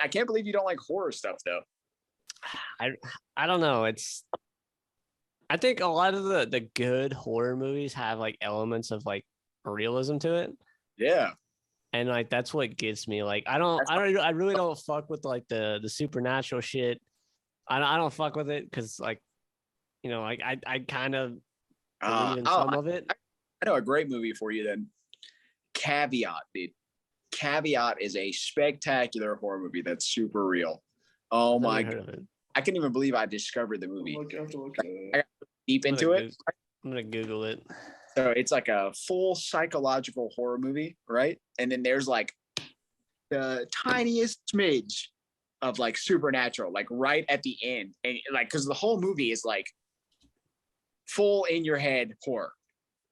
I can't believe you don't like horror stuff though. I I don't know. I think a lot of the good horror movies have like elements of like realism to it. Yeah. And like that's what gets me. Like That's I really don't fuck with like the supernatural shit. I don't fuck with it because like like I kind of believe in oh, some of it. I know a great movie for you then. Caveat, dude. Caveat is a spectacular horror movie that's super real. Oh I've my never heard god. of it. I couldn't even believe I discovered the movie. I have to look at I got deep into it. I'm gonna Google it. So it's like a full psychological horror movie, right? And then there's like the tiniest smidge of like supernatural, like right at the end. And like, because the whole movie is like full in your head horror,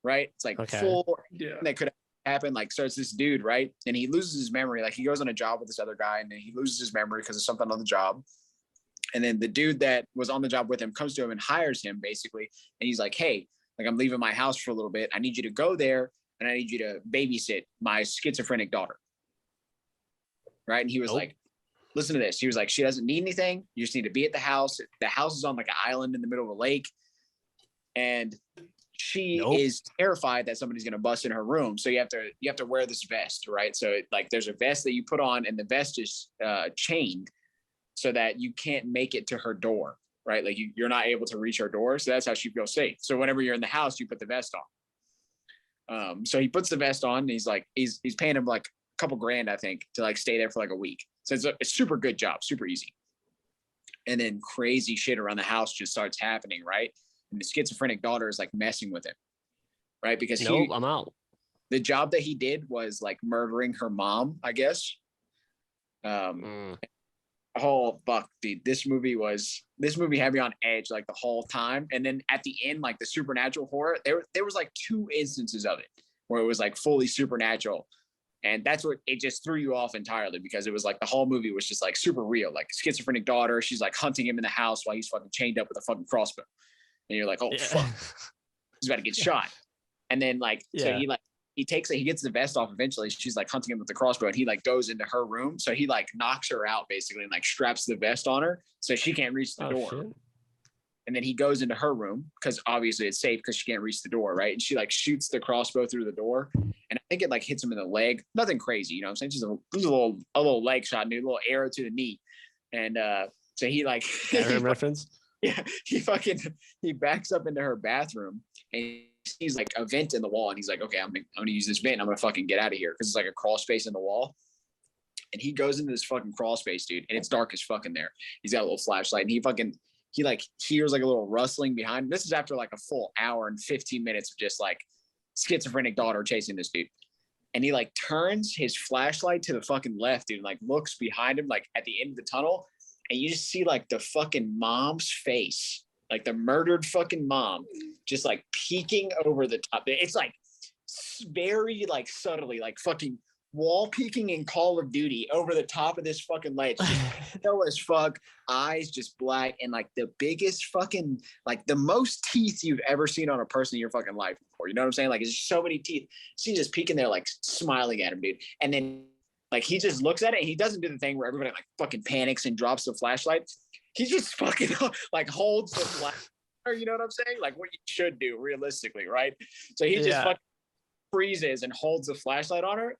right? It's like full that could happen. Like, so it's this dude, right? And he loses his memory. Like he goes on a job with this other guy and then he loses his memory because of something on the job. And then the dude that was on the job with him comes to him and hires him basically. And he's like, hey, like I'm leaving my house for a little bit. I need you to go there and I need you to babysit my schizophrenic daughter. Right. And he was like, listen to this. He was like, she doesn't need anything. You just need to be at the house. The house is on like an island in the middle of a lake. And she is terrified that somebody's going to bust in her room. So you have to wear this vest. Right. So like there's a vest that you put on and the vest is chained so that you can't make it to her door. Right. Like you're not able to reach her door. So that's how she feels safe. So whenever you're in the house, you put the vest on. So he puts the vest on and he's like, he's paying him like a couple grand, I think, to like stay there for like a week. So it's a super good job, super easy. And then crazy shit around the house just starts happening. Right. And the schizophrenic daughter is like messing with him. Right. Because I'm out. The job that he did was like murdering her mom, I guess. Oh fuck, dude! This movie had me on edge like the whole time. And then at the end, like the supernatural horror, there was like 2 instances of it where it was like fully supernatural, and that's what it just threw you off entirely because it was like the whole movie was just like super real. Like schizophrenic daughter, she's like hunting him in the house while he's fucking chained up with a fucking crossbow, and you're like, oh fuck, he's about to get shot. And then like so he gets the vest off eventually. She's like hunting him with the crossbow and he like goes into her room. So he like knocks her out basically and like straps the vest on her so she can't reach the door. Shit. And then he goes into her room because obviously it's safe because she can't reach the door, right? And she like shoots the crossbow through the door. And I think it like hits him in the leg. Nothing crazy, you know what I'm saying? Just a little leg shot, dude, a little arrow to the knee. And so he like reference. Yeah, he backs up into her bathroom and sees like a vent in the wall and he's like, okay, I'm gonna use this vent. I'm gonna fucking get out of here because it's like a crawl space in the wall. And he goes into this fucking crawl space, dude, and it's dark as fucking there. He's got a little flashlight and he like hears like a little rustling behind him. This is after like a full hour and 15 minutes of just like schizophrenic daughter chasing this dude. And he like turns his flashlight to the fucking left, dude, and like looks behind him like at the end of the tunnel, and you just see like the fucking mom's face, like the murdered fucking mom, just like peeking over the top. It's like very like subtly, like fucking wall peeking in Call of Duty over the top of this fucking ledge. Pale as fuck, eyes just black, and like the biggest fucking, like the most teeth you've ever seen on a person in your fucking life before. You know what I'm saying? Like it's just so many teeth. She's just peeking there, like smiling at him, dude. And then like he just looks at it and he doesn't do the thing where everybody like fucking panics and drops the flashlight. He just fucking like holds the flashlight. You know what I'm saying? Like what you should do realistically, right? So he just fucking freezes and holds the flashlight on her,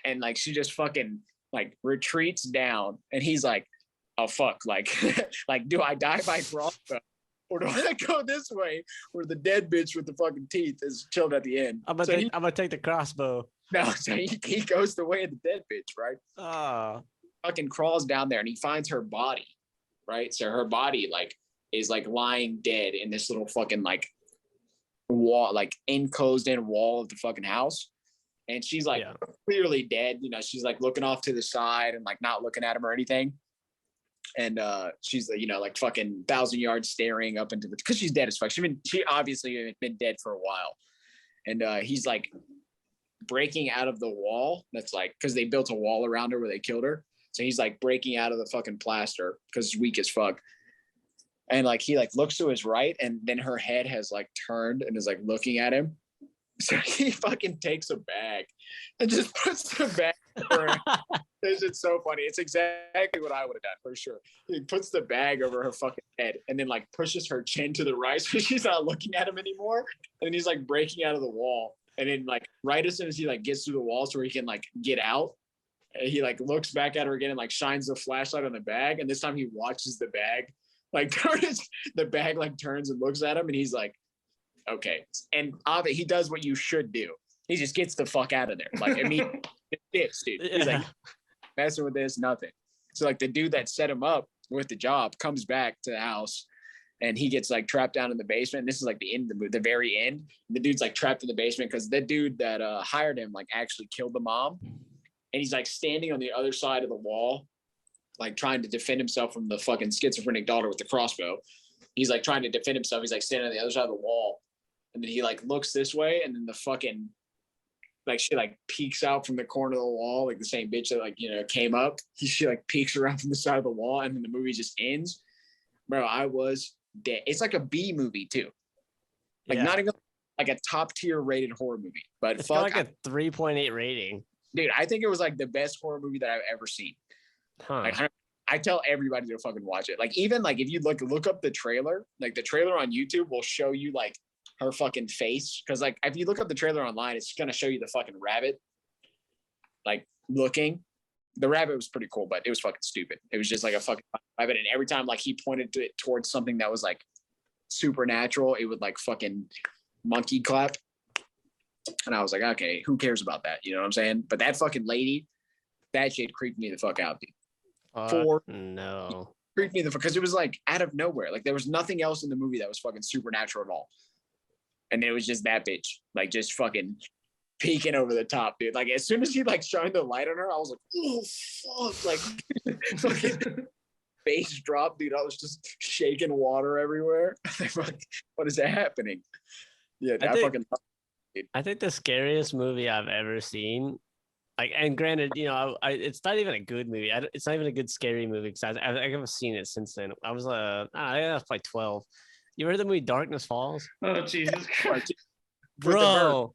and like she just fucking like retreats down, and he's like, "Oh fuck!" Like, like do I die by crossbow, or do I go this way where the dead bitch with the fucking teeth is chilled at the end? I'm gonna take the crossbow. No, so he goes the way of the dead bitch, right? Fucking crawls down there and he finds her body, right? So her body like is like lying dead in this little fucking like wall, like enclosed in wall of the fucking house. And she's like clearly dead. You know, she's like looking off to the side and like not looking at him or anything. And she's, you know, like fucking 1,000 yards staring up into the, because she's dead as fuck. She obviously been dead for a while. And he's like breaking out of the wall. That's like, because they built a wall around her where they killed her. So he's like breaking out of the fucking plaster because it's weak as fuck. And like he like looks to his right, and then her head has like turned and is like looking at him. So he fucking takes a bag and just puts the bag over her This is so funny. It's exactly what I would have done for sure. He puts the bag over her fucking head and then like pushes her chin to the right so she's not looking at him anymore. And then he's like breaking out of the wall. And then like right as soon as he like gets through the wall so he can like get out, he like looks back at her again and like shines the flashlight on the bag. And this time he watches the bag like turns, the bag like turns and looks at him and he's like, okay. And he does what you should do. He just gets the fuck out of there. Like immediately, dude. He's like messing with this, nothing. So like the dude that set him up with the job comes back to the house and he gets like trapped down in the basement. This is like the end of the very end. The dude's like trapped in the basement because the dude that hired him like actually killed the mom. And he's like standing on the other side of the wall, like trying to defend himself from the fucking schizophrenic daughter with the crossbow. He's like trying to defend himself. He's like standing on the other side of the wall. And then he like looks this way and then the fucking like she like peeks out from the corner of the wall, like the same bitch that like, you know, came up. She like peeks around from the side of the wall and then the movie just ends. Bro, I was dead. It's like a B movie too. Like not even like a top tier rated horror movie, but it's got like a 3.8 rating. Dude, I think it was like the best horror movie that I've ever seen. Like, I tell everybody to fucking watch it. Like even like if you look up the trailer, like the trailer on YouTube will show you like her fucking face, because like if you look up the trailer online, it's gonna show you the fucking rabbit like looking. The rabbit was pretty cool, but it was fucking stupid. It was just like a fucking rabbit, and every time like he pointed to it towards something that was like supernatural, it would like fucking monkey clap. And I was like, okay, who cares about that? You know what I'm saying? But that fucking lady, that shit creeped me the fuck out, dude. No. Creeped me the fuck, because it was like out of nowhere. Like there was nothing else in the movie that was fucking supernatural at all. And it was just that bitch, like just fucking peeking over the top, dude. Like as soon as he like shined the light on her, I was like, oh fuck, like fucking face drop, dude. I was just shaking water everywhere. What is happening? Yeah, I think the scariest movie I've ever seen, like, and granted, you know, it's not even a good movie. It's not even a good scary movie because I haven't seen it since then. I was I was like 12. You heard the movie Darkness Falls? Oh Jesus Christ, bro!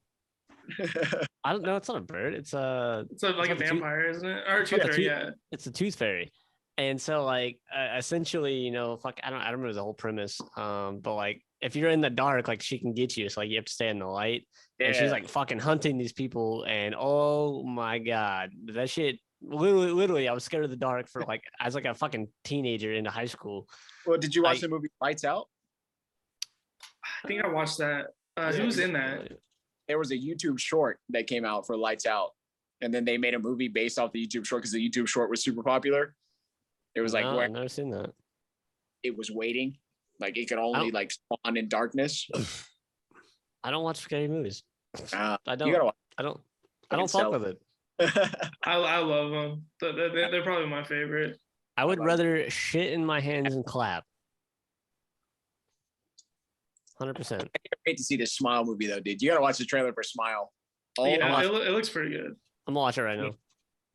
I don't know. It's not a bird. It's like a vampire, isn't it? Or a tooth fairy, yeah. It's a tooth fairy. And so like essentially, you know, I don't remember the whole premise. But like if you're in the dark, like she can get you. So like you have to stay in the light. Yeah. And she's like fucking hunting these people. And oh my God, that shit literally I was scared of the dark for like as like a fucking teenager into high school. Well, did you watch the movie Lights Out? I think I watched that. Who's in that? There was a YouTube short that came out for Lights Out. And then they made a movie based off the YouTube short because the YouTube short was super popular. It was like where I've never seen that. It was waiting, like it could only like spawn in darkness. I don't watch scary movies. I don't. I don't fuck with it. I love them. They're probably my favorite. I would rather shit in my hands and clap. 100%. I can't wait to see this Smile movie though, dude. You gotta watch the trailer for Smile. Yeah, it looks pretty good. I'm gonna watch it right now.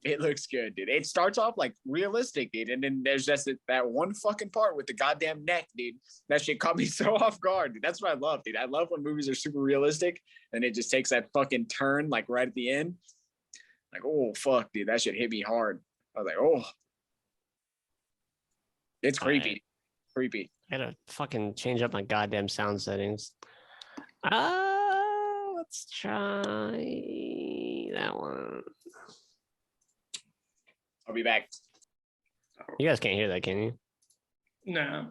It looks good, dude. It starts off like realistic, dude. And then there's just that one fucking part with the goddamn neck, dude. That shit caught me so off guard, dude. That's what I love, dude. I love when movies are super realistic and it just takes that fucking turn like right at the end. Like, oh, fuck, dude. That shit hit me hard. I was like, oh. It's creepy. Right. Creepy. I gotta fucking change up my goddamn sound settings. Let's try that one. I'll be back. You guys can't hear that, can you? No.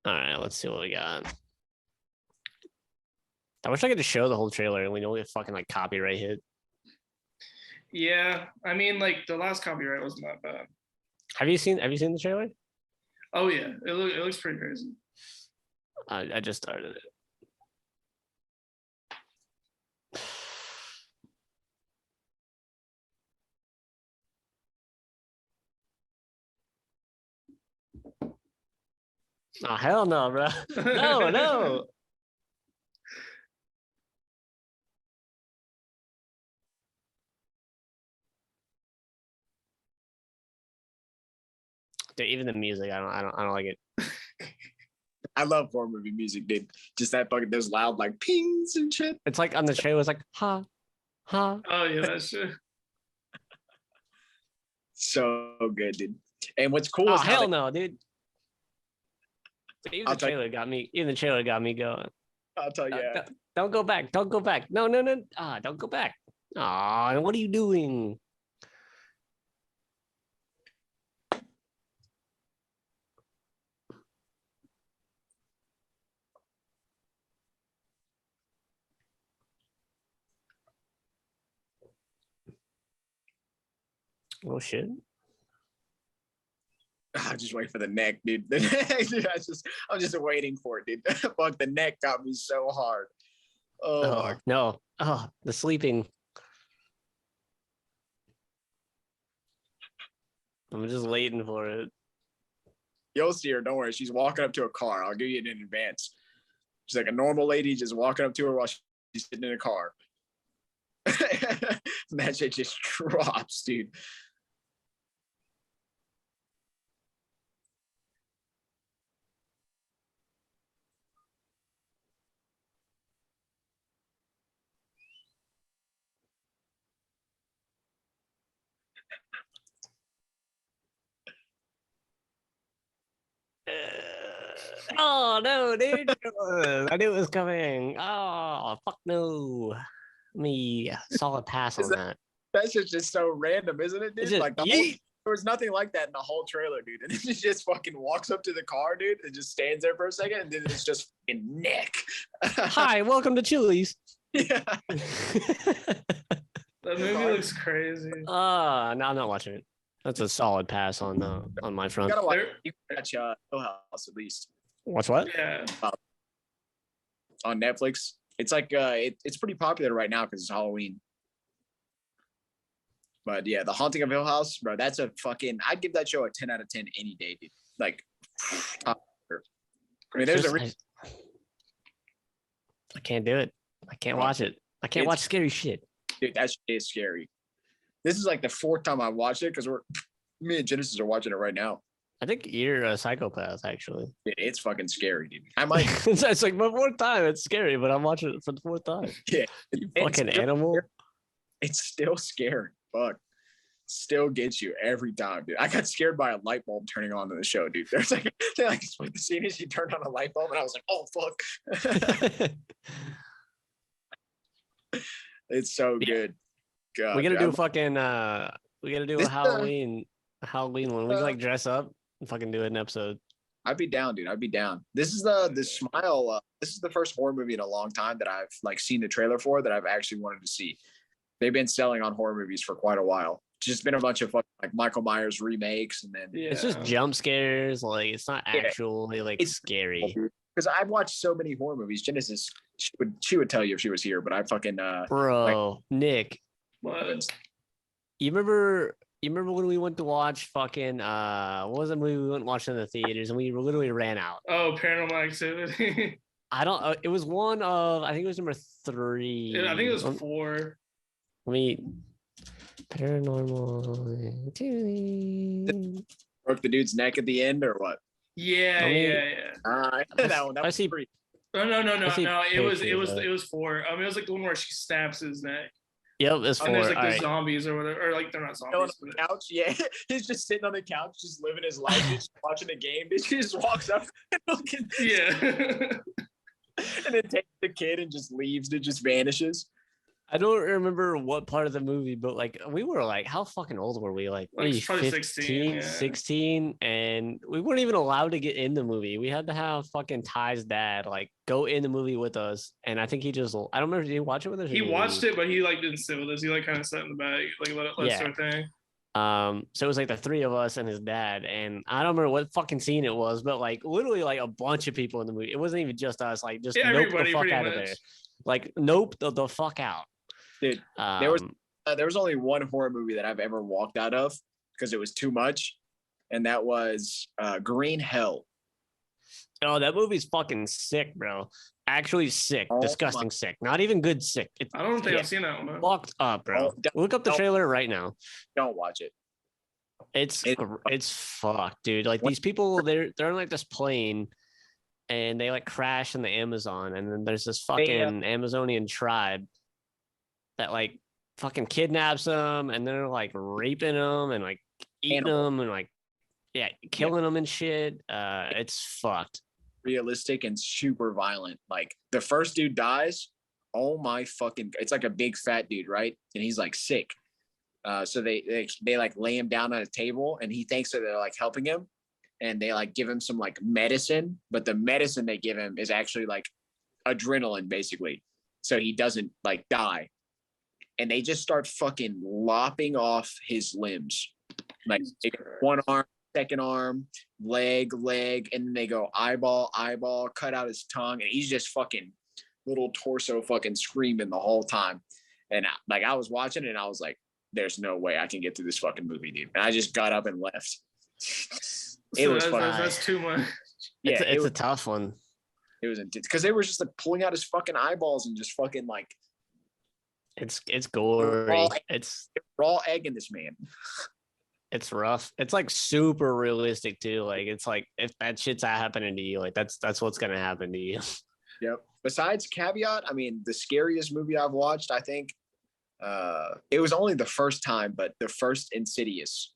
All right, let's see what we got. I wish I could just show the whole trailer and we don't get fucking like copyright hit. Yeah, I mean, like the last copyright wasn't that bad. Have you seen the trailer? Oh yeah, it looks pretty crazy. I just started it. Oh hell no, bro! No. Dude, even the music, I don't like it. I love horror movie music, dude. Just that fucking those loud like pings and shit. It's like on the trailer, it's like ha. Oh yeah, that's true. So good, dude. And what's cool Oh is hell no, dude. Even I'll the tell you- trailer got me. Even the trailer got me going. I'll tell you. Don't go back. Don't go back. No. Don't go back. Ah, what are you doing? Oh shit. I just wait for the neck, dude. The neck, dude, I'm just waiting for it, dude. Fuck, the neck got me so hard. Oh no. Oh, the sleeping. I'm just waiting for it. You'll see her. Don't worry. She's walking up to a car. I'll give you it in advance. She's like a normal lady just walking up to her while she's sitting in a car. That shit just drops, dude. Oh no, dude! I knew it was coming. Oh fuck no! Me solid pass on that. That's just so random, isn't it, dude? Just, Like there was nothing like that in the whole trailer, dude. And then she just fucking walks up to the car, dude, and just stands there for a second, and then it's just fucking Nick. Hi, welcome to Chili's. Yeah. That movie looks crazy. No, I'm not watching it. That's a solid pass on my front. You gotta watch Hill House at least Watch what? Yeah. on Netflix. It's like it's pretty popular right now because it's Halloween. But yeah, The Haunting of Hill House, bro, that's a fucking. I'd give that show a 10 out of 10 any day, dude. Like, I mean, there's I can't do it. I can't watch it. I can't watch scary shit. Dude, that shit is scary. This is like the 4th time I watched it because me and Genesis are watching it right now. I think you're a psychopath, actually. It's fucking scary, dude. I might. It's like my 4th time. It's scary, but I'm watching it for the 4th time. Yeah, You fucking animal. It's still scary. Fuck. Still gets you every time, dude. I got scared by a light bulb turning on in the show, dude. There's like the scene is she turned on a light bulb, and I was like, oh fuck. It's so good. God, we gotta dude, do fucking we gotta do a Halloween one. We can like dress up and fucking do an episode. I'd be down, dude. I'd be down. This is the Smile. This is the first horror movie in a long time that I've like seen the trailer for that I've actually wanted to see. They've been selling on horror movies for quite a while. It's just been a bunch of like Michael Myers remakes, and then It's just jump scares. Like it's not actually like it's scary. Because I've watched so many horror movies. Genesis, she would tell you if she was here, but I fucking Bro, Nick, What? you remember when we went to watch fucking what was the movie we went and watched in the theaters and we literally ran out? Oh, Paranormal Activity. I don't. It was one of. I think it was number 3. I think it was 4. Let me. Paranormal Activity. broke the dude's neck at the end, or what? Yeah. That one. That I was see. free. No. I see It was pictures 4. It was like the one where she snaps his neck. Yep, it's 4. And there's like All the right. zombies or whatever, or like they're not On zombies. the couch, yeah. He's just sitting on the couch, just living his life, just watching the game. He just walks up and looking, Yeah. and then takes the kid and just leaves. It just vanishes. I don't remember what part of the movie, but like we were like, how fucking old were we? Like maybe probably 15, 16, 16, and we weren't even allowed to get in the movie. We had to have fucking Ty's dad like go in the movie with us, and I think he just, I don't remember, did he watch it with us? He watched it, but he like didn't sit with us. He like kind of sat in the back, like let us sort of thing. So it was like the 3 of us and his dad, and I don't remember what fucking scene it was, but like literally like a bunch of people in the movie. It wasn't even just us, like just nope the fuck out of there. Like nope the fuck out. Dude, there was only one horror movie that I've ever walked out of because it was too much, and that was Green Hell. Oh, that movie's fucking sick, bro. Actually sick, disgusting sick. Not even good sick. I don't think I've seen that one. Fucked up, bro. Look up the trailer right now. Don't watch it. It's fucked, dude. Like these people, they're on like this plane, and they like crash in the Amazon, and then there's this fucking Amazonian tribe that like fucking kidnaps them, and they're like raping them and like eating them and like, yeah, killing them and shit. It's fucked. Realistic and super violent. Like the first dude dies. Oh my fucking! It's like a big fat dude, right? And he's like sick. So they like lay him down on a table, and he thinks that they're like helping him, and they like give him some like medicine, but the medicine they give him is actually like adrenaline, basically, so he doesn't like die. And they just start fucking lopping off his limbs, like one arm, second arm, leg, and then they go eyeball, cut out his tongue, and he's just fucking little torso fucking screaming the whole time. And like I was watching it, and I was like, "There's no way I can get through this fucking movie, dude." And I just got up and left. It was fucking. That's too much. Yeah, it's a tough one. It was intense because they were just like pulling out his fucking eyeballs and just fucking like. It's gory. It's raw egg in this man. It's rough. It's like super realistic too. Like it's like if that shit's happening to you, like that's what's gonna happen to you. Yep. Besides Caveat, I mean, the scariest movie I've watched, I think, it was only the first time, but the first Insidious.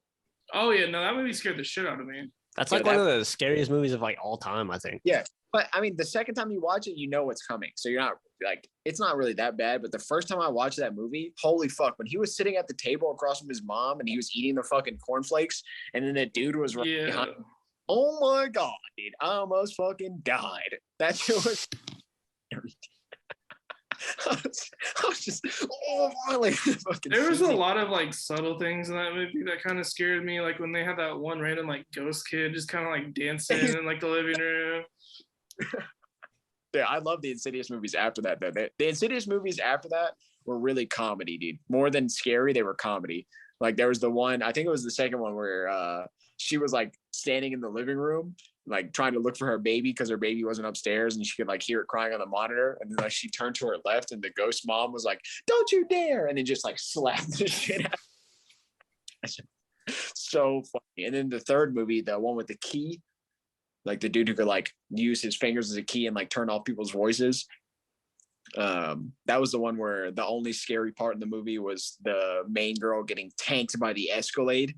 Oh yeah, no, that movie scared the shit out of me. That's like one of the scariest movies of like all time, I think. Yeah. But I mean, the second time you watch it, you know what's coming. So you're not like, it's not really that bad. But the first time I watched that movie, holy fuck, when he was sitting at the table across from his mom and he was eating the fucking cornflakes, and then the dude was right behind him. Oh my God, dude. I almost fucking died. That shit was I was just, oh my, like, there was a lot of like subtle things in that movie that kind of scared me. Like when they had that one random like ghost kid just kind of like dancing in like the living room. Yeah, I love the Insidious movies after that, though. The Insidious movies after that were really comedy, dude. More than scary, they were comedy. Like there was the one, I think it was the second one where she was like standing in the living room, like trying to look for her baby because her baby wasn't upstairs and she could like hear it crying on the monitor. And then like she turned to her left and the ghost mom was like, "Don't you dare!" And then just like slapped the shit out. So funny. And then the third movie, the one with the key, like the dude who could like use his fingers as a key and like turn off people's voices. That was the one where the only scary part in the movie was the main girl getting tanked by the Escalade.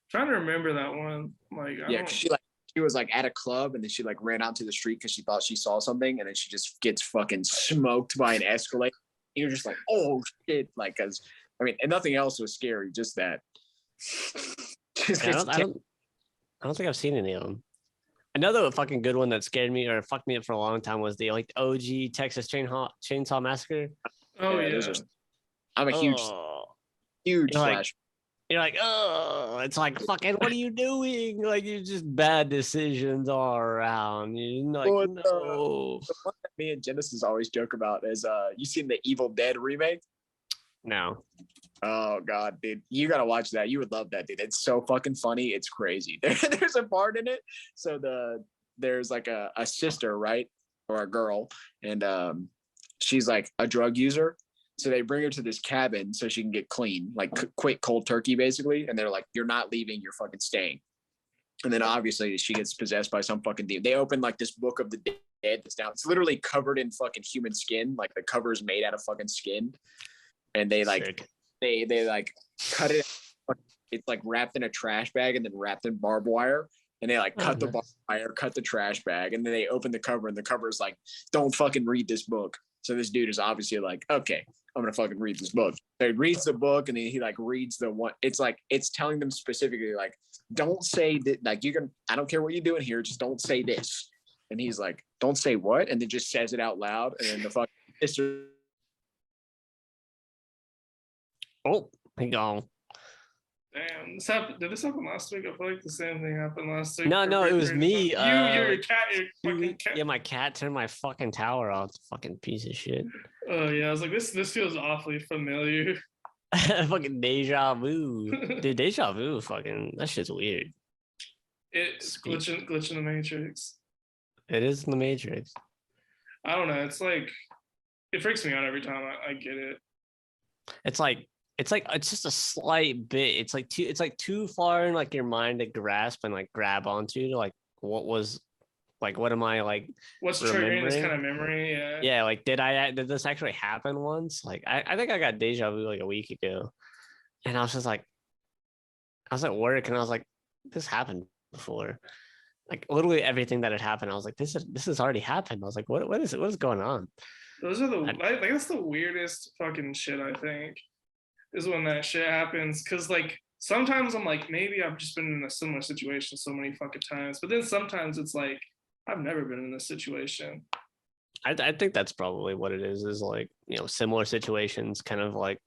Trying to remember that one. Like, yeah, she was like at a club and then she like ran out to the street because she thought she saw something, and then she just gets fucking smoked by an Escalade. You're just like, oh shit, like, because I mean, and nothing else was scary, just that. I don't think I've seen any of them. Another fucking good one that scared me or fucked me up for a long time was the like OG Texas Chainsaw Massacre. Oh yeah. I'm a huge slash. You're like, oh, it's like fucking. What are you doing? Like, you just bad decisions all around. You're like, no. The one that me and Genesis always joke about is, you seen the Evil Dead remake? No. Oh God, dude, you gotta watch that. You would love that, dude. It's so fucking funny. It's crazy. There's a part in it. So there's like a sister, right, or a girl, and she's like a drug user. So they bring her to this cabin so she can get clean, like quit cold turkey, basically. And they're like, "You're not leaving. You're fucking staying." And then obviously she gets possessed by some fucking demon. They open like this book of the dead that's down. It's literally covered in fucking human skin. Like the cover is made out of fucking skin. And they like. Sick. They like cut it. It's like wrapped in a trash bag and then wrapped in barbed wire. And they like cut the barbed wire, cut the trash bag, and then they open the cover, and the cover is like, "Don't fucking read this book." So this dude is obviously like, "Okay, I'm gonna fucking read this book." So he reads the book, and then he like reads the one. It's like it's telling them specifically like, "Don't say that. Like you can. I don't care what you're doing here. Just don't say this." And he's like, "Don't say what?" And then just says it out loud, and then the fucking sister. Oh, he gone. Damn, did this happen last week? I feel like the same thing happened last week. No, it was me. Your cat, your fucking cat. Yeah, my cat turned my fucking tower off. Fucking piece of shit. Oh yeah, I was like, this feels awfully familiar. Fucking deja vu. Dude, deja vu, fucking, that shit's weird. It's glitching the Matrix. It is in the Matrix. I don't know. It's like, it freaks me out every time I get it. It's just a slight bit. It's like too far in like your mind to grasp and like grab onto to like what am I like? What's triggering this kind of memory? Yeah. Yeah, like did this actually happen once? Like I think I got deja vu like a week ago, and I was I was at work and I was like, this happened before. Like literally everything that had happened, I was like, this has already happened. I was like, what is going on? Those are like that's the weirdest fucking shit, I think, is when that shit happens. Cause like sometimes I'm like, maybe I've just been in a similar situation so many fucking times. But then sometimes it's like, I've never been in this situation. I think that's probably what it is like, similar situations kind of like,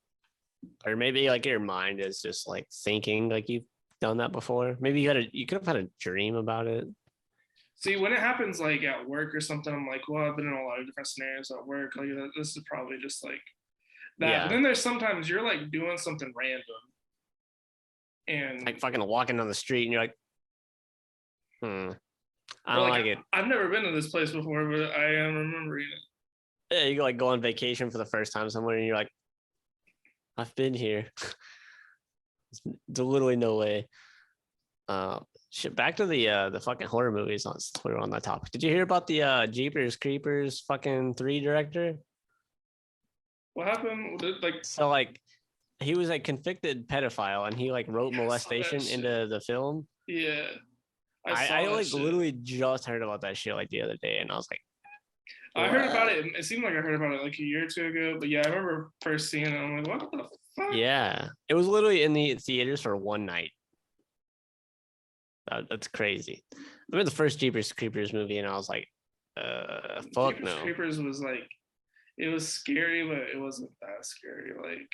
or maybe like your mind is just like thinking like you've done that before. Maybe you could have had a dream about it. See, when it happens like at work or something, I'm like, well, I've been in a lot of different scenarios at work. Like this is probably just like that. Yeah. But then there's sometimes you're like doing something random and like fucking walking down the street and you're like, I don't like it. I've never been to this place before, but I am remembering it. Yeah, you go on vacation for the first time somewhere and you're like, I've been here. There's literally no way. Shit, back to the fucking horror movies on Twitter on that topic. Did you hear about the Jeepers Creepers fucking 3 director? What happened? So like he was a convicted pedophile and he like wrote molestation into the film. Yeah. I like literally just heard about that shit like the other day and I was like, I heard about it. It seemed like I heard about it like a year or two ago, but yeah, I remember first seeing it. I'm like, what the fuck? Yeah, it was literally in the theaters for one night. That's crazy. I remember the first Jeepers Creepers movie, and I was like, fuck Jeepers no. Creepers was like, it was scary, but it wasn't that scary. Like,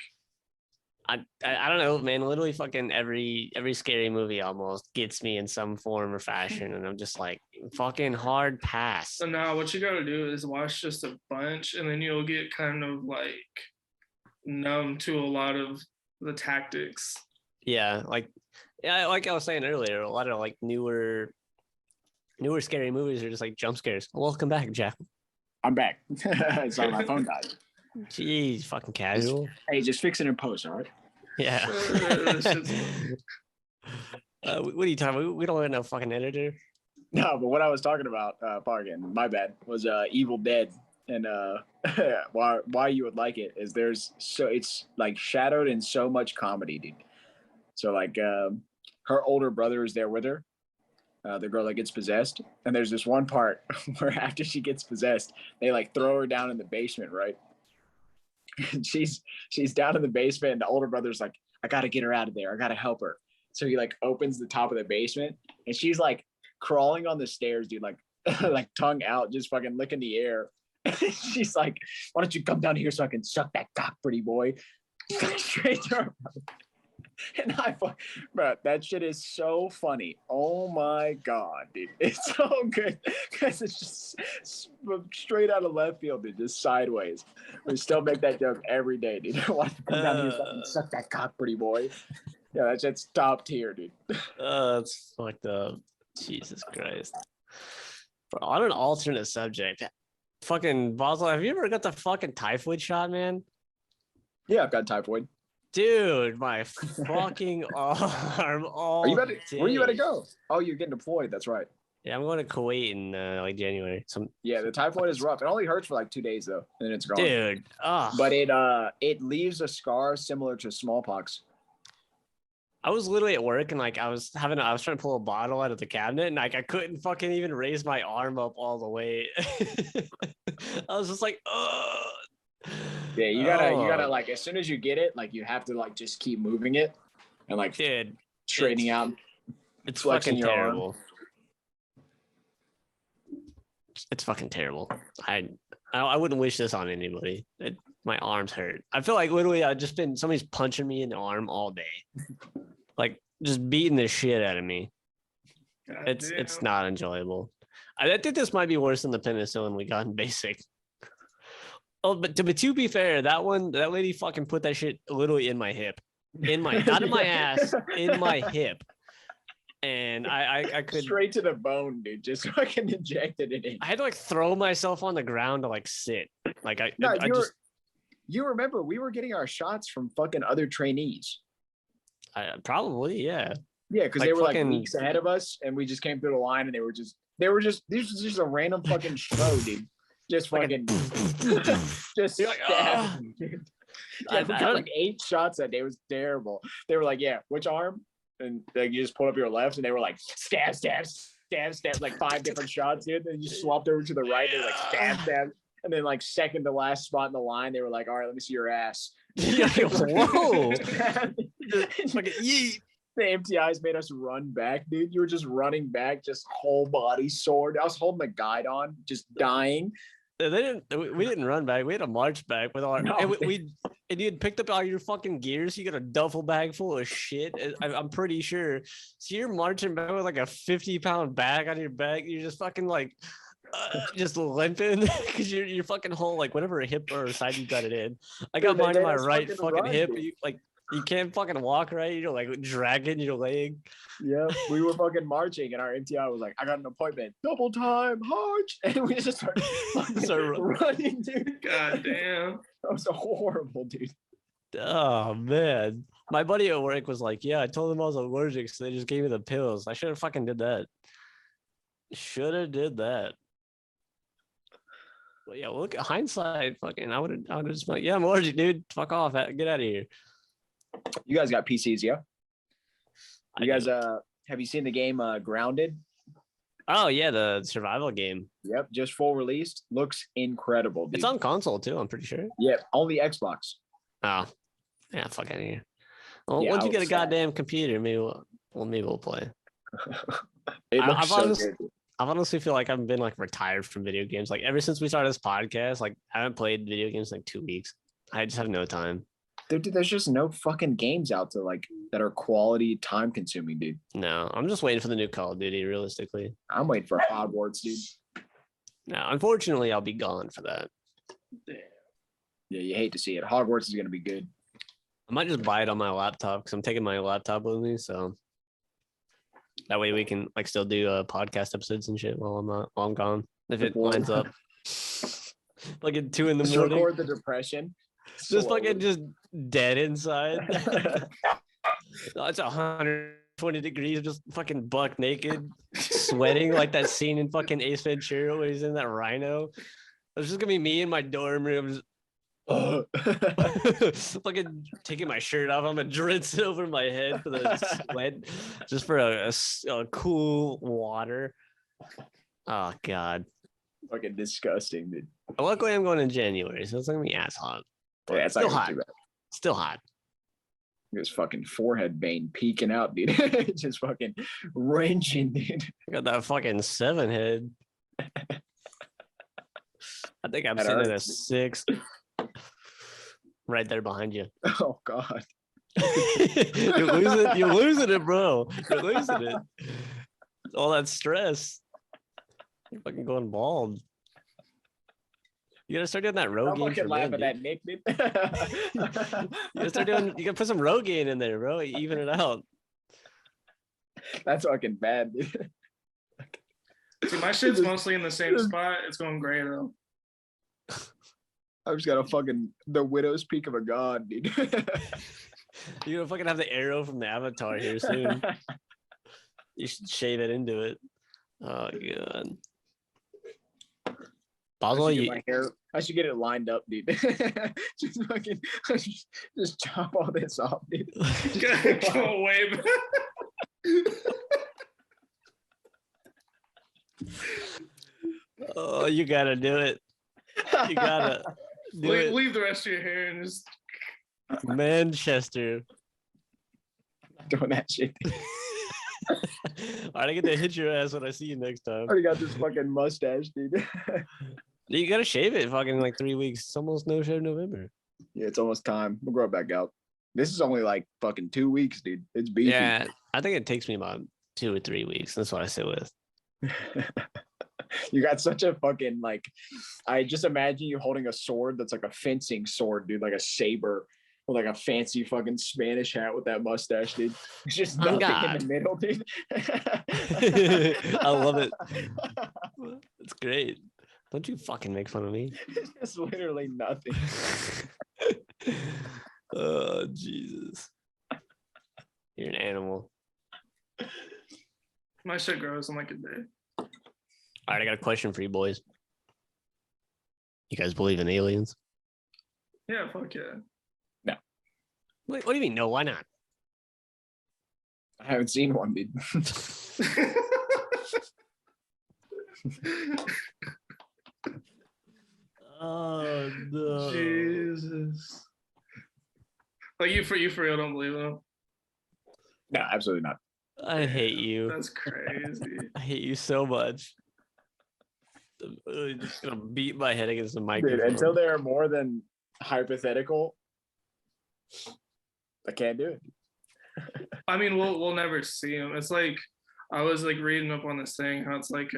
I don't know, man. Literally, fucking every scary movie almost gets me in some form or fashion, and I'm just like, fucking hard pass. So now what you gotta do is watch just a bunch, and then you'll get kind of like numb to a lot of the tactics. Yeah, like I was saying earlier, a lot of like newer scary movies are just like jump scares. Welcome back, Jack. I'm back. Sorry, my phone died. Jeez, fucking casual. Just fix it in post, all right? Yeah. What are you talking about? We don't have no fucking editor. No, but what I was talking about, again, my bad, was Evil Dead. And why you would like it is it's like shadowed in so much comedy, dude. So like her older brother is there with her, the girl that gets possessed, and there's this one part where after she gets possessed, they like throw her down in the basement, right? And she's down in the basement, and the older brother's like, I gotta get her out of there, I gotta help her. So he like opens the top of the basement, and she's like crawling on the stairs, dude, like like tongue out, just fucking licking the air. She's like, why don't you come down here so I can suck that cock, pretty boy? Straight to her. And bro, that shit is so funny. Oh my god, dude, it's so good because it's just straight out of left field, dude, just sideways. We still make that joke every day, dude. Why don't you come down here so I can suck that cock, pretty boy? Yeah, that's top tier, dude. That's fucked up. Jesus Christ. Bro, on an alternate subject, fucking Basel, have you ever got the fucking typhoid shot, man? Yeah, I've got typhoid. Dude, my fucking arm. Are you ready? Where you gotta go? Oh, you're getting deployed. That's right. Yeah, I'm going to Kuwait in like January. Yeah, the typhoid is rough. It only hurts for like 2 days though, and then it's gone. Dude, but it leaves a scar similar to smallpox. I was literally at work and like I was trying to pull a bottle out of the cabinet and like I couldn't fucking even raise my arm up all the way. I was just like, oh. Yeah, you gotta like as soon as you get it, like you have to like just keep moving it and like dude, straightening out. It's fucking terrible. It's fucking terrible. I wouldn't wish this on anybody. My arms hurt. I feel like literally somebody's punching me in the arm all day. Like just beating the shit out of me. God it's not enjoyable. I think this might be worse than the penicillin we got in basic. Oh, but to be fair, that lady fucking put that shit literally in my hip, not in my ass, in my hip, and I could straight to the bone, dude. Just fucking injected it in. I had to like throw myself on the ground to like sit. Like you remember we were getting our shots from fucking other trainees. Probably, yeah. Yeah, because they were like weeks ahead of us, and we just came through the line, and this was just a random fucking show, dude. Just fucking, just like, dude. Yeah, we got like 8 shots that day. It was terrible. They were like, "Yeah, which arm?" and like you just pulled up your left, and they were like stab, stab, stab, stab, like 5 different shots, dude. Then you swapped over to the right, they were like stab, stab, and then like second to last spot in the line, they were like, all right, let me see your ass. Whoa! The MTIs made us run back, dude. You were just running back, just whole body sword. I was holding the guide on, just dying. We didn't run back. We had to march back with our. No, And you had picked up all your fucking gears. You got a duffel bag full of shit. I'm pretty sure. So you're marching back with like a 50-pound bag on your back. You're just fucking like, just limping because your fucking whole like whatever hip or side you got it in. I got mine in my right fucking hip. You can't fucking walk right. You're like dragging your leg. Yeah, we were fucking marching, and our MTI was like, "I got an appointment, double time, march," and we just started running, dude. God damn, that was horrible, dude. Oh man, my buddy at work was like, "Yeah, I told them I was allergic, so they just gave me the pills. I should have fucking did that. Should have did that." But yeah, look at hindsight. Fucking, I would have just like, "Yeah, I'm allergic, dude. Fuck off. Get out of here." You guys got PCs, yeah? You guys, have you seen the game Grounded? Oh yeah, the survival game. Yep, just full released. Looks incredible, dude. It's on console too, I'm pretty sure. Yep, only Xbox. Oh, yeah, fuck out of here. Well, Yeah, once you get a goddamn computer, maybe we'll play. I honestly feel like I've been like retired from video games. Like ever since we started this podcast, like I haven't played video games in like 2 weeks. I just have no time. Dude, there's just no fucking games out there like that are quality, time consuming, dude. No, I'm just waiting for the new Call of Duty. Realistically, I'm waiting for Hogwarts, dude. No, unfortunately, I'll be gone for that. damn. Yeah, you hate to see it. Hogwarts is gonna be good. I might just buy it on my laptop because I'm taking my laptop with me, so that way we can like still do podcast episodes and shit while I'm gone. If it lines up, like at 2 a.m. Record the depression. Just fucking just dead inside. No, it's 120 degrees, just fucking buck naked, sweating like that scene in fucking Ace Ventura where he's in that rhino. It's just gonna be me in my dorm room, just fucking taking my shirt off. I'm gonna drench it over my head for the sweat, just for a cool water. Oh god, fucking disgusting, dude. Luckily, I'm going in January, so it's not gonna be as hot. But Yeah, it's still hot. Still hot. This fucking forehead vein peeking out, dude. Just fucking wrenching, dude. I got that fucking 7 head. I think I'm sitting at a 6. Right there behind you. Oh god. You're losing it, bro. You're losing it. All that stress. You're fucking going bald. You gotta start doing that Rogaine for men, at that Nick, dude. You gotta put some Rogaine in there, bro. Even it out. That's fucking bad, dude. See, my shit's mostly in the same spot. It's going gray though. I've just got a fucking the widow's peak of a god, dude. You're gonna fucking have the arrow from the Avatar here soon. You should shave it into it. Oh god. I should get it lined up, dude. Just fucking just chop all this off, dude. Go away, man. Oh, you gotta do it. You gotta leave the rest of your hair and just Manchester. Doing that shit. All right, I get to hit your ass when I see you next time. I already got this fucking mustache, dude. You gotta shave it fucking like 3 weeks. It's almost no shave November. Yeah, it's almost time. We'll grow it back out. This is only like fucking 2 weeks, dude. It's beefy. Yeah, I think it takes me about 2 or 3 weeks. That's what I sit with. You got such a fucking like, I just imagine you holding a sword that's like a fencing sword, dude, like a saber with like a fancy fucking Spanish hat with that mustache, dude. It's just nothing in the middle, dude. I love it. It's great. Don't you fucking make fun of me. It's literally nothing. Oh, Jesus. You're an animal. my shit grows in like a day. All right, I got a question for you boys. You guys believe in aliens? Yeah, fuck yeah. What do you mean? No, why not? I haven't seen one, dude. Oh no. Jesus. Like you for real don't believe them? No, absolutely not. I hate you. That's crazy. I hate you so much. I'm really just gonna beat my head against the microphone. Dude, until they are more than hypothetical, I can't do it. I mean, we'll never see them. It's like I was like reading up on this thing how it's like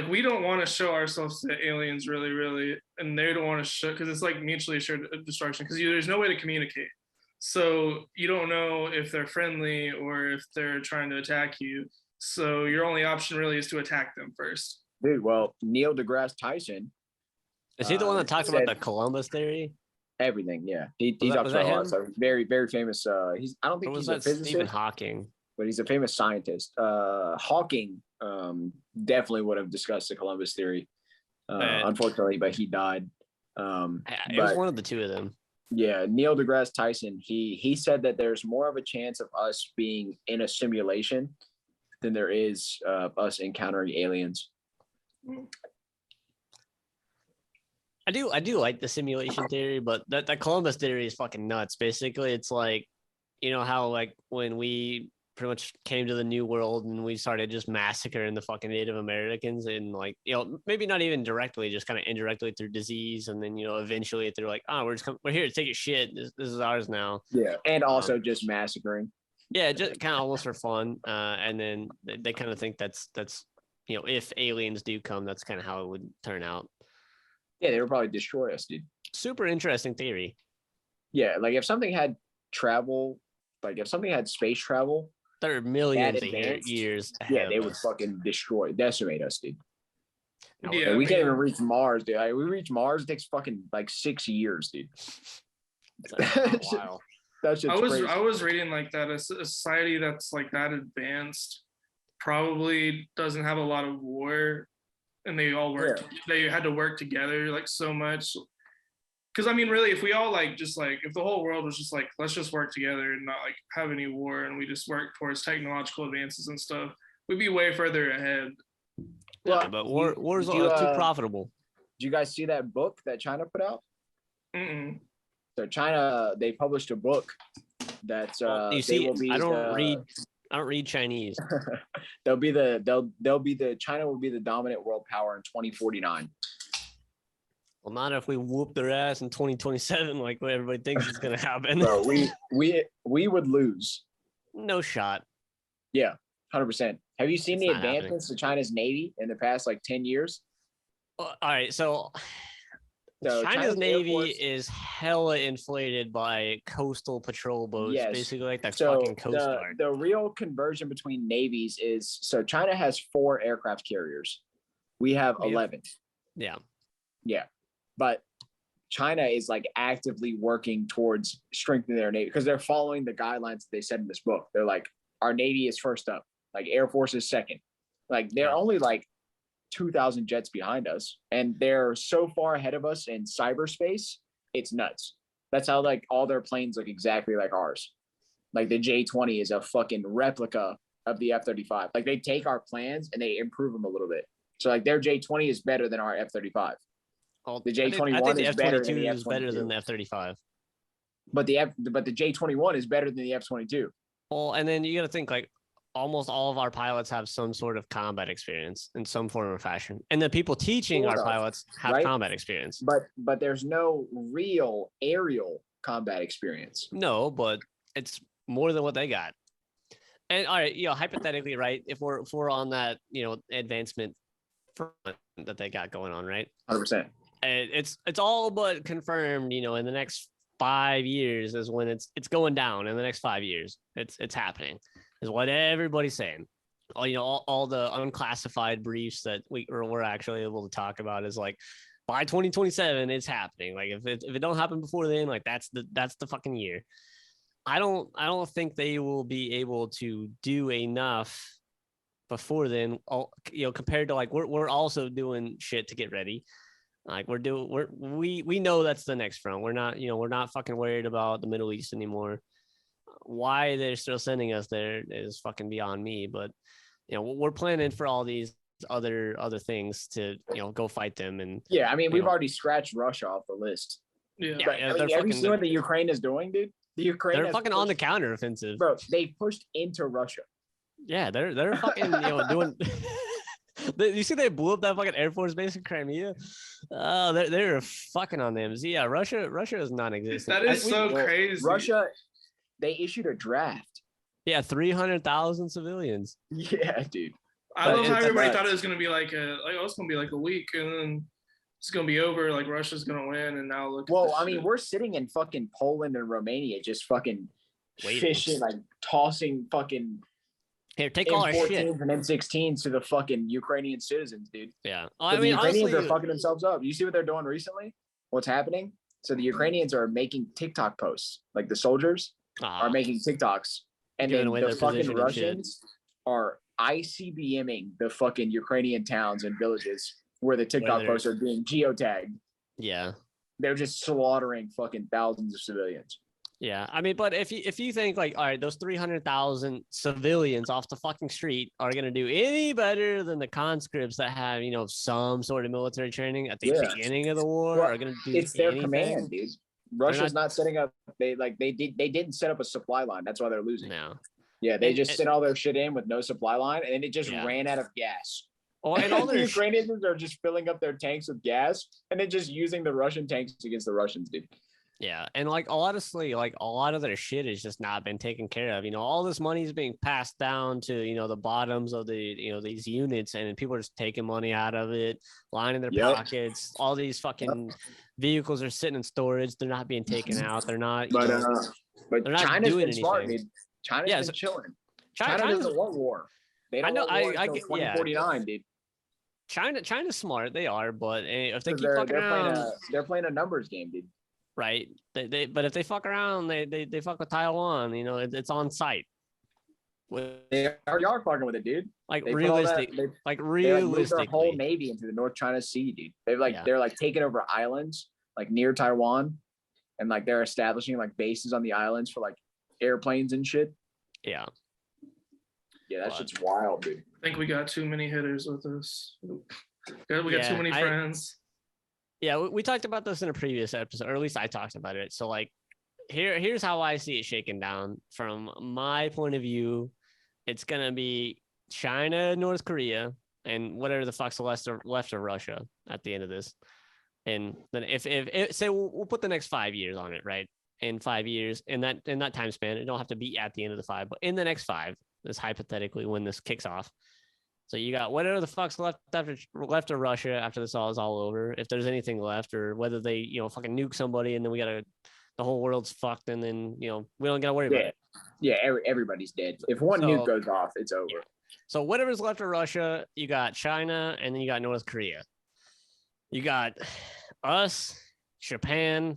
we don't want to show ourselves to aliens really, and they don't want to show because it's like mutually assured destruction because there's no way to communicate. So you don't know if they're friendly or if they're trying to attack you. So your only option really is to attack them first. Dude, well, Neil deGrasse Tyson. Is he the one that talks about the Columbus theory? Everything, yeah. He talks about a lot of stuff. Very, very famous. I don't think he's a physicist. Stephen Hawking. But he's a famous scientist. Hawking definitely would have discussed the Columbus theory, unfortunately, but he died. It was one of the two of them. Yeah, Neil deGrasse Tyson, he said that there's more of a chance of us being in a simulation than there is us encountering aliens. I do like the simulation theory, but that Columbus theory is fucking nuts. Basically, it's like, you know how like when we pretty much came to the New World and we started just massacring the fucking Native Americans and like, you know, maybe not even directly, just kind of indirectly through disease, and then, you know, eventually they're like, oh, we're here to take your shit. This is ours now. Yeah, and also just massacring. Yeah, just kind of almost for fun. And then they kind of think that's you know, if aliens do come, that's kind of how it would turn out. Yeah, they would probably destroy us, dude. Super interesting theory. Yeah, like if something had travel, like if something had space travel, there are millions of years. Yeah, they would fucking decimate us, dude. Yeah, like, we can't even reach Mars, dude. Like, we reach Mars, it takes fucking like 6 years, dude. Wow. I was reading like that a society that's like that advanced probably doesn't have a lot of war, and they all work. Yeah. They had to work together like so much. Because I mean, really, if we all like just like if the whole world was just like let's just work together and not like have any war, and we just work towards technological advances and stuff, we'd be way further ahead. Well, yeah, but wars are too profitable. Did you guys see that book that China put out? Mm-mm. So China, they published a book that you see, I don't read Chinese. China will be the dominant world power in 2049. Well, not if we whoop their ass in 2027, like what everybody thinks is gonna happen. Bro, we would lose. No shot. Yeah, 100%. Have you seen the advancements to China's Navy in the past like 10 years? All right, so China's Navy is hella inflated by coastal patrol boats, basically like the fucking Coast Guard. The real conversion between navies is, so China has 4 aircraft carriers. We have 11. Yeah. Yeah. But China is like actively working towards strengthening their Navy because they're following the guidelines that they said in this book. They're like, our Navy is first up, like Air Force is second. Like they're only like 2,000 jets behind us, and they're so far ahead of us in cyberspace, it's nuts. That's how like all their planes look exactly like ours. Like the J-20 is a fucking replica of the F-35. Like they take our plans and they improve them a little bit. So like their J-20 is better than our F-35. The J-21 is better than the F-22. Is better than the F-35. But the J-21 is better than the F-22. Well, and then you got to think like almost all of our pilots have some sort of combat experience in some form or fashion, and the people teaching our pilots have combat experience. But there's no real aerial combat experience. No, but it's more than what they got. And all right, you know, hypothetically, right? If we're on that, you know, advancement front that they got going on, right? 100%. And it's all but confirmed, you know, in the next 5 years is when it's going down. In the next 5 years, it's happening, is what everybody's saying. All the unclassified briefs that we're actually able to talk about is like by 2027 it's happening. Like if it don't happen before then, like that's the fucking year. I don't think they will be able to do enough before then, you know, compared to like we're also doing shit to get ready. Like we know that's the next front. We're not fucking worried about the Middle East anymore. why they're still sending us there is fucking beyond me. But we're planning for all these other things to go fight them. And yeah, I mean, we've already scratched Russia off the list. Yeah, but, I mean, have you seen what the Ukraine is doing, dude? The Ukraine they're fucking on the counteroffensive, bro. They pushed into Russia. Yeah, they're fucking doing. You see, they blew up that fucking Air Force base in Crimea. Oh, they're fucking on them. So yeah, Russia is non-existent. That is so crazy. Russia, they issued a draft. Yeah, 300,000 civilians. Yeah, dude. I love how everybody thought it was gonna be it's gonna be like a week, and then it's gonna be over. Like Russia's gonna win, and now look. Well, I mean, we're sitting in fucking Poland and Romania, just fucking fishing, like tossing fucking. Here, take all our shit and M16s to the fucking Ukrainian citizens, dude. Yeah, I mean, the Ukrainians are fucking themselves up. You see what they're doing recently? What's happening? So the Ukrainians are making TikTok posts, like the soldiers are making TikToks, and then the fucking Russians are ICBMing the fucking Ukrainian towns and villages where the TikTok posts are being geotagged. Yeah, they're just slaughtering fucking thousands of civilians. Yeah, I mean, but if you think like, all right, those 300,000 civilians off the fucking street are gonna do any better than the conscripts that have some sort of military training at the beginning of the war are gonna do it's their command, dude. Russia's not setting up. They didn't set up a supply line. That's why they're losing. No. Yeah, they just sent all their shit in with no supply line, and it just ran out of gas. Oh, and all the Ukrainians are just filling up their tanks with gas and then just using the Russian tanks against the Russians, dude. Yeah, and honestly, a lot of their shit has just not been taken care of. All this money is being passed down to the bottoms of the these units, and people are just taking money out of it, lining their pockets. All these fucking vehicles are sitting in storage. They're not being taken out. They're not. But they're not China's doing been smart, anything. dude. China's been chilling. China doesn't want war. They don't want war until 2049, dude. China's smart. They are, but if they keep fucking around, they're playing a numbers game, dude. Right. But if they fuck around, they fuck with Taiwan. It's on site. They already are fucking with it, dude. Realistically, moved their whole navy into the North China Sea, dude. They're taking over islands near Taiwan, and they're establishing bases on the islands for airplanes and shit. Yeah. Yeah, that shit's wild, dude. I think we got too many hitters with us. We got too many friends. Yeah, we talked about this in a previous episode, or at least I talked about it. So here's how I see it shaken down. From my point of view, it's gonna be China, North Korea, and whatever the fuck's left of Russia at the end of this. And then if say we'll put the next 5 years on it, right? In 5 years, in that time span, it don't have to be at the end of the 5, but in the next 5, this hypothetically when this kicks off. So you got whatever the fuck's left of Russia after this all is all over, if there's anything left, or whether they fucking nuke somebody and then the whole world's fucked, and then we don't gotta worry about it. Yeah, everybody's dead. If one nuke goes off, it's over. Yeah. So whatever's left of Russia, you got China, and then you got North Korea. You got us, Japan,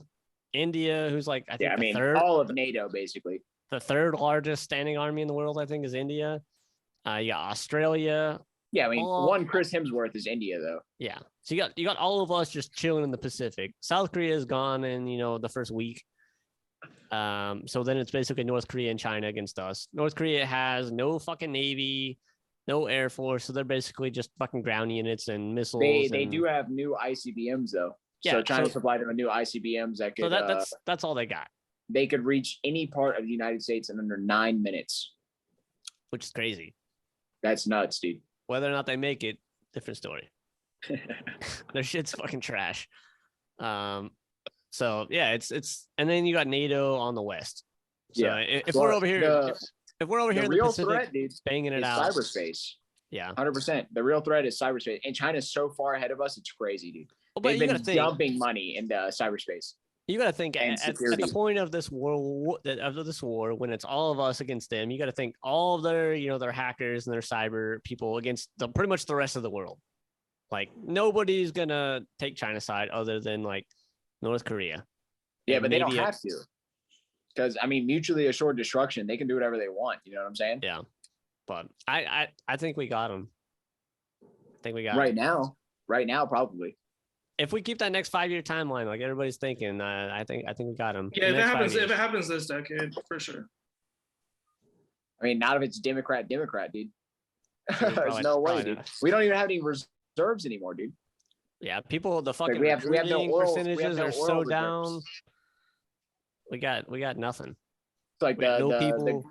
India, who's I think third, all of NATO basically. The third largest standing army in the world, I think, is India. You got Australia. Yeah, I mean, one Chris Hemsworth is India, though. Yeah, so you got all of us just chilling in the Pacific. South Korea is gone in the first week. So then it's basically North Korea and China against us. North Korea has no fucking navy, no air force, so they're basically just fucking ground units and missiles. They do have new ICBMs though. Yeah, so China supplied them with new ICBMs that could. So that's all they got. They could reach any part of the United States in under 9 minutes, which is crazy. That's nuts, dude. Whether or not they make it, different story. Their shit's fucking trash. So yeah, it's and then you got NATO on the west. So if we're over here, if we're over here in the Pacific, threat, dude, banging it out, cyberspace. Yeah, 100%. The real threat is cyberspace, and China's so far ahead of us, it's crazy, dude. Well, but they've been dumping money into cyberspace. You got to think at the point of this war, when it's all of us against them, you got to think all of their, their hackers and their cyber people against pretty much the rest of the world. Nobody's going to take China's side other than North Korea. Yeah, but they don't have to. Because, mutually assured destruction, they can do whatever they want. You know what I'm saying? Yeah. But I think we got them. I think we got right now. Right now, probably. If we keep that next 5-year timeline, everybody's thinking, I think we got him. Yeah, if it happens this decade, for sure. I mean, not if it's Democrat, dude. There's Probably- no way, probably dude. not. We don't even have any reserves anymore, dude. Yeah, people, the fucking we have no recruiting oil- we have percentages no are oil so reserves. down. We got nothing. It's like We got no people.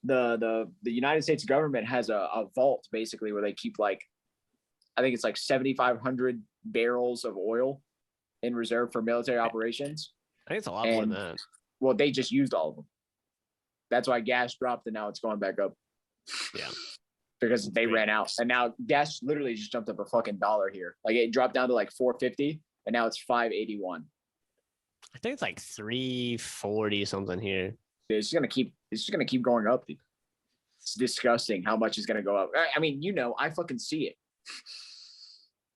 the United States government has a vault basically where they keep like, I think it's like 7,500 barrels of oil in reserve for military operations. I think it's a lot more than that. Well, they just used all of them. That's why gas dropped and now it's going back up. Yeah. Because they ran out. And now gas literally just jumped up a fucking $1 here. Like it dropped down to like 4.50 and now it's 5.81. I think it's like 340 something here. Dude, it's just gonna keep going up. Dude. It's disgusting how much is gonna go up. I mean, I fucking see it.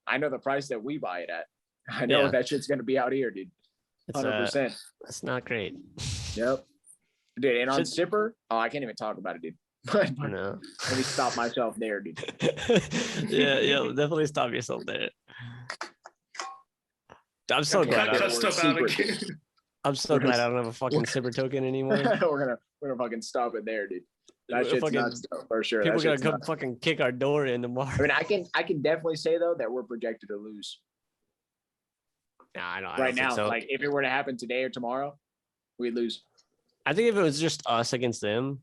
I know the price that we buy it at. I know what that shit's gonna be out here, dude. 100%. That's not great. Yep. Dude, and on Sipper, I can't even talk about it, dude. But No. let me stop myself there, dude. yeah, definitely stop yourself there. I'm so glad. Cut stuff out again. I'm so glad I don't have a fucking Sipper token anymore. we're gonna fucking stop it there, dude. That shit's fucking, nuts, though, for sure. People That gonna shit's come nuts. fucking kick our door in tomorrow. I mean, I can definitely say though that we're projected to lose Nah, I don't right think now. so. Like if it were to happen today or tomorrow, we'd lose. I think if it was just us against them,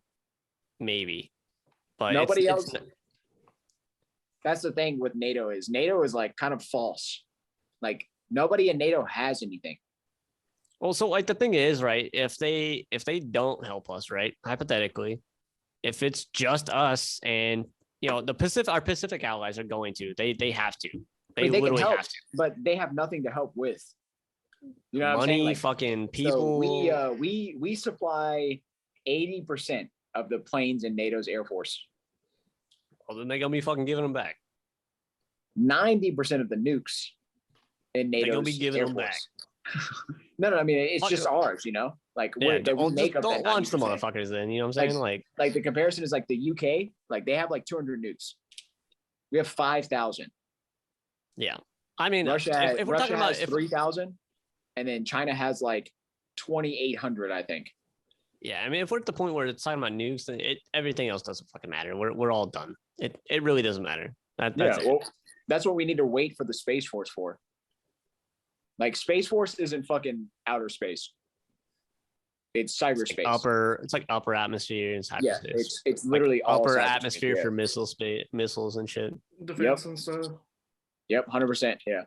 maybe. But Nobody it's else. That's the thing with NATO is like kind of false. Like nobody in NATO has anything. Well, so like the thing is, right? If they don't help us, right? Hypothetically, if it's just us and our Pacific allies are going to, they have to. They can literally help, have to. but they have nothing to help with. You know what Money, I'm saying? Like, fucking people. So we supply 80% of the planes in NATO's air force. Well, then they're gonna be fucking giving them back. 90% of the nukes in NATO's They're gonna be giving air them force. back. No, I mean it's just ours, Like Yeah, we make up don't that launch the 90%. motherfuckers then. You know what I'm saying? Like the comparison is like the UK, like they have like 200 nukes. We have 5,000. Yeah, I mean, Russia if we're talking about 3,000, and then China has like 2,800, I think. Yeah, I mean, if we're at the point where it's talking about nukes, then everything else doesn't fucking matter. We're all done. It really doesn't matter. That's it. Well, that's what we need to wait for the Space Force for. Like Space Force isn't fucking outer space. It's cyberspace. It's like upper atmosphere and cyberspace. Yeah, it's literally like all upper cyberspace, atmosphere yeah. for missiles and shit. Defense and stuff. Yep, 100%. Yeah.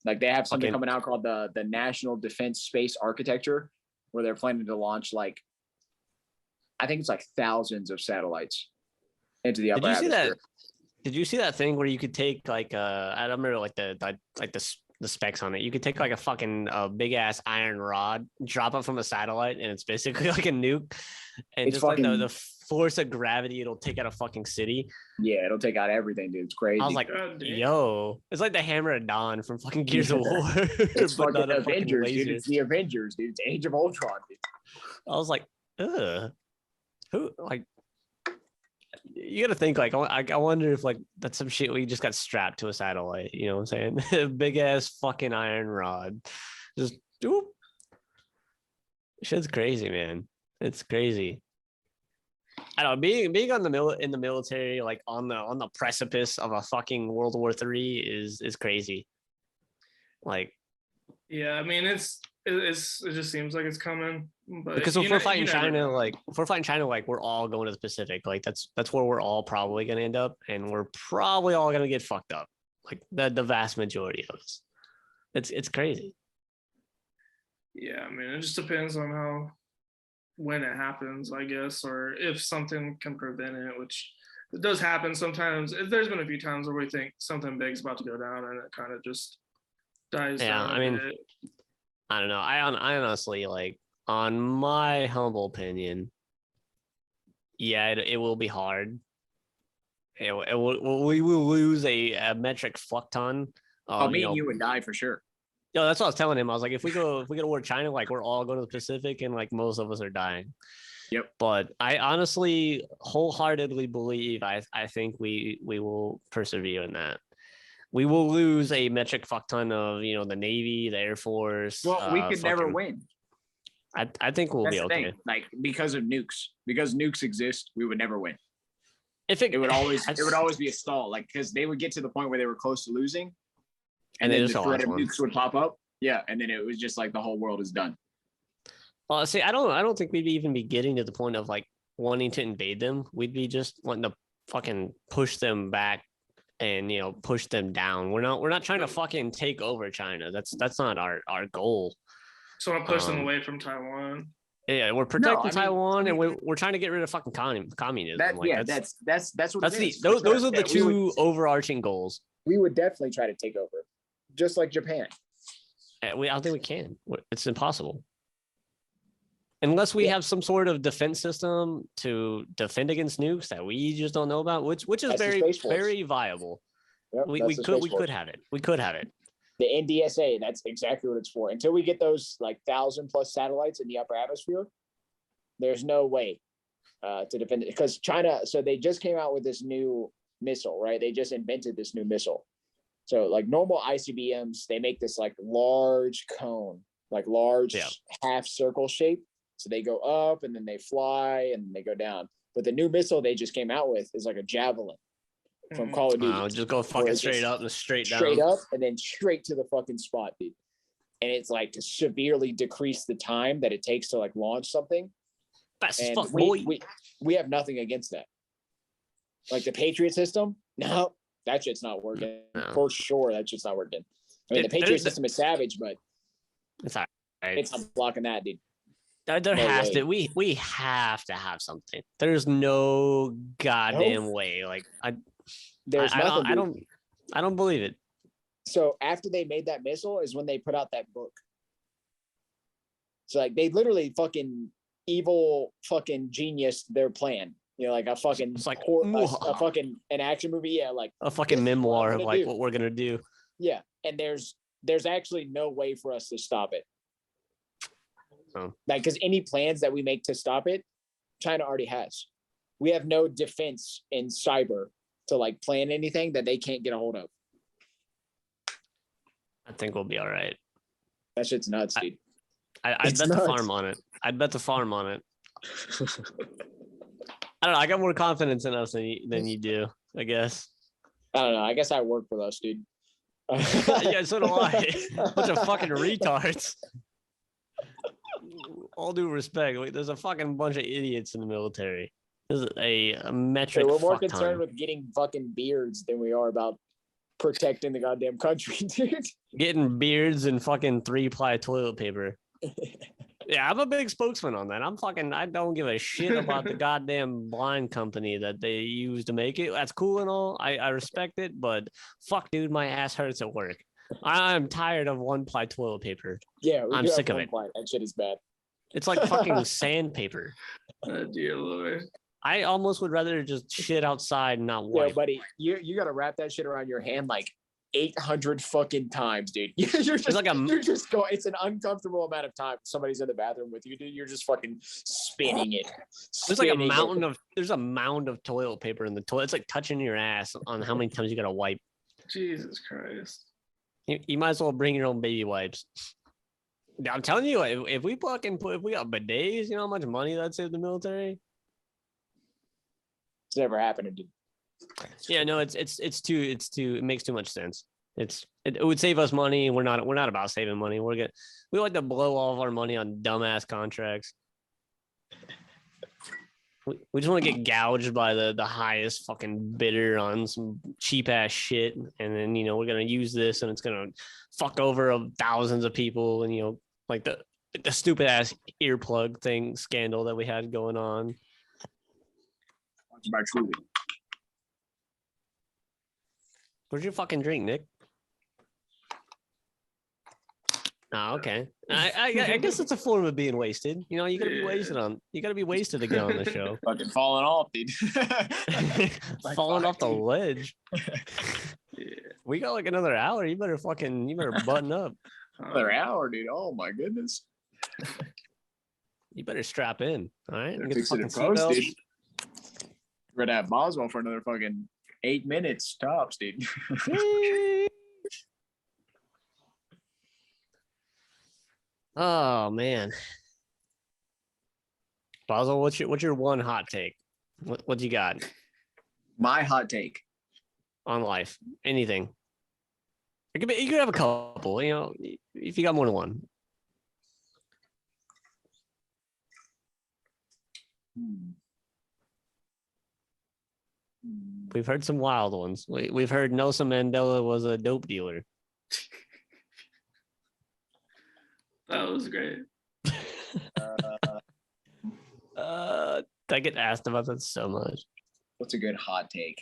Like they have something coming out called the National Defense Space Architecture, where they're planning to launch like, I think it's like thousands of satellites into the upper atmosphere. Did you see that thing where you could take like I don't remember like the specs on it. You could take like a fucking big ass iron rod, drop it from a satellite, and it's basically like a nuke. And it's just fucking, like the force of gravity, it'll take out a fucking city. Yeah, it'll take out everything, dude. It's crazy. I was like, yo, it's like the Hammer of Dawn from fucking Gears of War. It's fucking Avengers, dude. It's the Avengers, dude. It's Age of Ultron, dude. I was like, ugh. Who like? You gotta think like I wonder if like that's some shit we just got strapped to a satellite. You know what I'm saying? Big ass fucking iron rod, just doop. Shit's crazy, man. It's crazy. I don't know, being on in the military, like on the precipice of a fucking World War III is crazy. Like, yeah, I mean it just seems like it's coming. But because if we're fighting China, like we're all going to the Pacific. Like that's where we're all probably gonna end up, and we're probably all gonna get fucked up. Like the vast majority of us. It's crazy. Yeah, I mean it just depends on when it happens, I guess, or if something can prevent it, which it does happen sometimes. There's been a few times where we think something big's about to go down, and it kind of just dies down. I mean, I don't know. I honestly, like, on my humble opinion, yeah, it will be hard. We will lose a metric fuck ton. Me and you would die for sure. Yo, that's what I was telling him. I was like, if we go to war with China, like we're all going to the Pacific, and like most of us are dying. Yep. But I honestly, wholeheartedly believe I think we will persevere in that. We will lose a metric fuck ton of the Navy, the Air Force. Well, we could never win. I think we'll That's be the okay. thing. Like because nukes exist, we would never win. If It would always be a stall. Like because they would get to the point where they were close to losing, and then the threat of nukes would pop up. Yeah, and then it was just like the whole world is done. Well, see, I don't think we'd even be getting to the point of like wanting to invade them. We'd be just wanting to fucking push them back and push them down. We're not trying to fucking take over China. That's not our goal. So I push them away from Taiwan. Yeah, we're protecting Taiwan, and we're trying to get rid of fucking communism. That's what it is. Those are the two overarching goals. We would definitely try to take over, just like Japan. I don't think we can. It's impossible. Unless we have some sort of defense system to defend against nukes that we just don't know about, which is very viable. Yep, we could have it. We could have it. The NDSA, that's exactly what it's for. Until we get those like 1,000+ satellites in the upper atmosphere, there's no way to defend it. Because China, so they just came out with this new missile, right? They just invented this new missile. So like normal ICBMs, they make this like large cone, like large half circle shape. So they go up and then they fly and they go down. But the new missile they just came out with is like a javelin from Call of Duty. Just go fucking straight up and straight down. Straight up and then straight to the fucking spot, dude. And it's like to severely decrease the time that it takes to like launch something. That's and fuck, boy. We have nothing against that. Like the Patriot system, no, that shit's not working. No. For sure, that shit's not working. I mean, the Patriot system is savage, but it's all right. It's not blocking that, dude. There has to we have to have something. There's no goddamn way. Like I don't believe it. So after they made that missile is when they put out that book. So like they literally fucking evil fucking genius their plan. Like a fucking it's like a fucking an action movie. Yeah, like a fucking memoir of like what we're gonna do. Yeah, and there's actually no way for us to stop it. Like, because any plans that we make to stop it, China already has. We have no defense in cyber to like plan anything that they can't get a hold of. I think we'll be all right. That shit's nuts, dude. I'd bet the farm on it. I'd bet the farm on it. I don't know. I got more confidence in us than you do, I guess. I don't know. I guess I work with us, dude. Yeah, so do I. Bunch of fucking retards. All due respect, there's a fucking bunch of idiots in the military. This is a metric. We're more concerned with getting fucking beards than we are about protecting the goddamn country, dude. Getting beards and fucking 3-ply toilet paper. Yeah, I'm a big spokesman on that. I don't give a shit about the goddamn blind company that they use to make it. That's cool and all. I respect it, but fuck, dude, my ass hurts at work. I'm tired of 1-ply toilet paper. Yeah, I'm sick of it. That shit is bad. It's like fucking sandpaper. Oh, dear Lord. I almost would rather just shit outside and not wipe. Yeah, buddy, you got to wrap that shit around your hand like 800 fucking times, dude. You're just going. It's an uncomfortable amount of time. Somebody's in the bathroom with you, dude. You're just fucking spinning it. There's like a mountain of. There's a mound of toilet paper in the toilet. It's like touching your ass on how many times you got to wipe. Jesus Christ. You might as well bring your own baby wipes. I'm telling you, if we got bidets, you know how much money that'd save the military? It's never happened, dude. Yeah, no, it makes too much sense. It would save us money. We're not about saving money. We like to blow all of our money on dumbass contracts. We just want to get gouged by the highest fucking bidder on some cheap ass shit, and then we're gonna use this, and it's gonna fuck over thousands of people, and like the stupid ass earplug thing scandal that we had going on. Where's your fucking drink, Nick? Oh, okay. I guess it's a form of being wasted. You gotta be wasted you gotta be wasted to get on the show. Fucking falling off, dude. Falling off the ledge. Yeah. We got like another hour. You better button up. Another hour, dude. Oh my goodness. You better strap in. All right. Get the fucking post, dude. We're gonna have Boswell for another fucking 8 minutes tops, dude. Oh man. Basil, what's your one hot take? What you got My hot take. on life? Anything? You could have a couple. You know, if you got more than one. We've heard some wild ones. We've heard Nelson Mandela was a dope dealer. That was great. I get asked about that so much. What's a good hot take?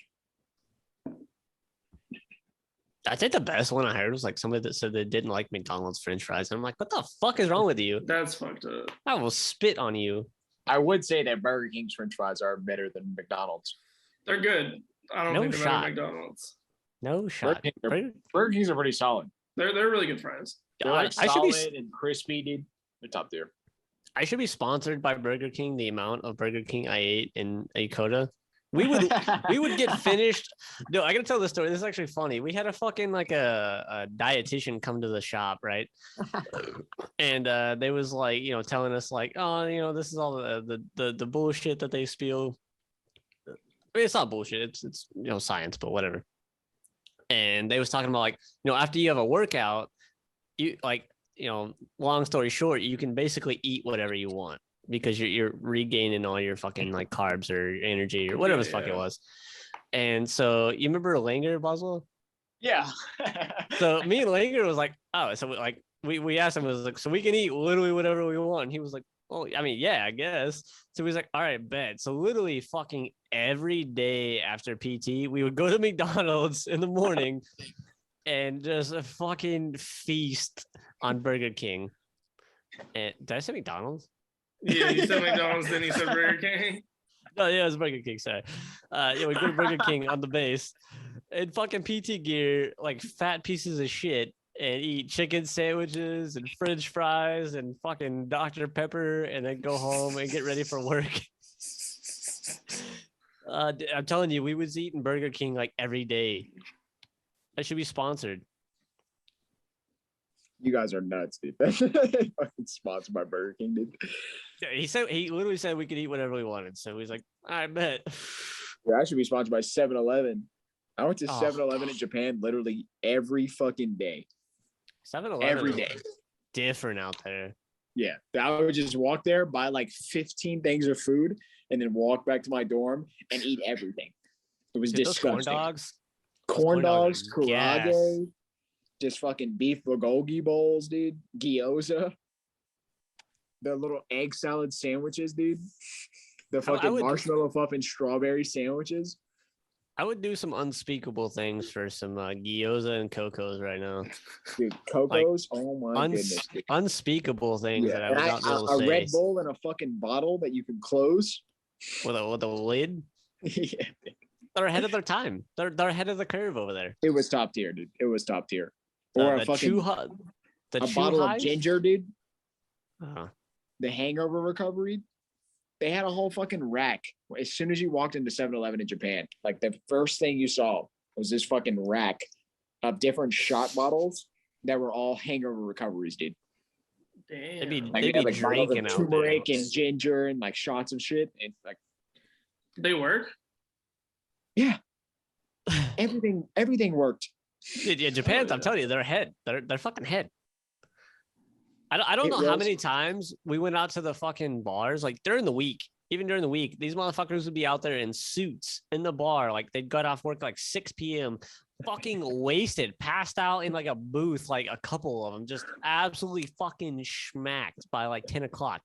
I think the best one I heard was like somebody that said they didn't like McDonald's French fries. And I'm like, what the fuck is wrong with you? That's fucked up. I will spit on you. I would say that Burger King's French fries are better than McDonald's. They're good. I don't No think they're shot. better than McDonald's. No shot. Burger King's are pretty solid. They're really good fries. They're like I should be solid and crispy, dude. They're top tier. I should be sponsored by Burger King. The amount of Burger King I ate in Dakota, we would get finished. No, I gotta tell this story. This is actually funny. We had a fucking like a dietitian come to the shop, right? And they was like, you know, telling us like, oh, you know, this is all the bullshit that they spill. I mean, it's not bullshit. It's you know science, but whatever. And they was talking about like, you know, after you have a workout, you like, you know, long story short, you can basically eat whatever you want because you're regaining all your fucking like carbs or energy or whatever the fuck it was. And so you remember Langer, Boswell? Yeah. So me and Langer was like, oh, so we asked him, it was like, so we can eat literally whatever we want. And he was like, oh, I mean, yeah, I guess. So he was like, all right, bet. So literally fucking every day after PT, we would go to McDonald's in the morning and just a fucking feast on Burger King. And did I say McDonald's? Yeah, you said McDonald's, then you said Burger King. Oh yeah, it was Burger King. Sorry. Yeah, we go to Burger King on the base in fucking PT gear, like fat pieces of shit, and eat chicken sandwiches and French fries and fucking Dr. Pepper, and then go home and get ready for work. I'm telling you, we was eating Burger King like every day. I should be sponsored. You guys are nuts, dude. Fucking sponsored by Burger King, dude. Yeah, he literally said we could eat whatever we wanted. So he's like, I bet. Yeah, I should be sponsored by 7-Eleven. I went to Oh, 7-Eleven in Japan literally every fucking day. 7-Eleven Every day. Different out there. Yeah. I would just walk there, buy like 15 things of food, and then walk back to my dorm and eat everything. It was Dude, those disgusting. corn dogs, Karaage, just fucking beef bulgogi bowls, dude. Gyoza. The little egg salad sandwiches, dude. The fucking marshmallow fluff and strawberry sandwiches. I would do some unspeakable things for some gyoza and cocos right now. Dude, cocos, oh my goodness. Dude. Unspeakable things that I would not be able to a say. Red Bull and a fucking bottle that you can close. With a lid? Yeah. They're ahead of their time. They're ahead of the curve over there. It was top tier, dude. It was top tier. Or a fucking bottle of ginger, dude. The hangover recovery. They had a whole fucking rack. As soon as you walked into 7-Eleven in Japan, like the first thing you saw was this fucking rack of different shot bottles that were all hangover recoveries, dude. Damn. They'd be like drinking out turmeric and ginger and like shots of shit. And like they work? Yeah. Everything worked. Yeah, Japan, I'm telling you, they're ahead. They're fucking ahead. I don't know how many times we went out to the fucking bars, like during the week, even during the week, these motherfuckers would be out there in suits in the bar. Like they'd got off work like 6 p.m., fucking wasted, passed out in like a booth, like a couple of them, just absolutely fucking schmacked by like 10 o'clock.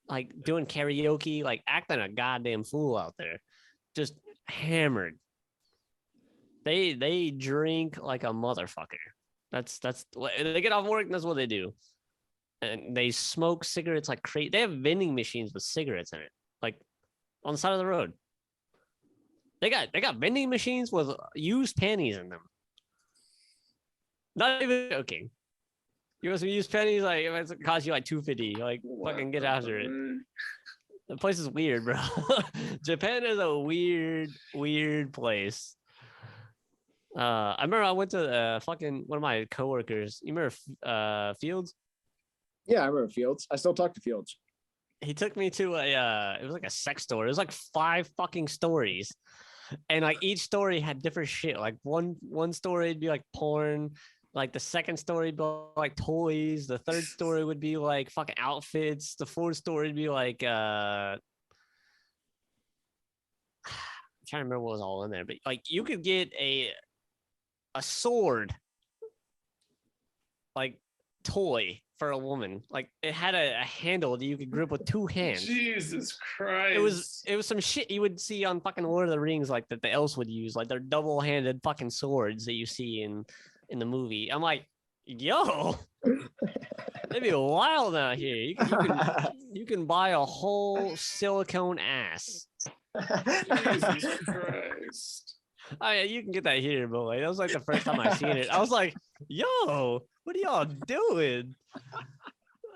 Like doing karaoke, like acting a goddamn fool out there. Just hammered. They drink like a motherfucker. That's they get off work and that's what they do. And they smoke cigarettes like crazy. They have vending machines with cigarettes in it, like on the side of the road. They got vending machines with used panties in them. Not even joking. You want some used panties? Like if it costs you like $250, like fucking get after it. The place is weird, bro. Japan is a weird place. I remember I went to fucking one of my coworkers. You remember Fields? Yeah, I remember Fields. I still talk to Fields. he took me to it was like a sex store. It was like 5 fucking stories. And like each story had different shit. Like one story would be like porn. Like the second story would be like toys. The third story would be like fucking outfits. The fourth story would be like I'm trying to remember what was all in there. But like you could get a sword like toy for a woman. Like it had a handle that you could grip with 2 hands. Jesus Christ. It was some shit you would see on fucking Lord of the Rings, like that the elves would use, like their double-handed fucking swords that you see in the movie. I'm like, yo, it'd be wild out here. You can buy a whole silicone ass. Jesus Christ. I mean, you can get that here, but like that was like the first time I seen it. I was like, yo, what are y'all doing?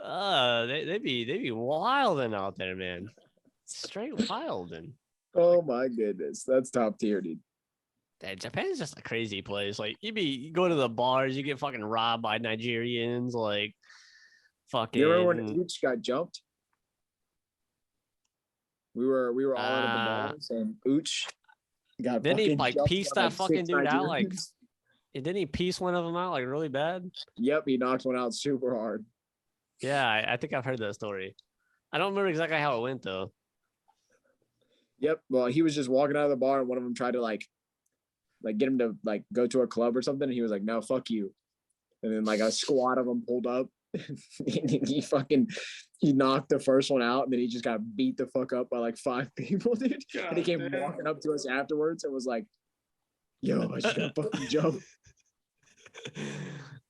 They be wilding out there, man. Straight wilding. Oh my goodness, that's top tier, dude. Japan's just a crazy place. Like you go to the bars, you get fucking robbed by Nigerians, like fucking. You remember when Ooch got jumped? We were all out of the bars and Ooch got. Didn't he like jumped piece by, that fucking dude out? Like, Nigerians. didn't he piece one of them out like really bad? Yep, he knocked one out super hard. Yeah, I think I've heard that story. I don't remember exactly how it went though. Yep. Well, he was just walking out of the bar, and one of them tried to like get him to like go to a club or something, and he was like, "No, fuck you." And then like a squad of them pulled up. he knocked the first one out, and then he just got beat the fuck up by like 5 people, dude. God and he came damn. walking up to us afterwards and was like, "Yo, I just got fucking jumped."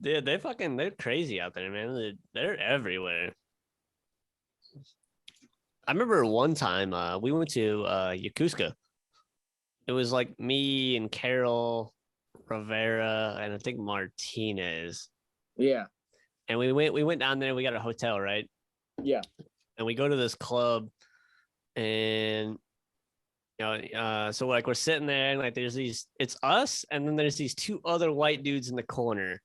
Dude, they're crazy out there, man. They're everywhere. I remember one time we went to Yokosuka. It was like me and Carol Rivera and I think Martinez. Yeah. And we went down there, we got a hotel, right? Yeah. And we go to this club and so like we're sitting there and like it's us and then there's these 2 other white dudes in the corner.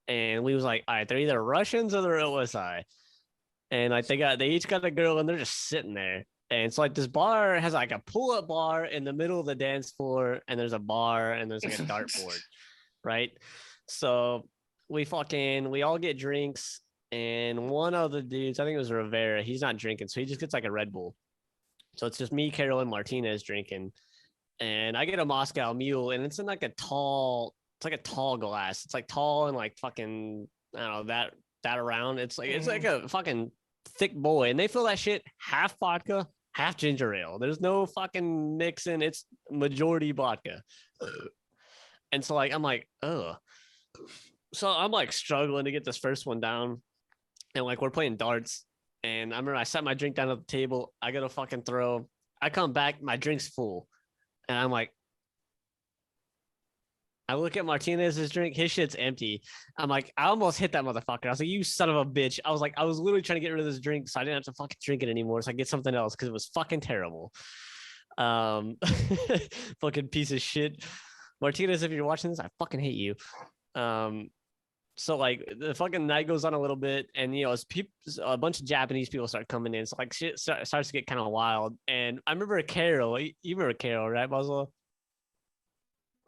And we was like, all right, they're either Russians or they're OSI. And like they each got a girl and they're just sitting there. And it's like this bar has like a pull-up bar in the middle of the dance floor, and there's a bar and there's like a dartboard, right? So we all get drinks, and one of the dudes, I think it was Rivera, he's not drinking, so he just gets like a Red Bull. So it's just me, Carol, and Martinez drinking. And I get a Moscow Mule, and it's in like it's like a tall glass. It's like tall and like fucking, I don't know, that around. It's like a fucking thick boy, and they fill that shit half vodka, half ginger ale. There's no fucking mixing. It's majority vodka. And so like I'm like, oh. So I'm like struggling to get this first one down, and like we're playing darts. And I remember I set my drink down at the table. I go to fucking throw. I come back, my drink's full, and I'm like, I look at Martinez's drink, his shit's empty. I'm like, I almost hit that motherfucker. I was like, you son of a bitch. I was literally trying to get rid of this drink so I didn't have to fucking drink it anymore. So I get something else because it was fucking terrible. Fucking piece of shit. Martinez, if you're watching this, I fucking hate you. So like the fucking night goes on a little bit, and as a bunch of Japanese people start coming in, so like shit starts to get kind of wild. And I remember Carol. You remember Carol, right, Boswell?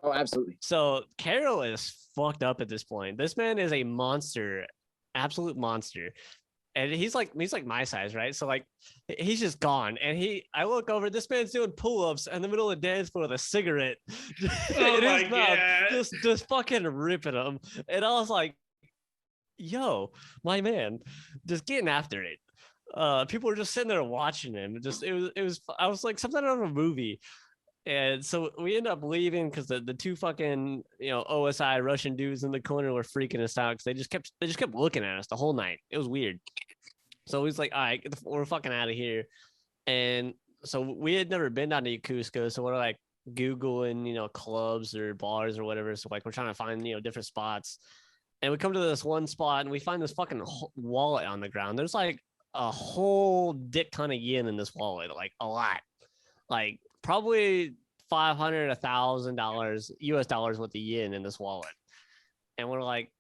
Oh, absolutely. So Carol is fucked up at this point. This man is a monster, absolute monster. And he's like my size, right? So like he's just gone. And I look over, this man's doing pull-ups in the middle of the dance floor with a cigarette in his mouth, just fucking ripping them. And I was like, yo, my man, just getting after it. People were just sitting there watching him. I was like something out of a movie. And so we end up leaving because the 2 fucking OSI Russian dudes in the corner were freaking us out because they just kept looking at us the whole night. It was weird. So he's like, all right, we're fucking out of here. And so we had never been down to Yokosuka, so we're like Googling clubs or bars or whatever. So like we're trying to find different spots. And we come to this one spot and we find this fucking wallet on the ground. There's like a whole dick ton of yen in this wallet, like a lot. Like probably $500, $1,000 US dollars worth of yen in this wallet. And we're like,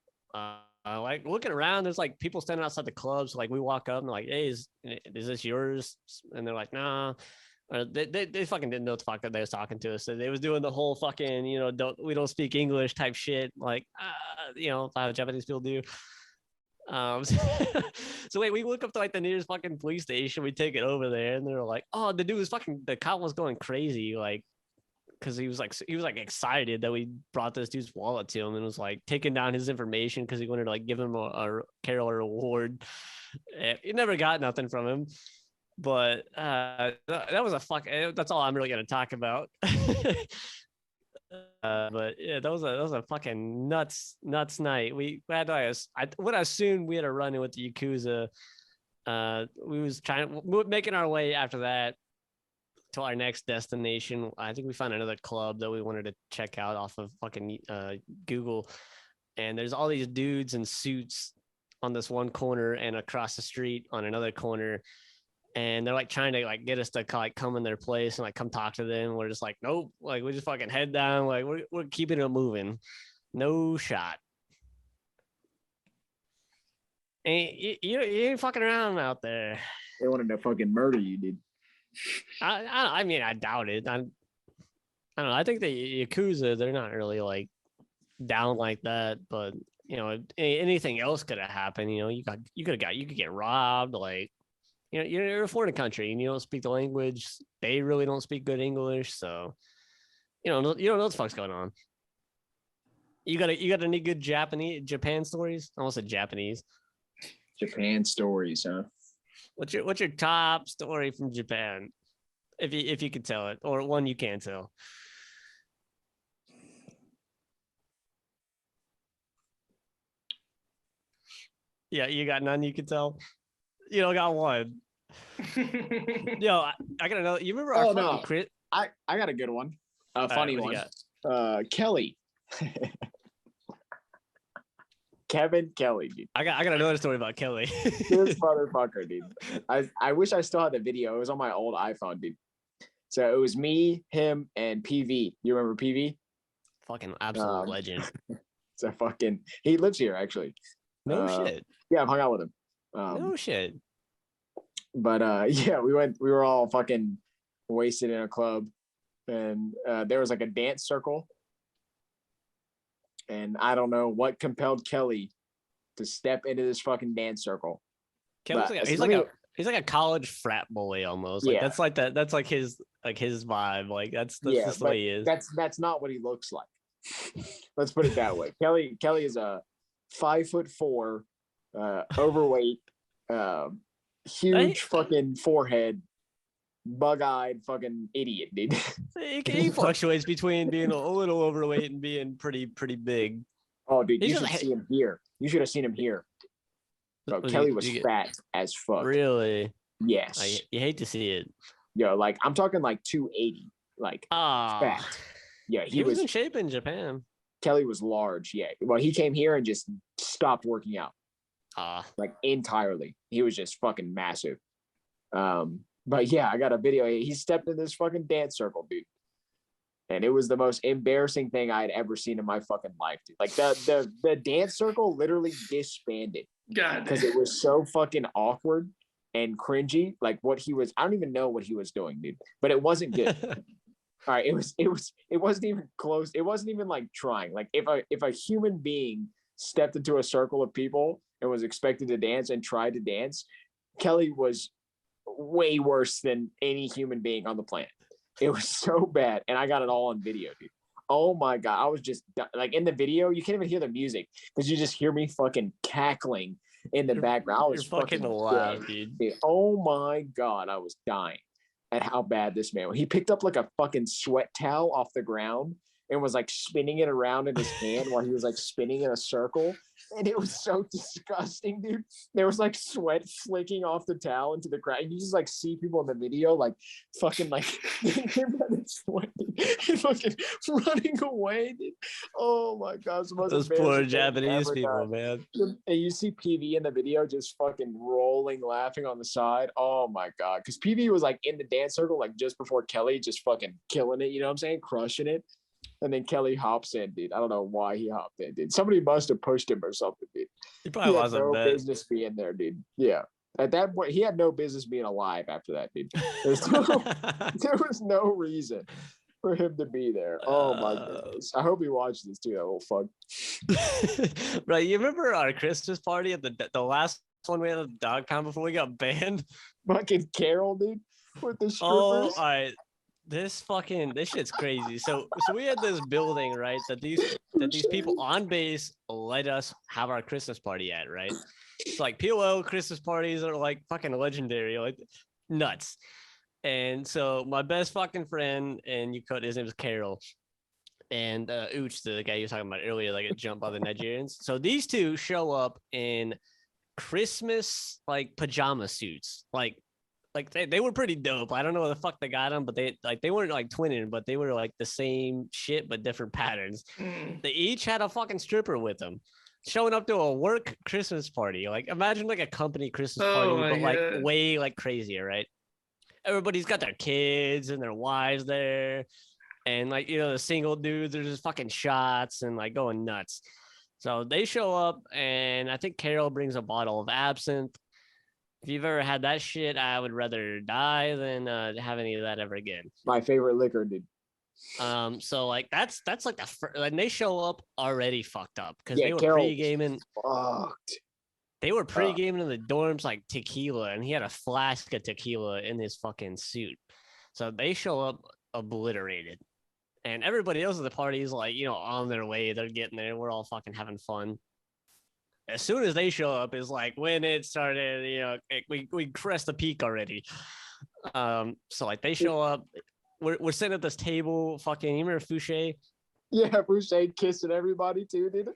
like looking around, there's like people standing outside the clubs. Like we walk up and like, hey, is this yours? And they're like, nah. They fucking didn't know what the fuck that they was talking to us. So they was doing the whole fucking, we don't speak English type shit. Like, how Japanese people do. So wait, we look up to like the nearest fucking police station. We take it over there, and they're like, "Oh, the cop was going crazy, like, because he was like excited that we brought this dude's wallet to him, and was like taking down his information because he wanted to like give him a Carol reward. He never got nothing from him, but that was that's all I'm really gonna talk about. But yeah, that was a fucking nuts night. We had I would assume we had a run in with the Yakuza. We were making our way after that to our next destination. I think we found another club that we wanted to check out off of fucking Google. And there's all these dudes in suits on this one corner and across the street on another corner. And they're like trying to like get us to like come in their place and like come talk to them. We're just like, nope, like we just fucking head down. Like we're keeping it moving. No shot. And you ain't fucking around out there. They wanted to fucking murder you, dude. I mean, I doubt it. I don't know. I think the Yakuza, they're not really like down like that, but anything else could have happened. You could get robbed, like. You're a foreign country and you don't speak the language. They really don't speak good English, so you don't know what the fuck's going on. You got any good Japan stories? I almost said Japanese. Japan stories, huh? What's your top story from Japan? If you could tell it, or one you can't tell. Yeah, you got none you can tell. You don't got one. Yo, I gotta know. You remember our fucking Chris? I got a good one. A funny one. Kelly. Kevin Kelly, dude. I got another story about Kelly. This motherfucker, dude. I wish I still had the video. It was on my old iPhone, dude. So it was me, him, and PV. You remember PV? Fucking absolute legend. So he lives here actually. No shit. Yeah, I've hung out with him. No shit. But yeah, we were all fucking wasted in a club, and there was like a dance circle, and I don't know what compelled Kelly to step into this fucking dance circle. Kelly's he's like a college frat boy almost. Like yeah. That's like his vibe. Like that's just the way he is. That's not what he looks like. Let's put it that way. Kelly is a 5'4", overweight, huge fucking forehead, bug-eyed fucking idiot, dude. He fluctuates between being a little overweight and being pretty big. Oh, dude, you should see him here. You should have seen him here. Bro, Kelly was fat as fuck. Really? Yes. You hate to see it. Yo, like I'm talking like 280, like fat. Yeah, he was in shape in Japan. Kelly was large. Yeah. Well, he came here and just stopped working out. Like entirely. He was just fucking massive. But yeah, I got a video. He stepped in this fucking dance circle, dude. And it was the most embarrassing thing I had ever seen in my fucking life, dude. Like the dance circle literally disbanded. God. Because it was so fucking awkward and cringy. Like I don't even know what he was doing, dude. But it wasn't good. All right, it wasn't even close. It wasn't even like trying. Like if a human being stepped into a circle of people and was expected to dance and tried to dance, Kelly was way worse than any human being on the planet. It was so bad, and I got it all on video, dude. Oh my god, I was just like in the video, you can't even hear the music because you just hear me fucking cackling in the background. I was fucking loud, dude. Oh my god, I was dying at how bad this man was. He picked up like a fucking sweat towel off the ground and was like spinning it around in his hand while he was like spinning in a circle. And it was so disgusting, dude. There was like sweat flicking off the towel into the crowd. You just like see people in the video like fucking like fucking running away, dude. Oh my god. Those poor Japanese people, man. And you see PV in the video just fucking rolling, laughing on the side. Oh my god. Because PV was like in the dance circle like just before Kelly, just fucking killing it, you know what I'm saying? Crushing it. And then Kelly hops in, dude. I don't know why he hopped in, dude. Somebody must have pushed him or something, dude. He probably He had lost a no bet. business being there, dude. Yeah. At that point, he had no business being alive after that, dude. There was no reason for him to be there. Oh my goodness. I hope he watches this too, that little fuck. Right. You remember our Christmas party at the last one we had a dog pound before we got banned? Fucking Carol, dude, with the strippers. Oh, all right. This shit's crazy. So we had this building, right? That these people on base let us have our Christmas party at, right? It's like POL Christmas parties are like fucking legendary, like nuts. And so my best fucking friend and his name is Carol. And Ooch, the guy you were talking about earlier, like a jump by the Nigerians. So these two show up in Christmas like pajama suits, like they were pretty dope. I don't know what the fuck they got them, but they weren't like twinning, but they were like the same shit but different patterns. They each had a fucking stripper with them, showing up to a work Christmas party. Like imagine like a company Christmas party, but like way like crazier, right? Everybody's got their kids and their wives there, and like the single dudes are just fucking shots and like going nuts. So they show up, and I think Carol brings a bottle of absinthe. If you've ever had that shit, I would rather die than have any of that ever again. My favorite liquor, dude. So like that's like the first, and they show up already fucked up because they were Carol pre-gaming. Fucked. They were pre-gaming in the dorms like tequila, and he had a flask of tequila in his fucking suit. So they show up obliterated, and everybody else at the party is like on their way. They're getting there. We're all fucking having fun. As soon as they show up is like when it started, we crest the peak already. So like they show up, we're sitting at this table, fucking, you remember Fouché? Yeah, Fouché kissing everybody too, dude.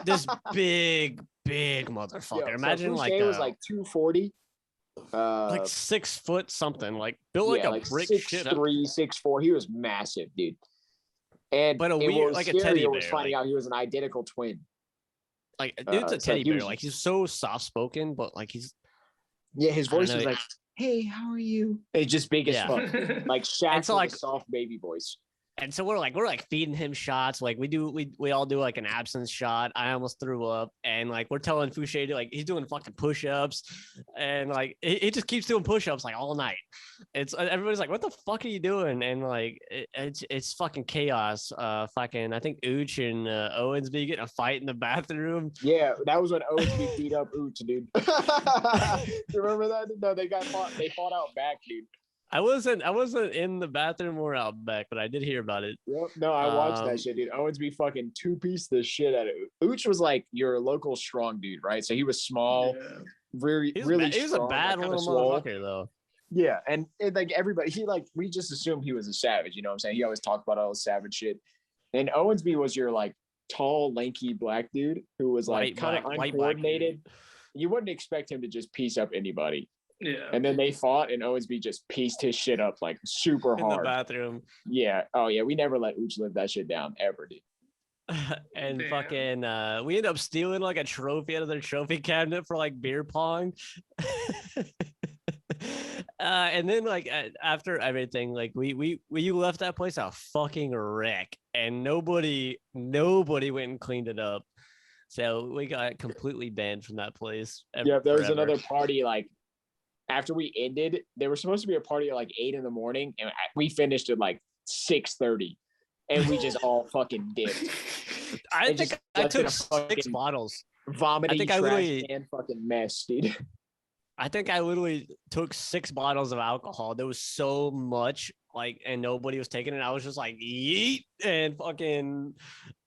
This big motherfucker. Imagine so like was like 240. Like 6 foot something, like built like a brick 6'3", 6'4". He was massive, dude. And but like a teddy bear. Was finding out he was an identical twin. Like dude's a teddy bear. Like he's so soft spoken, but like his voice was like, "Hey, how are you?" It's just big as fuck, like Shaq, so like soft baby voice. And so we're like feeding him shots. Like we all do like an absence shot. I almost threw up, and like we're telling Fouché to like he's doing fucking push-ups, and like he just keeps doing push-ups like all night. It's everybody's like, what the fuck are you doing? And like it's fucking chaos. Fucking I think Ooch and Owensby getting a fight in the bathroom. Yeah, that was when Owensby beat up Ooch, dude. You remember that? No, they fought out back, dude. I wasn't in the bathroom or out back, but I did hear about it. Yep. No, I watched that shit, dude. Owensby fucking two-piece the shit out of it. Ooch was like your local strong dude, right? So he was small, really strong. He was a bad little motherfucker, though. Yeah, and like everybody, we just assumed he was a savage. You know what I'm saying? He always talked about all the savage shit. And Owensby was your like tall, lanky black dude who was like kind of uncoordinated. You wouldn't expect him to just piece up anybody. Yeah. And then they fought, and Owensby just pieced his shit up like super hard. In the bathroom. Yeah. Oh, yeah. We never let Ooch live that shit down ever, dude. And fucking, we ended up stealing like a trophy out of their trophy cabinet for like beer pong. And then like after everything, like we left that place a fucking wreck, and nobody went and cleaned it up. So we got completely banned from that place. Yeah, there was another party like. After we ended, there was supposed to be a party at like 8 a.m, and we finished at like 6:30, and we just all fucking dipped. I think I took 6 bottles. Vomiting trash and fucking mess, dude. I think I literally took 6 bottles of alcohol. There was so much, like, and nobody was taking it. I was just like, yeet, and fucking.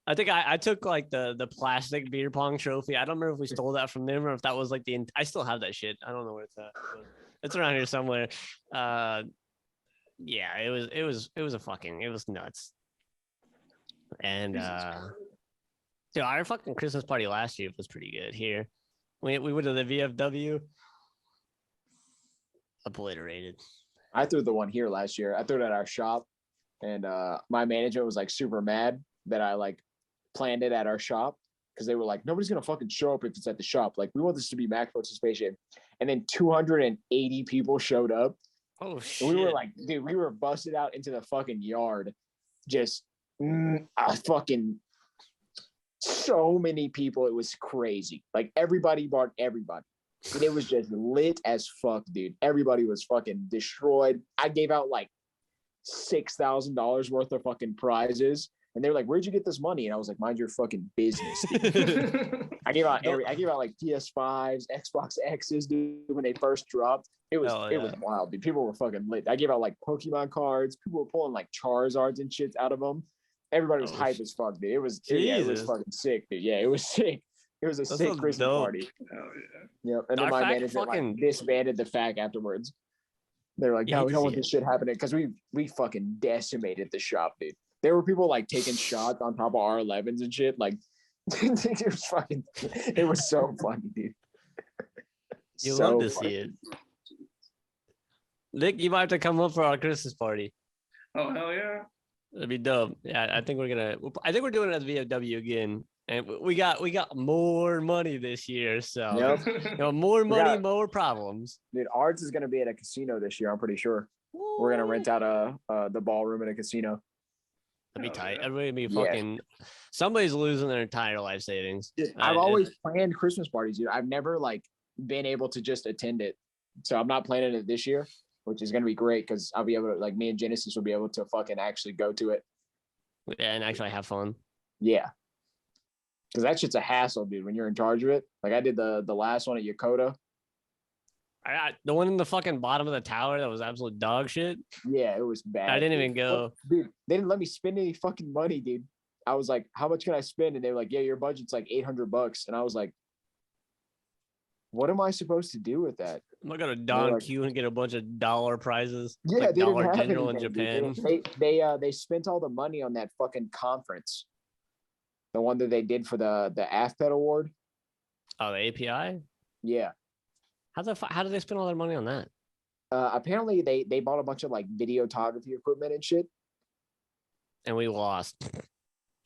I think I took like the plastic beer pong trophy. I don't remember if we stole that from them or if that was like I still have that shit. I don't know where it's at. It's around here somewhere. Yeah, it was nuts. And dude, our fucking Christmas party last year was pretty good here. We went to the VFW. Obliterated. I threw the one here last year. I threw it at our shop, and my manager was like super mad that I like planned it at our shop because they were like, nobody's gonna fucking show up if it's at the shop. Like, we want this to be max participation. And then 280 people showed up. Oh shit! And we were like, dude, we were busted out into the fucking yard, just I fucking so many people. It was crazy. Like everybody bought everybody. And it was just lit as fuck, dude. Everybody was fucking destroyed. I gave out like $6,000 worth of fucking prizes. And they were like, "Where'd you get this money?" And I was like, "Mind your fucking business." I gave out like PS5s, Xbox X's, dude, when they first dropped. It was wild, dude. People were fucking lit. I gave out like Pokemon cards. People were pulling like Charizards and shit out of them. Everybody was hype as fuck, dude. It was fucking sick, dude. Yeah, it was sick. It was a sick Christmas party. Oh yeah. Yep. And then my manager like disbanded the FAC afterwards. They're like, "No, we don't want this shit happening," because we fucking decimated the shop, dude. There were people like taking shots on top of R11s and shit. Like, it was so funny, dude. You love to see it. Nick, you might have to come up for our Christmas party. Oh hell yeah. That'd be dope. Yeah, I think we're doing it at the VFW again. And we got more money this year. So more money, more problems. Dude, ours is gonna be at a casino this year, I'm pretty sure. Ooh. We're gonna rent out the ballroom at a casino. That'd be tight. Everybody be fucking somebody's losing their entire life savings. Dude, I've always planned Christmas parties, dude. I've never like been able to just attend it. So I'm not planning it this year, which is gonna be great because I'll be able to like me and Genesis will be able to fucking actually go to it. Yeah, and actually have fun. Yeah. Because that shit's a hassle, dude, when you're in charge of it. Like I did the last one at Yokota. The one in the fucking bottom of the tower that was absolute dog shit. Yeah, it was bad. I didn't even go. Dude, they didn't let me spend any fucking money, dude. I was like, "How much can I spend?" And they were like, "Yeah, your budget's like $800." And I was like, "What am I supposed to do with that?" I'm not gonna Don Q and get a bunch of dollar prizes. Yeah, like they Dollar didn't have General anything, in Japan. They spent all the money on that fucking conference. The one that they did for the AFPET award. Oh, the API? Yeah. How did they spend all their money on that? Apparently they bought a bunch of like videography equipment and shit. And we lost.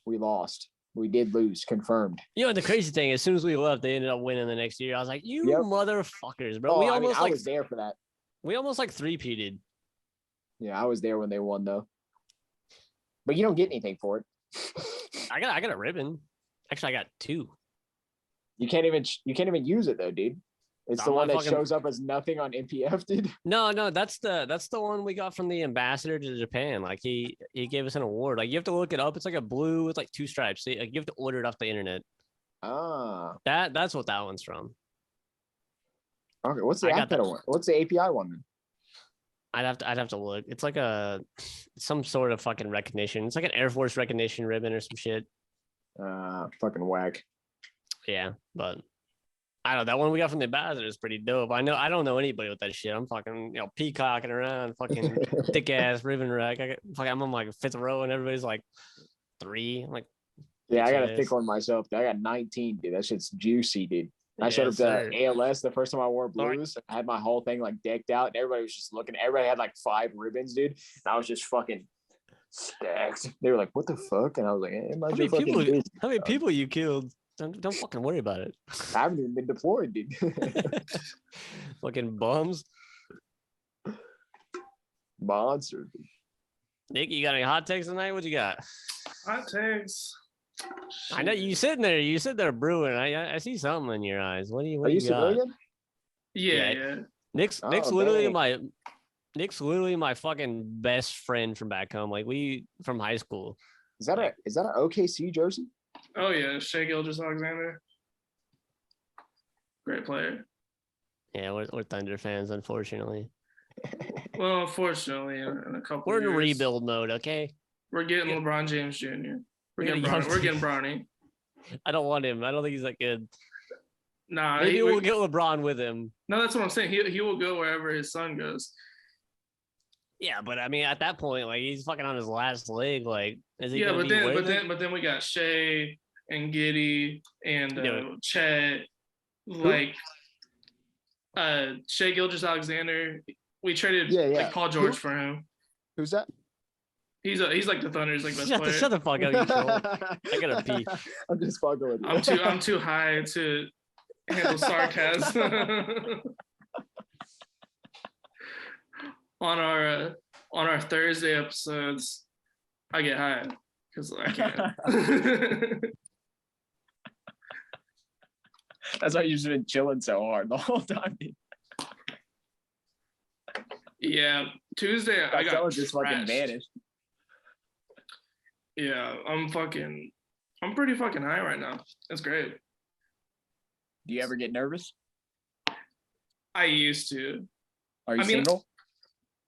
We lost. We did lose, confirmed. You know, the crazy thing, as soon as we left, they ended up winning the next year. I was like, you motherfuckers, bro. I was there for that. We almost like three-peated. Yeah, I was there when they won though. But you don't get anything for it. I got a ribbon. Actually, I got two. You can't even use it though, dude. It's the one that shows up as nothing on MPF, dude. No, that's the one we got from the ambassador to Japan. Like he gave us an award. Like you have to look it up. It's like a blue with like two stripes. So, like, you have to order it off the internet. Ah. That's what that one's from. Okay, what's the API one? What's the API one then? I'd have to look. It's like some sort of fucking recognition. It's like an Air Force recognition ribbon or some shit. Fucking whack. Yeah, but I don't know. That one we got from the ambassador is pretty dope. I don't know anybody with that shit. I'm fucking, peacocking around, fucking thick ass ribbon rack. I'm on like 5th row and everybody's like 3. I'm like, yeah, I got a thick one myself. I got 19, dude. That shit's juicy, dude. I showed up to ALS the first time I wore blues. I had my whole thing like decked out, and everybody was just looking. Everybody had like 5 ribbons, dude. And I was just fucking stacked. They were like, "What the fuck?" And I was like, how many people you killed? Don't fucking worry about it. I haven't even been deployed, dude. Fucking bums. Monster. Nick, you got any hot takes tonight? What you got? Hot takes. I know you sitting there. You sit there brewing. I see something in your eyes. What do you? Are you civilian? Yeah. Nick's literally my fucking best friend from back home. Like from high school. Is that an OKC jersey? Oh yeah, Shai Gilgeous-Alexander. Great player. Yeah, we're Thunder fans, unfortunately. Well, unfortunately, in a couple. We're in rebuild mode. Okay. We're getting LeBron James Jr. We're getting Bronny. I don't want him. I don't think he's that good. Nah, maybe we'll get LeBron with him. No, that's what I'm saying. He will go wherever his son goes. Yeah, but I mean, at that point, like he's fucking on his last leg. Like, is he? Yeah, but then we got Shai and Giddey and Chet. Like, Shai Gilgeous-Alexander. We traded like Paul George for him. Who's that? He's like the Thunder's like best player. Shut the fuck up, you troll. I gotta pee. I'm just fucking with you. I'm too high to handle sarcasm. On our Thursday episodes, I get high because I can't. That's why you've just been chilling so hard the whole time. Yeah, Tuesday I got just fucking vanished. Yeah, I'm pretty fucking high right now. That's great. Do you ever get nervous? I used to. Are you single?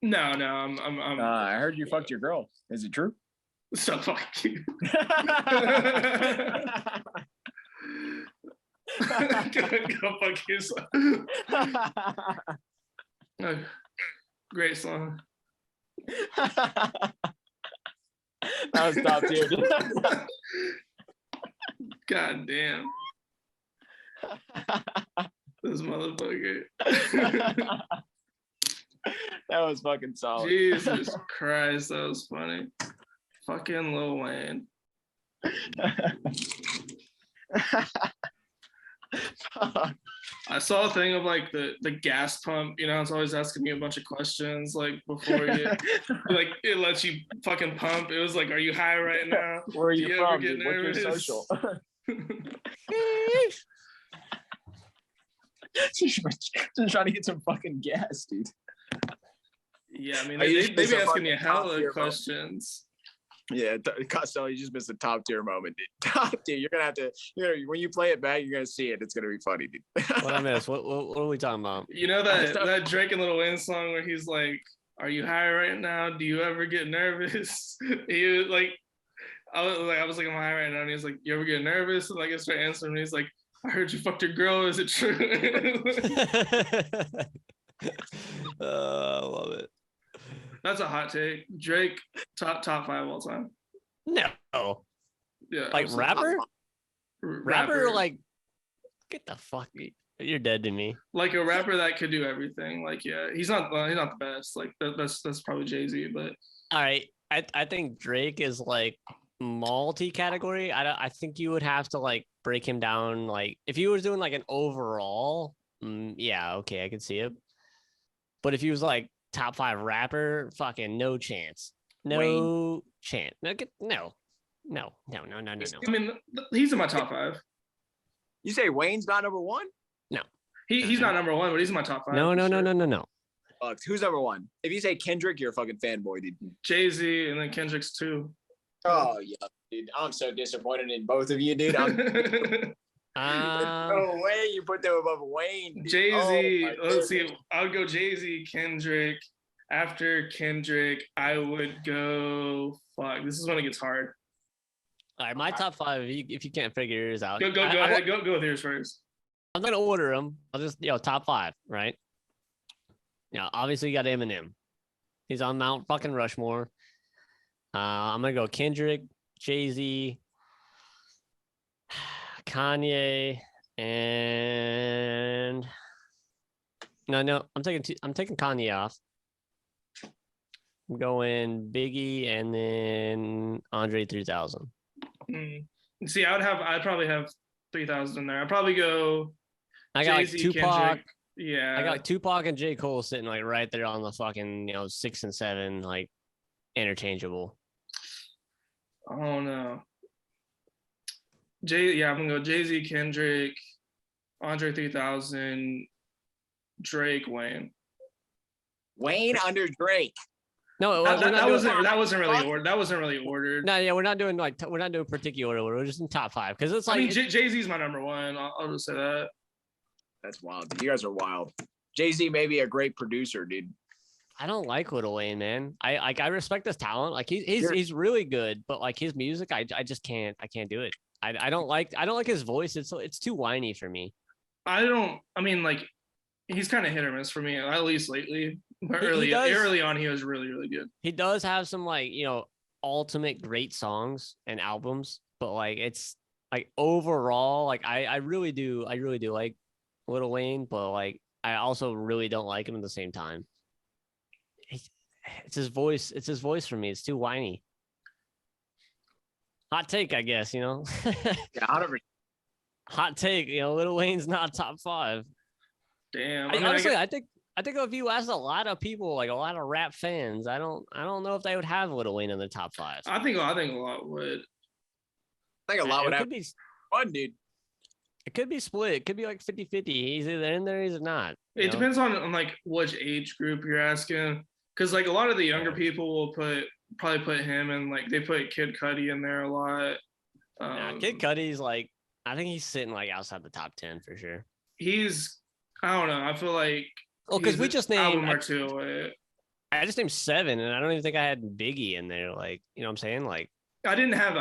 No, I'm I heard you fucked your girl. Is it true? So fuck you. Go fuck yourself. Great song. That was top tier. God damn. This motherfucker. That was fucking solid. Jesus Christ, that was funny. Fucking Lil Wayne. I saw a thing of like the gas pump, you know, it's always asking me a bunch of questions like before you like it lets you fucking pump. It was like, are you high right now? Where are you from? Dude? What's your social? Just trying to get some fucking gas, dude. Yeah, I mean, they be asking you hella questions. Yeah, Costello, you just missed a top tier moment, dude. Top tier. You're gonna have to, when you play it back, you're gonna see it. It's gonna be funny, dude. What I missed? What are we talking about? You know that Drake and Lil Wayne song where he's like, "Are you high right now? Do you ever get nervous?" He was like, I was like, "I'm high right now," and he's like, "You ever get nervous?" And like I started answering, and he's like, "I heard you fucked your girl. Is it true?" I love it. That's a hot take. Drake, top 5 all time. No. Yeah. Like absolutely. rapper, like get the fuck. You're dead to me. Like a rapper that could do everything. Like, yeah, he's not the best. Like that's probably Jay-Z, but all right. I think Drake is like multi-category. I think you would have to like break him down. Like if he was doing like an overall, yeah, okay, I could see it. But if he was like top 5 rapper, fucking no chance. No chance. No. I mean, he's in my top 5. You say Wayne's not number 1? No. He's not number 1, but he's in my top 5. No. Who's number 1? If you say Kendrick, you're a fucking fanboy, dude. Jay-Z and then Kendrick's 2. Oh yeah, dude. I'm so disappointed in both of you, dude. No way you put them above Wayne. Dude. Jay-Z, let's see. I would go Jay-Z, Kendrick. After Kendrick, I would go. Fuck, this is when it gets hard. All right, my top 5. If you can't figure yours out, go ahead. Go with yours first. I'm gonna order them. I'll just top 5, right? Yeah, obviously you got Eminem. He's on Mount fucking Rushmore. I'm gonna go Kendrick, Jay-Z, Kanye, and no. I'm taking Kanye off. I'm going Biggie and then Andre 3000. See, I'd probably have 3000 in there. I'd probably go. I got Jay-Z, like Tupac. Kendrick. Yeah, I got like Tupac and J. Cole sitting like right there on the fucking 6 and 7, like interchangeable. Oh no. I'm gonna go Jay-Z, Kendrick, Andre 3000, Drake, Wayne. Wayne under Drake. No, that wasn't really ordered. That wasn't really ordered. No, yeah, we're not doing particular order. We're just in top 5 because it's like. I mean, Jay-Z's my number 1. I'll just say that. That's wild. You guys are wild. Jay-Z may be a great producer, dude. I don't like Lil Wayne, man. I respect his talent. Like he's really good, but like his music, I just can't. I can't do it. I don't like his voice. It's too whiny for me. I mean, like he's kind of hit or miss for me, at least lately. But early on, he was really, really good. He does have some like ultimate great songs and albums, but like it's like overall, like I really do like Lil Wayne, but like I also really don't like him at the same time. It's his voice. It's his voice for me. It's too whiny. Hot take, I guess. Yeah, hot take. Lil Wayne's not top 5. Damn. Honestly, I think I think if you ask a lot of people, like a lot of rap fans, I don't know if they would have Lil Wayne in the top 5. I think a lot would. I think a lot would have be fun, dude. It could be split. It could be like 50-50. He's either in there, he's not. It depends on like which age group you're asking. Because like a lot of the younger people will probably put him and like they put Kid Cudi in there a lot. Kid Cudi's like, I think he's sitting like outside the top 10 for sure. I don't know. I feel like because we just named album or two away. I just named 7, and I don't even think I had Biggie in there. Like, you know what I'm saying? Like, I didn't have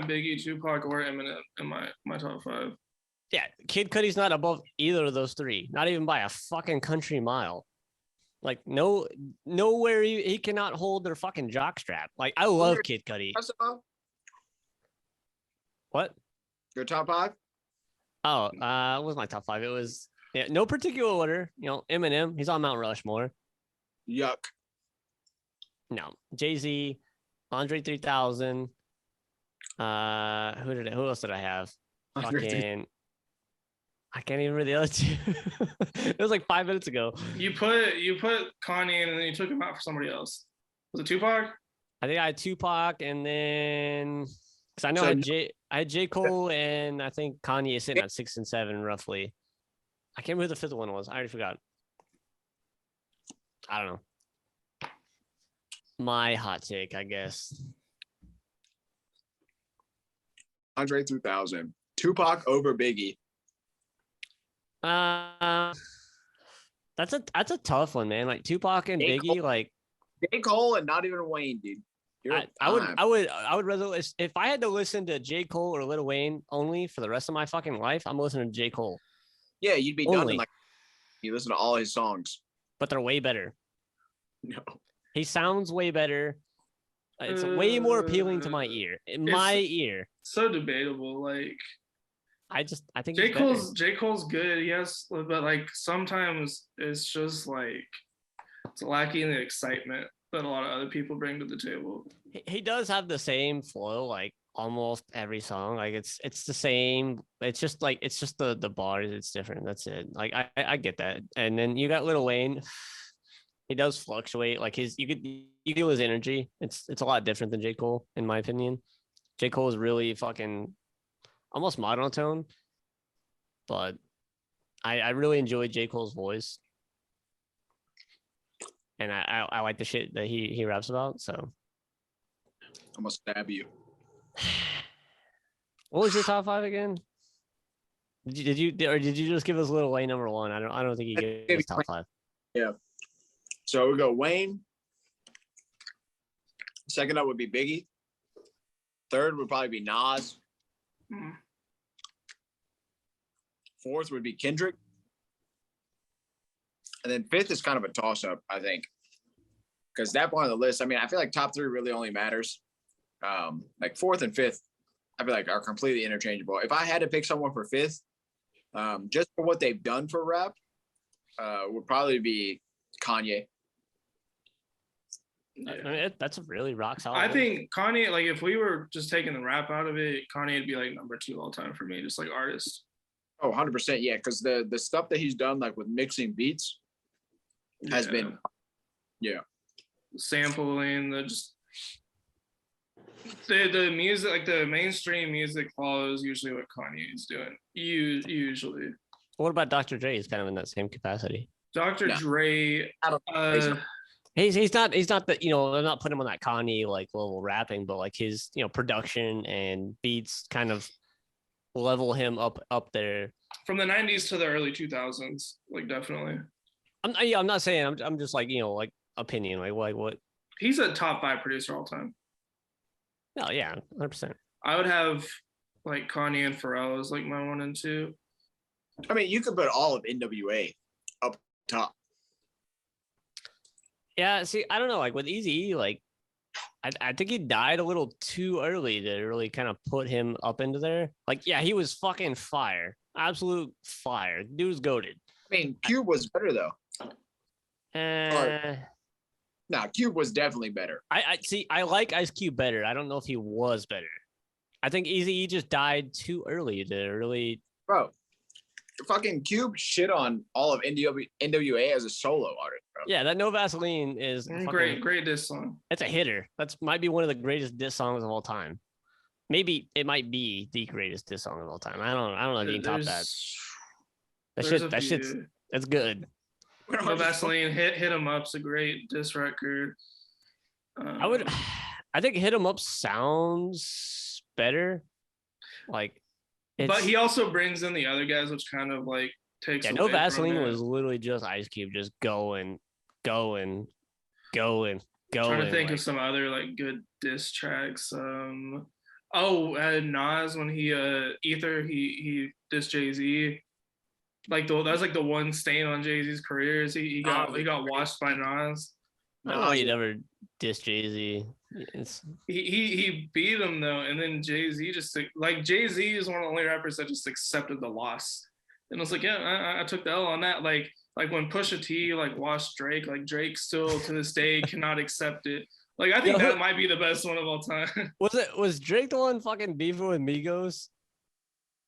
Biggie, Tupac, or Eminem in my top 5. Yeah, Kid Cudi's not above either of those 3, not even by a fucking country mile. Like, nowhere he cannot hold their fucking jockstrap. Like, I love Kid Cudi. What? Your top 5? Oh, what was my top 5? It was no particular order. You know, Eminem, he's on Mount Rushmore. Yuck. No, Jay-Z, Andre 3000. Who else did I have? Fucking. I can't even remember the other 2. It was like 5 minutes ago. You put Kanye in and then you took him out for somebody else. Was it Tupac? I think I had Tupac, and then because I know I had J. Cole, and I think Kanye is sitting at 6 and 7 roughly. I can't remember who the 5th one was. I already forgot. I don't know. My hot take, I guess. Andre 3000. Tupac over Biggie. That's a tough one, man. Like Tupac and Biggie, Cole, like J. Cole and not even Wayne, dude. I would rather, if I had to listen to J. Cole or Lil Wayne only for the rest of my fucking life, I'm listening to J. Cole. Yeah, you'd be done in like you listen to all his songs. But they're way better. No. He sounds way better. It's way more appealing to my ear. So debatable. Like I think J. Cole's good. Yes, but like sometimes it's just like it's lacking the excitement that a lot of other people bring to the table. He does have the same flow, like almost every song. Like it's the same. It's just the bars. It's different. That's it. Like I get that. And then you got Lil Wayne. He does fluctuate. Like you feel his energy. It's a lot different than J. Cole, in my opinion. J. Cole is really fucking almost monotone, but I really enjoy J. Cole's voice. And I like the shit that he raps about. So I'm gonna stab you. What was your top 5 again? Did you just give us Lil Wayne number 1? I don't think you gave us top 5. Yeah. So we go Wayne. Second up would be Biggie. Third would probably be Nas. Fourth would be Kendrick. And then 5th is kind of a toss-up, I think. Because that point on the list, I mean, I feel like top 3 really only matters. Like 4th and 5th, I feel like are completely interchangeable. If I had to pick someone for 5th, just for what they've done for rap, would probably be Kanye. Yeah. I mean, that's a really rock solid. I think Kanye, like if we were just taking the rap out of it, Kanye would be like number 2 all time for me, just like artist. Oh, 100%. Yeah. Because the stuff that he's done, like with mixing beats, has been, sampling, the music, like the mainstream music follows usually what Kanye is doing. Usually. What about Dr. Dre? He's kind of in that same capacity. Dr. Dre. He's not the, you know, I'm not putting him on that Kanye like level rapping, but like his, you know, production and beats kind of level him up there. From the 90s to the early 2000s, like definitely. I'm not saying, I'm just like, you know, like opinion, like what. He's a top 5 producer all time. Oh yeah, 100%. I would have like Kanye and Pharrell as like my 1 and 2. I mean, you could put all of NWA up top. Yeah, see, I don't know. Like with Eazy-E, like I think he died a little too early to really kind of put him up into there. Like, yeah, he was fucking fire, absolute fire. Dude was goated. I mean, Cube was better though. Cube was definitely better. I see. I like Ice Cube better. I don't know if he was better. I think Eazy-E just died too early to really. Bro, fucking Cube shit on all of NWA as a solo artist, bro. Yeah, that No Vaseline is great diss song. It's a hitter. That's might be one of the greatest diss songs of all time. Maybe it might be the greatest diss song of all time. I don't know if you can top that. That's good. No Vaseline, hit 'em up's a great diss record. I think Hit 'em Up sounds better. Like, but he also brings in the other guys, which kind of like takes. Yeah, No Vaseline was literally just Ice Cube just going. Trying to think of some other like good diss tracks. Nas when he Ether he dissed Jay-Z. Like that was like the one stain on Jay-Z's career is he got washed by Nas. No, he never dissed Jay-Z. He beat him though, and then Jay-Z just like Jay-Z is one of the only rappers that just accepted the loss. And I was like, yeah, I took the L on that. Like when Pusha T like washed Drake, like Drake still to this day cannot accept it. Like I think that might be the best one of all time. Was Drake the one fucking beefing with Migos?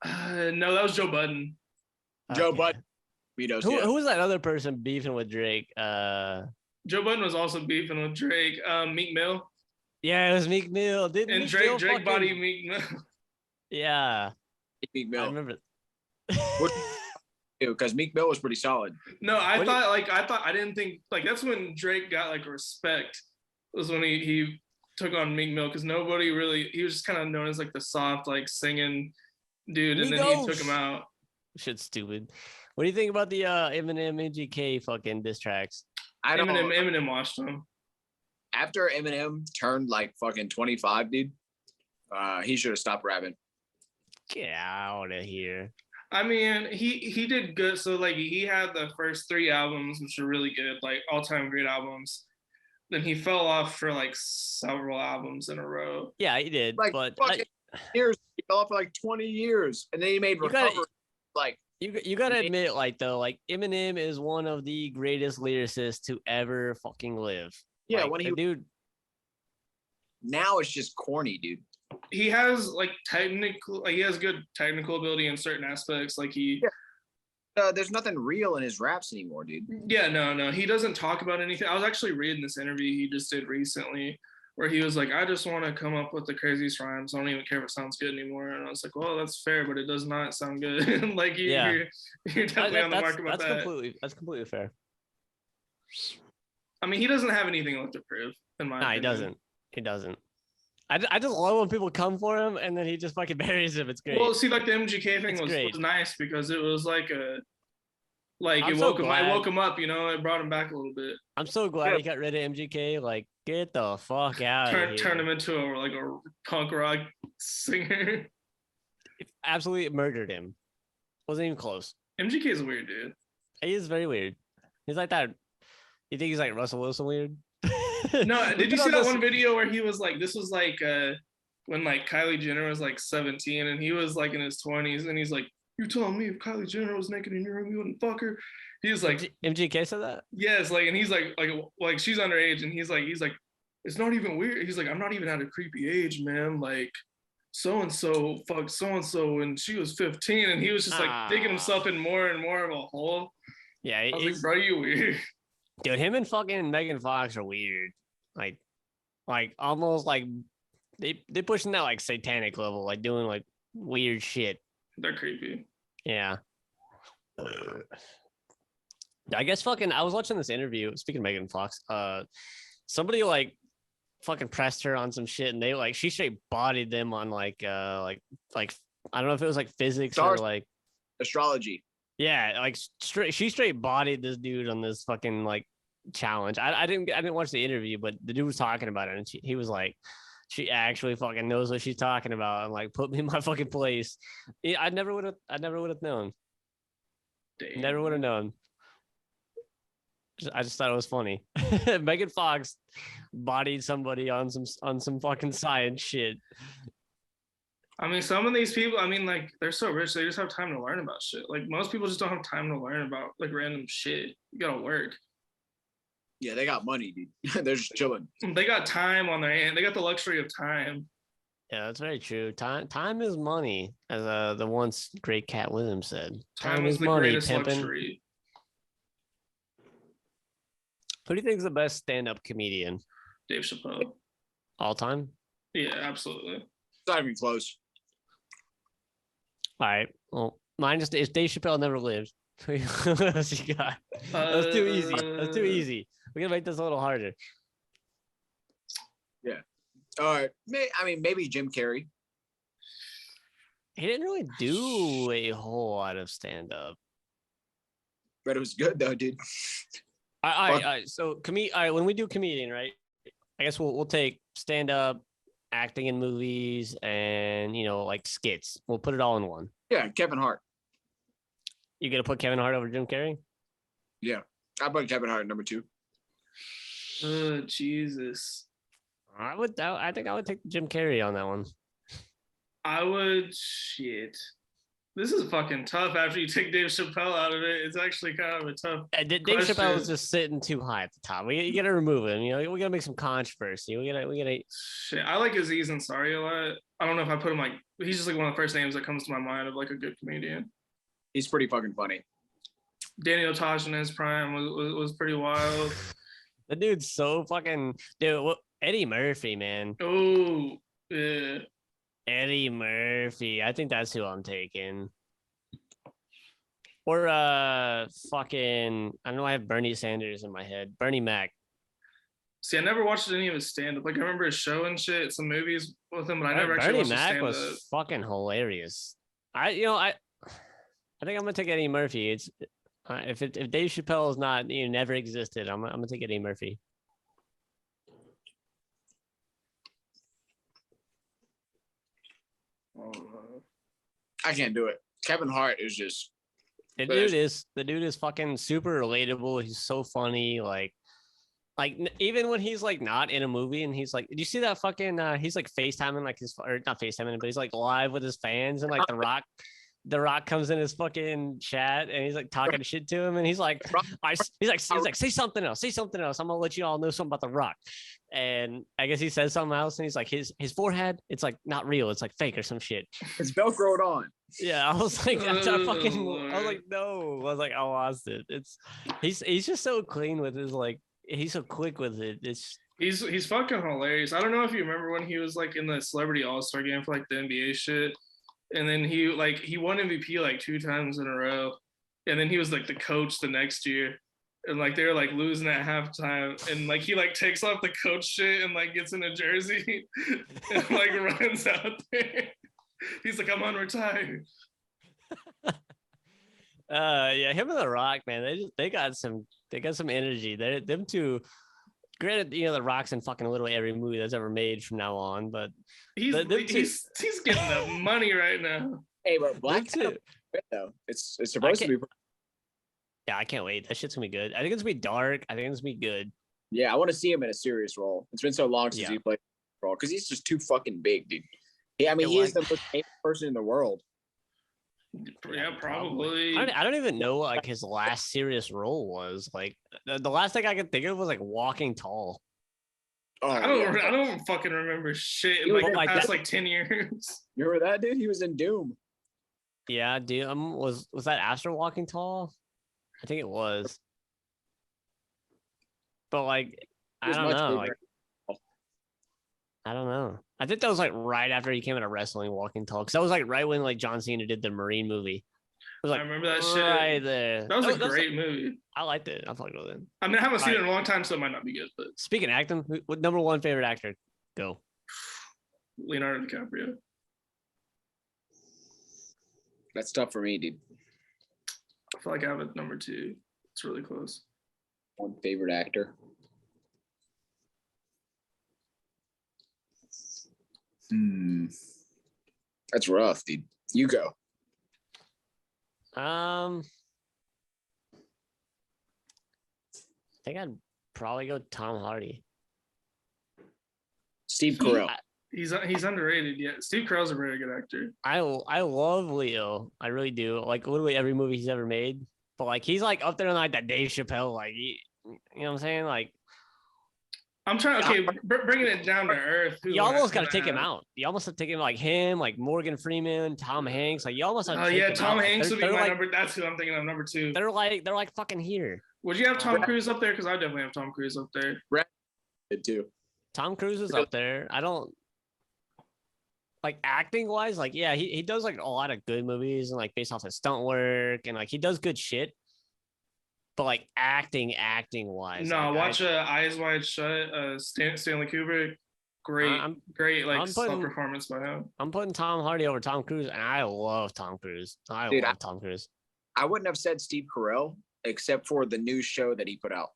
No, that was Joe Budden. Joe Budden. Who was that other person beefing with Drake? Joe Budden was also beefing with Drake. Meek Mill. Yeah, it was Meek Mill. And Drake body Meek Mill. Yeah. Meek Mill. I remember. Because Meek Mill was pretty solid. No, I didn't think like that's when Drake got like respect. Was when he took on Meek Mill because nobody really he was just kind of known as like the soft like singing dude, and then he took him out. Shit's stupid. What do you think about the Eminem MGK fucking diss tracks? Eminem watched them. After Eminem turned like fucking 25, dude, he should have stopped rapping. Get out of here. I mean, he did good. So like he had the first 3 albums, which are really good, like all-time great albums. Then he fell off for like several albums in a row. Yeah, he did. Like but years, he fell off for like 20 years, and then he made Recover. You gotta admit, like Eminem is one of the greatest lyricists to ever fucking live. Yeah, like, dude. Now it's just corny, dude. He has like he has good technical ability in certain aspects. Like there's nothing real in his raps anymore, dude. Yeah, no, he doesn't talk about anything. I was actually reading this interview he just did recently where he was like, I just want to come up with the craziest rhymes. I don't even care if it sounds good anymore. And I was like, well, that's fair, but it does not sound good. Like you're definitely on the mark about that. That's completely fair. I mean, he doesn't have anything left to prove, in my opinion. He doesn't. I just love when people come for him and then he just fucking buries him. It's great. Well, see, like the MGK thing was nice because it was like it woke him up, you know, it brought him back a little bit. I'm so glad he got rid of MGK. Like, get the fuck out of here. Turn him into a punk rock singer. Absolutely murdered him. Wasn't even close. MGK is a weird dude. He is very weird. He's like that. You think he's like Russell Wilson weird? No, did you see that one video where he was like, this was like when like Kylie Jenner was like 17 and he was like in his 20s and he's like, you telling me if Kylie Jenner was naked in your room, you wouldn't fuck her? He was like, MGK said that? Yes, like, and he's like she's underage and he's like, it's not even weird. He's like, I'm not even at a creepy age, man. Like, so and so fucked so and so when she was 15, and he was just like digging himself in more and more of a hole. Yeah, I was like, bro, you weird. Dude, him and fucking Megan Fox are weird. Like almost like they pushing that like satanic level, like doing like weird shit. They're creepy. Yeah. I guess fucking I was watching this interview. Speaking of Megan Fox, somebody like fucking pressed her on some shit, and they like she straight bodied them on like I don't know if it was like physics or like astrology. Yeah, like she straight bodied this dude on this fucking like challenge. I didn't watch the interview, but the dude was talking about it, and he was like, she actually fucking knows what she's talking about, and like put me in my fucking place. I never would have known. Damn. Never would have known. I just thought it was funny. Megan Fox bodied somebody on some fucking science shit. I mean, some of these people, I mean, like, they're so rich, they just have time to learn about shit. Like, most people just don't have time to learn about, like, random shit. You gotta work. Yeah, they got money, dude. They're just chilling. They got time on their hand. They got the luxury of time. Yeah, that's very true. Time is money, as the once great Cat Williams said. Time is the money, greatest pimpin'. luxury. Who do you think is the best stand-up comedian Dave Chappelle. all time? Yeah, absolutely. It's not even close. All right. Well, mine is Dave Chappelle never lived. What else you got? That's too easy. That's too easy. We gotta make this a little harder. Yeah. All right. Maybe Jim Carrey. He didn't really do a whole lot of stand-up. But it was good though, dude. All right. So all right, when we do comedian, right? I guess we'll take stand-up, acting in movies, and like skits. We'll put it all in one. Yeah, Kevin Hart. You gonna put Kevin Hart over Jim Carrey? Yeah. I put Kevin Hart at number 2. Oh, Jesus. I think I would take Jim Carrey on that one. I would shit. This is fucking tough after you take Dave Chappelle out of it. It's actually kind of a tough Dave question. Chappelle was just sitting too high at the top. You gotta remove him. We gotta make some controversy. We gotta. Shit, I like Aziz Ansari a lot. I don't know if I put him like he's just like one of the first names that comes to my mind of like a good comedian. He's pretty fucking funny. Daniel Tosh in his prime was pretty wild. The dude's so fucking dude. Eddie Murphy, man. Oh yeah. Eddie Murphy. I think that's who I'm taking. Or fucking I know I have Bernie Sanders in my head. Bernie Mac. See, I never watched any of his stand-up. Like I remember his show and shit, some movies with him, but I never actually Bernie watched Mac his was stand-up. fucking hilarious. I think I'm gonna take Eddie Murphy. It's if Dave Chappelle is not never existed, I'm gonna take Eddie Murphy. I can't do it. Kevin Hart is just The dude is fucking super relatable. He's so funny. Like even when he's like not in a movie and he's like, did you see that fucking he's like FaceTiming like or not FaceTiming, but he's like live with his fans and like The Rock comes in his fucking chat and he's like talking shit to him and he's like say something else. I'm gonna let you all know something about The Rock. And I guess he says something else and he's like his forehead, it's like not real, it's like fake or some shit. It's Velcroed on. Yeah, I was like, I was like, no. I was like, I lost it. He's just so clean with his like he's so quick with it. He's fucking hilarious. I don't know if you remember when he was like in the Celebrity All-Star game for like the NBA shit. And then he won MVP like 2 times in a row. And then he was like the coach the next year. And like they were like losing at halftime. And like he like takes off the coach shit and like gets in a jersey and like runs out there. He's like, I'm unretired. Yeah, him and The Rock, man, they got some energy. Them two. Granted, The Rock's in fucking literally every movie that's ever made from now on, but he's getting the money right now. Hey, but Black Adam, though, it's supposed to be. Yeah, I can't wait. That shit's gonna be good. I think it's gonna be dark. I think it's gonna be good. Yeah, I want to see him in a serious role. It's been so long since he played a role because he's just too fucking big, dude. Yeah, I mean, he is the most famous person in the world. Yeah, probably. I don't even know what like his last serious role was. Like the last thing I could think of was like Walking Tall. Oh, I don't fucking remember shit in like the past like 10 years. You remember that, dude? He was in Doom. Yeah, dude. Was that after Walking Tall? I think it was. But like, I don't know. Like, I don't know. I think that was like right after he came out of wrestling, Walking Tall, because that was like right when like John Cena did the Marine movie. It was like I remember that shit right there. That was a great movie. I liked it. I fucked with it. I mean, I haven't seen it in a long time, so it might not be good. But speaking of acting, what number 1 favorite actor? Go. Leonardo DiCaprio. That's tough for me, dude. I feel like I have it number 2. It's really close. 1 favorite actor. That's rough, dude. You go. I think I'd probably go Tom Hardy. Steve Carell. He's underrated. Yeah, Steve Carell's a very good actor. I love Leo. I really do. Like literally every movie he's ever made. But like he's like up there in like that Dave Chappelle. Like you know what I'm saying? Like I'm trying. Okay, bringing it down to earth. You almost got to take him out. You almost have to take him like him, like Morgan Freeman, Tom Hanks. Like you almost have to take him Tom out. Hanks would be my number. That's who I'm thinking of, number 2. They're like fucking here. Would you have Tom Cruise up there? Because I definitely have Tom Cruise up there. Did too. Tom Cruise is up there. I don't like acting wise. Like yeah, he does like a lot of good movies and like based off his stunt work and like he does good shit. But like acting wise, no. Like, watch Eyes Wide Shut. Stanley Kubrick. Great like stunt performance by him. I'm putting Tom Hardy over Tom Cruise, and I love Tom Cruise. I love Tom Cruise. I wouldn't have said Steve Carell except for the new show that he put out.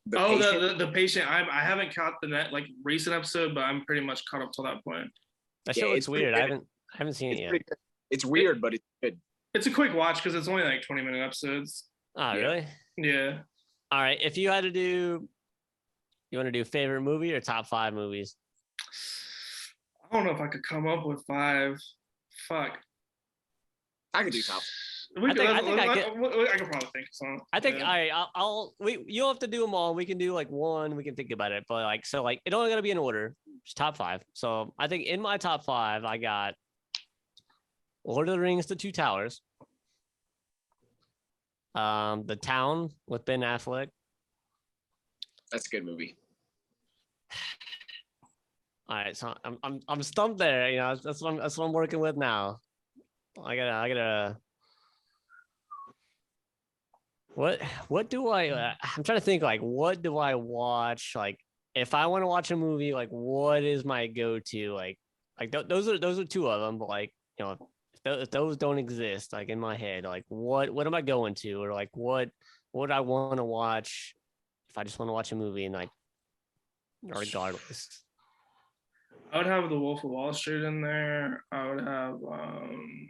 The Patient. I haven't caught the recent episode, but I'm pretty much caught up to that point. That show looks weird. I haven't seen it yet. It's weird, but it's good. It's a quick watch because it's only like 20-minute episodes. Oh, really? Yeah. All right. If you had to do, you want to do favorite movie or top 5 movies? I don't know if I could come up with 5. Fuck. I could do top. I could probably think of some. I think you'll have to do them all. We can do like one. We can think about it, but like so, like it only got to be in order. Just top 5. So I think in my top 5, I got Lord of the Rings: The Two Towers. The Town with Ben Affleck. That's a good movie. All right, so I'm stumped there. You know, that's what I'm working with now. I gotta. What do I? I'm trying to think. Like, what do I watch? Like, if I want to watch a movie, like, what is my go-to? Like those are 2 of them. But like, you know. If those don't exist, like in my head, like what am I going to, or like what I want to watch if I just want to watch a movie and like regardless. I would have The Wolf of Wall Street in there. I would have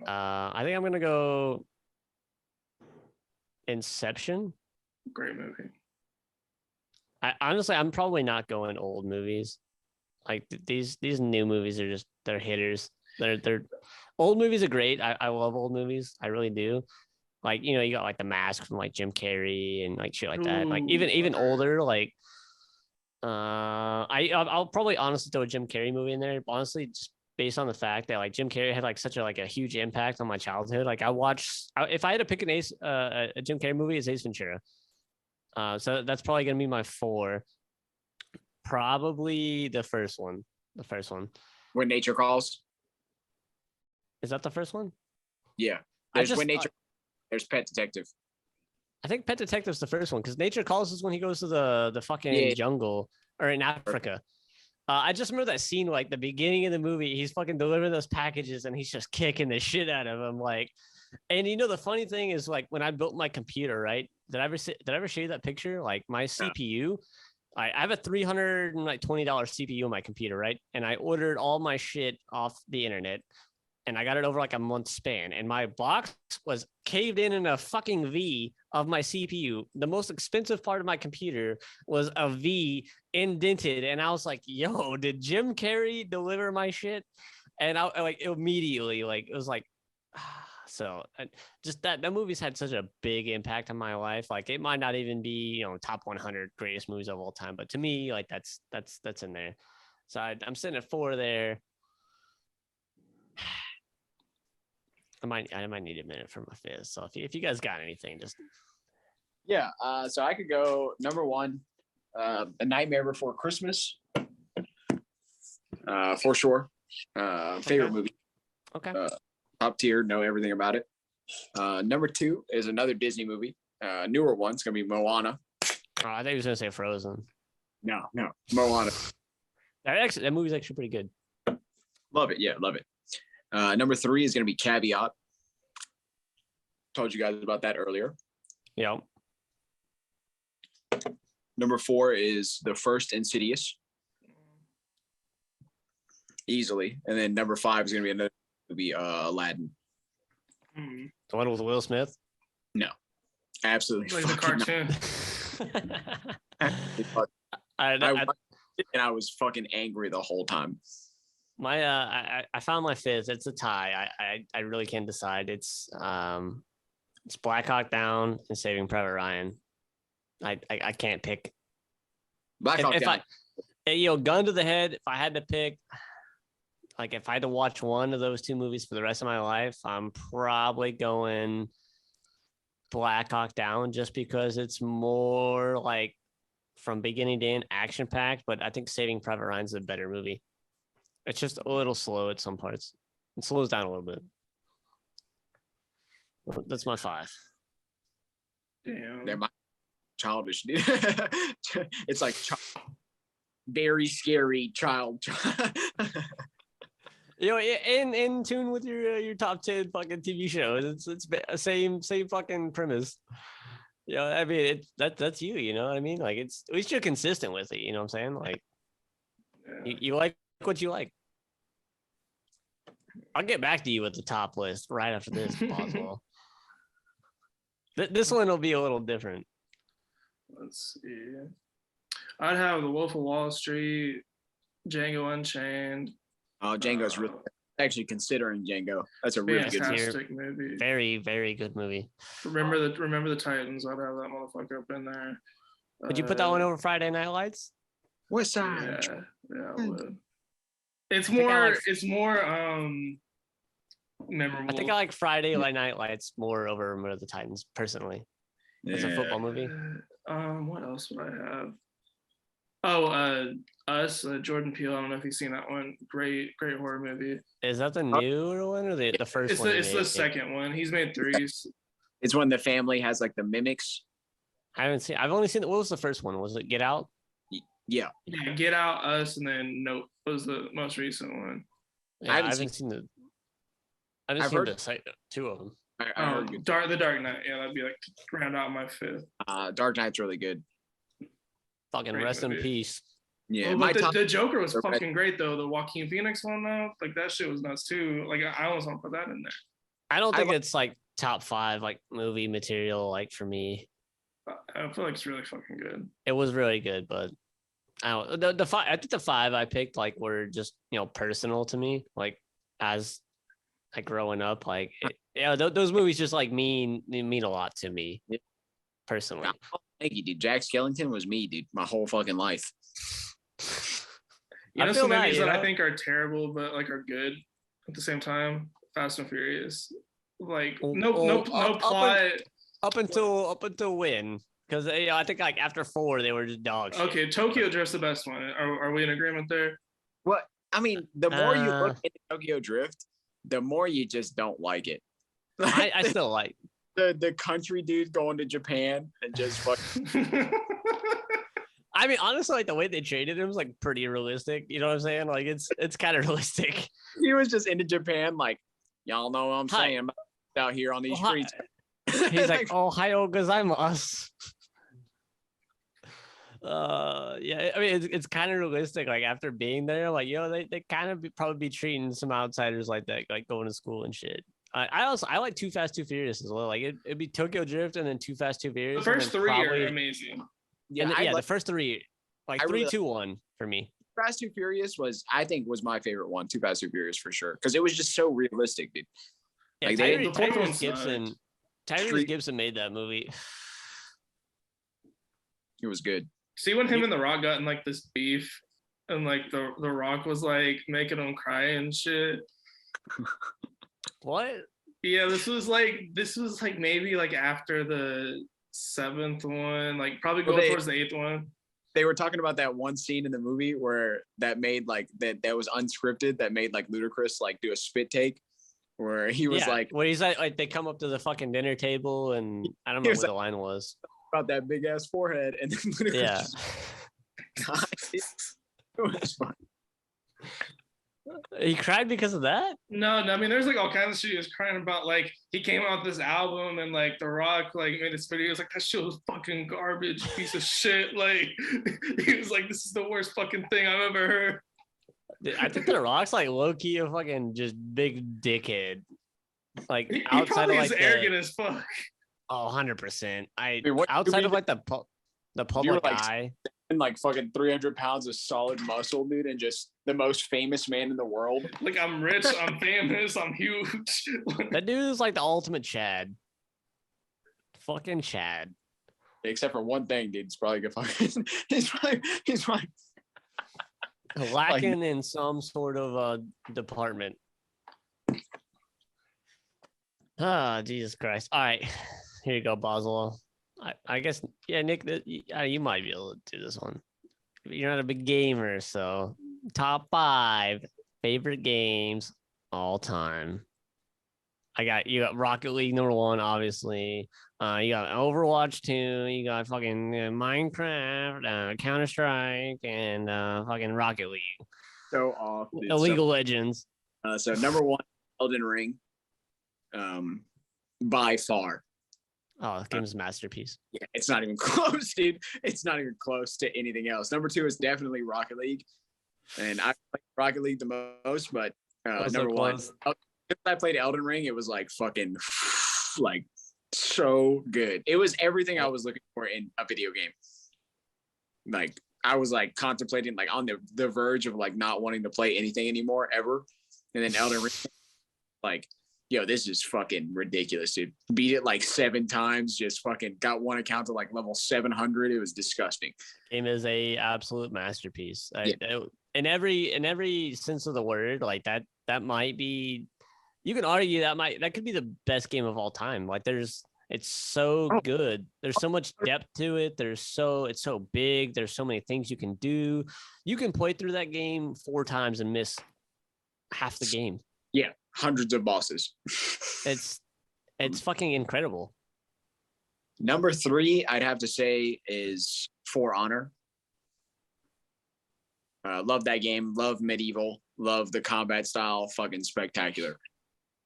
I think I'm gonna go Inception. Great movie. Honestly, I'm probably not going old movies. Like these new movies are they're hitters. They're old movies are great. I love old movies. I really do. Like, you know, you got like The Mask from like Jim Carrey and like shit like that. Like even older, like I'll probably honestly throw a Jim Carrey movie in there. Honestly, just based on the fact that like Jim Carrey had like such a huge impact on my childhood. Like if I had to pick a Jim Carrey movie, it's Ace Ventura. So that's probably gonna be my 4. Probably the first one. When Nature Calls. Is that the first one? Yeah. There's Pet Detective. I think Pet Detective's the first one because Nature Calls is when he goes to the fucking jungle or in Africa. I just remember that scene, like the beginning of the movie, he's fucking delivering those packages and he's just kicking the shit out of them. Like, and you know, the funny thing is like when I built my computer, right? Did I ever show you that picture? Like my CPU, I have a $320 CPU on my computer, right? And I ordered all my shit off the internet. And I got it over like a month span. And my box was caved in a fucking V of my CPU. The most expensive part of my computer was a V indented. And I was like, yo, did Jim Carrey deliver my shit? And I like immediately, like, it was like, so just that movie's had such a big impact on my life. Like it might not even be, you know, top 100 greatest movies of all time. But to me, like that's in there. So I'm sitting at 4 there. I might need a minute for my fizz. So if you guys got anything, just so I could go number 1, A Nightmare Before Christmas, for sure. Favorite movie. Okay. Top tier, know everything about it. Number 2 is another Disney movie, newer one. It's gonna be Moana. Oh, I thought he was gonna say Frozen. No, Moana. That movie's actually pretty good. Love it. Yeah, love it. Number 3 is going to be Caveat. Told you guys about that earlier. Yeah. Number 4 is the first Insidious. Easily. And then number 5 is going to be Aladdin. The one with Will Smith? No. Absolutely. Like the cartoon. I was fucking angry the whole time. My I found my 5th. It's a tie. I really can't decide. It's Black Hawk Down and Saving Private Ryan. I can't pick. Black Hawk Down. Hey, gun to the head. If I had to pick, like, if I had to watch one of those two movies for the rest of my life, I'm probably going Black Hawk Down, just because it's more like from beginning to end action packed. But I think Saving Private Ryan's a better movie. It's just a little slow at some parts. It slows down a little bit. That's my 5. Damn. They're my childish, dude. It's like very scary child. In tune with your top 10 fucking TV shows. It's a same fucking premise. I mean, that's you. You know what I mean? Like, it's at least you're consistent with it. You know what I'm saying? Like, you like what you like. I'll get back to you with the top list right after this, if possible. This one will be a little different. Let's see. I'd have The Wolf of Wall Street, Django Unchained. Oh, Django's really actually considering Django. That's a really good movie. Very, very good movie. Remember the Titans. I'd have that motherfucker up in there. Would you put that one over Friday Night Lights? West Side. Yeah, I would. It's more memorable. I think I like Friday Night Lights more over Remember the Titans, personally. It's a football movie. What else would I have? Oh, Us, Jordan Peele. I don't know if you've seen that one. Great horror movie. Is that the newer one or the first one? It's the second one. He's made 3. It's when the family has like the mimics. I've only seen. What was the first one? Was it Get Out? Yeah. Yeah, Get Out, Us, and then Nope was the most recent one. Yeah, I haven't seen the. I've heard the 2 of them. I heard The Dark Knight. Yeah, that'd be like round out my 5th. Dark Knight's really good. Fucking great rest movie. In peace. Yeah, the Joker was fucking great though. The Joaquin Phoenix one though, like that shit was nuts too. Like I almost want to put that in there. I don't think it's like top 5 like movie material like for me. I feel like it's really fucking good. It was really good, but I don't. The 5. I think the 5 I picked like were just personal to me, like as like growing up, like those movies just like mean a lot to me personally. Thank you, dude. Jack Skellington was me, dude, my whole fucking life. Some movies that I think are terrible but like are good at the same time. Fast and Furious, like no plot up until when? Because I think like after 4 they were just dog shit. Okay, Tokyo Drift's the best one. Are we in agreement there? Well, I mean, the more you look into Tokyo Drift, the more you just don't like it. I still like the country dude going to Japan and just fucking. I mean, honestly, like the way they treated him was like pretty realistic. You know what I'm saying? Like it's kind of realistic. He was just into Japan, like y'all know what I'm saying out here on these streets. He's like, Ohio gozaimasu. Yeah, I mean it's kind of realistic. Like after being there, like they kind of probably be treating some outsiders like that, like going to school and shit. I like Too Fast Too Furious as well. Like it'd be Tokyo Drift and then Too Fast Too Furious. The first 3 are amazing. Yeah, the first 3, like 3, 2, 1 for me. Fast Too Furious was my favorite one. Too Fast Too Furious for sure, because it was just so realistic, dude. Yeah, like Tyrese Gibson made that movie. It was good. See when him and The Rock got in like this beef, and like the Rock was like making him cry and shit. What? Yeah, this was like maybe like after the 7th one, like probably going towards the 8th one. They were talking about that one scene in the movie where that made like that was unscripted, that made like Ludacris like do a spit take where he was like, where he's like they come up to the fucking dinner table and I don't know what the line was about that big ass forehead, and then Ludacris it was fun. He cried because of that? No, I mean there's like all kinds of shit he was crying about. Like he came out with this album and like The Rock like made this video. He was like, that shit was fucking garbage, piece of shit. Like he was like, this is the worst fucking thing I've ever heard. I think The Rock's like low key a fucking just big dickhead. Like he outside of like arrogant as fuck. Oh, 100%. Wait, outside of like the public eye. And like fucking 300 pounds of solid muscle, dude, and just the most famous man in the world. Like I'm rich, I'm famous, I'm huge. That dude is like the ultimate Chad. Fucking Chad. Except for one thing, dude. It's probably good. He's probably Lacking in some sort of department. Ah, Jesus Christ. All right. Here you go, Boswell. I guess, yeah, Nick, you might be able to do this one. You're not a big gamer, so top 5 favorite games all time. You got Rocket League #1, obviously. You got Overwatch 2. You got fucking Minecraft, Counter Strike, and fucking Rocket League. So off. Illegal Legends. So #1, Elden Ring. By far. Oh, the game's a masterpiece. Yeah, it's not even close, dude. It's not even close to anything else. #2 is definitely Rocket League, and I played Rocket League the most. But #1, since I played Elden Ring, it was like fucking like so good. It was everything I was looking for in a video game. Like I was like contemplating, like on the verge of like not wanting to play anything anymore ever, and then Elden Ring, like. Yo, this is fucking ridiculous, dude. Beat it like 7 times, just fucking got one account to like level 700. It was disgusting. Game is a absolute masterpiece. In every sense of the word, like that might be, you can argue that could be the best game of all time. Like it's so good. There's so much depth to it. It's so big. There's so many things you can do. You can play through that game 4 times and miss half the game. Yeah, hundreds of bosses. It's fucking incredible. #3, I'd have to say, is For Honor. Love that game. Love medieval. Love the combat style. Fucking spectacular.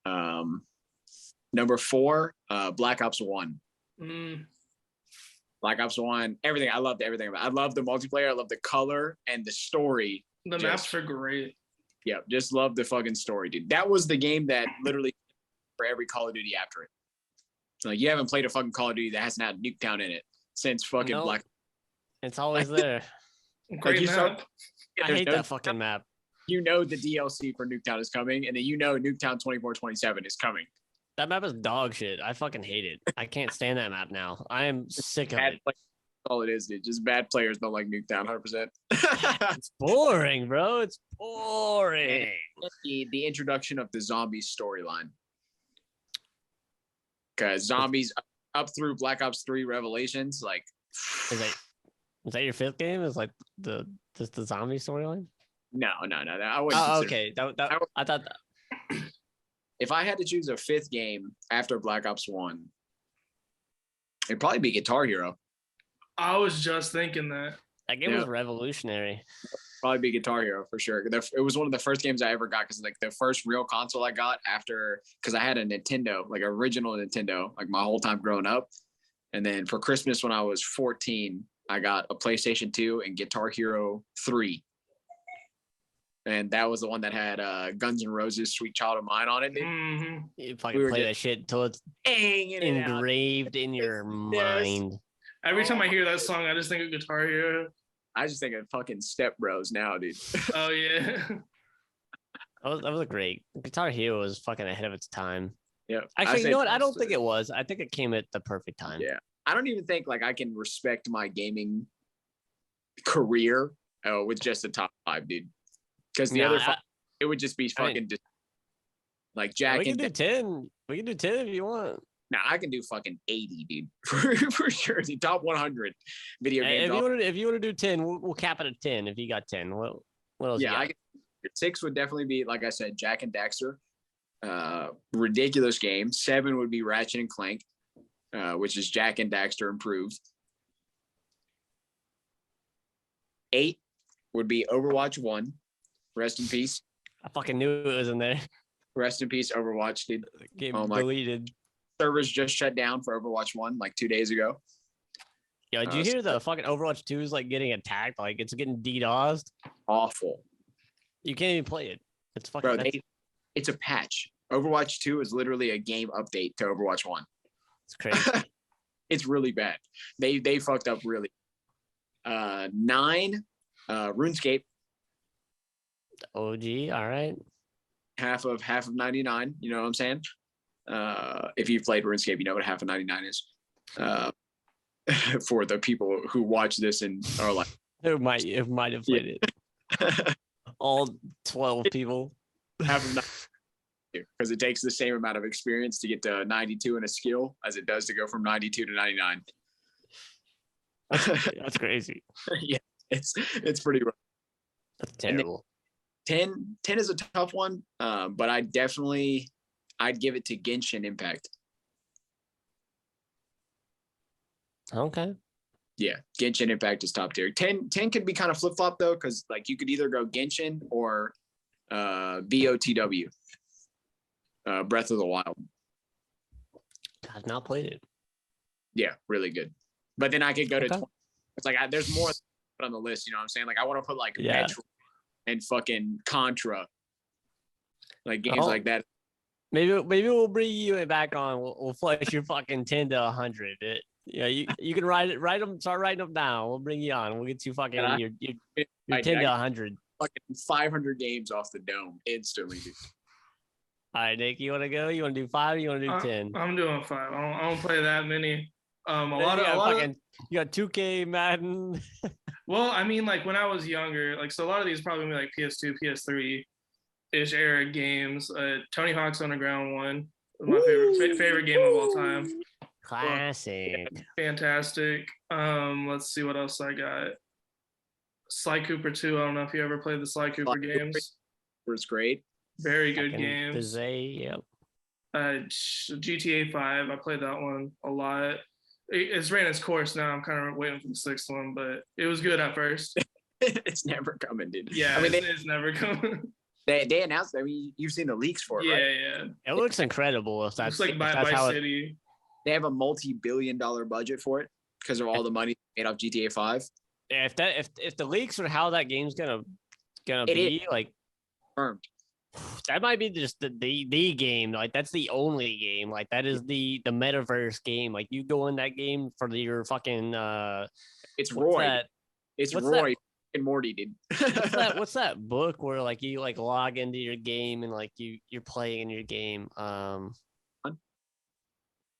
#4, Black Ops 1. Black Ops 1, everything. I loved everything about it. I love the multiplayer. I love the color and the story. The maps are great. Yeah, just love the fucking story, dude. That was the game that literally for every Call of Duty after it. Like you haven't played a fucking Call of Duty that hasn't had Nuketown in it since fucking Black. It's always there. Great map. I hate that fucking map. You know the DLC for Nuketown is coming, and then you know Nuketown 24/27 is coming. That map is dog shit. I fucking hate it. I can't stand that map now. I am sick of it. All it is, dude. Just bad players don't like Nuketown 100%. It's boring, bro. It's boring. The introduction of the zombies storyline. Because zombies up through Black Ops 3 Revelations, like. Is that your 5th game? Is like the zombie storyline? No. I wouldn't. Oh, okay. I thought that. If I had to choose a 5th game after Black Ops 1, it'd probably be Guitar Hero. I was just thinking that. That game was revolutionary. Probably be Guitar Hero for sure. It was one of the first games I ever got because like the first real console I got after, because I had a Nintendo, like original Nintendo, like my whole time growing up. And then for Christmas when I was 14, I got a PlayStation 2 and Guitar Hero 3. And that was the one that had Guns N' Roses' "Sweet Child of Mine" on it. Mm-hmm. You fucking play that shit until it's engraved in your mind. Every time I hear that song, I just think of Guitar Hero. I just think of fucking Step Bros now, dude. Oh, yeah. That was a great. Guitar Hero was fucking ahead of its time. Yeah. Actually, you know what? I don't think it was. I think it came at the perfect time. Yeah. I don't even think like I can respect my gaming career with just a top 5, dude. Because the other 5, it would just be fucking like Jack. We can do 10. We can do 10 if you want. Nah, I can do fucking 80, dude. for sure. The top 100 video games. If you want to do 10, we'll cap it at 10 if you got 10. What else? Yeah, 6 would definitely be, like I said, Jack and Daxter. Ridiculous game. 7 would be Ratchet and Clank, which is Jack and Daxter improved. 8 would be Overwatch 1. Rest in peace. I fucking knew it was in there. Rest in peace, Overwatch, dude. Game deleted. Servers just shut down for Overwatch 1 like 2 days ago. Yo, did you hear the fucking Overwatch 2 is like getting attacked? Like it's getting DDoSed. Awful. You can't even play it. It's fucking. Bro, it's a patch. Overwatch 2 is literally a game update to Overwatch 1. It's crazy. It's really bad. They fucked up really. 9, RuneScape. OG, all right. Half of 99. You know what I'm saying? If you've played RuneScape, you know what half of 99 is. For the people who watch this and are like, who might have played it. All 12 people. Have them because it takes the same amount of experience to get to 92 in a skill as it does to go from 92 to 99. That's crazy. Yeah, it's pretty rough. That's terrible. 10 is a tough one, but I'd give it to Genshin Impact. Okay. Yeah, Genshin Impact is top tier. 10 could be kind of flip flop though, because like you could either go Genshin or BOTW, Breath of the Wild. I've not played it. Yeah, really good. But then I could go to 20. It's like there's more on the list. You know what I'm saying? Like I want to put like Metro and fucking Contra, like games like that. Maybe we'll bring you back on. We'll flex your fucking 10 to 100. You can write them. Start writing them down. We'll bring you on. We'll get you fucking your 10 to 100. Fucking 500 games off the dome instantly, dude. All right, Nick, you want to go? You want to do 5? Or you want to do 10? I'm doing 5. I don't play that many. You got 2K, Madden. Well, I mean, like when I was younger, like so a lot of these probably gonna be like PS2, PS3 ish era games. Tony Hawk's Underground 1 was my favorite game of all time. Classic. Fantastic. Let's see what else I got. Sly Cooper 2. I don't know if you ever played the Sly Cooper games. It's great. Very good games. Yep. GTA 5. I played that one a lot. It's ran its course now. I'm kind of waiting for the 6th one, but it was good at first. It's never coming, dude. Yeah, I mean, it's never coming. They announced. I mean, you've seen the leaks for it, right? Yeah. It looks incredible. If that's like Vice City. They have a multi-billion-dollar budget for it because of all the money made off GTA 5. Yeah, if the leaks are how that game's gonna be, like confirmed. That might be just the game. Like that's the only game. Like that is the metaverse game. Like you go in that game for your fucking it's Roy. It's Roy and Morty, dude. what's that book where like you like log into your game and like you're playing in your game?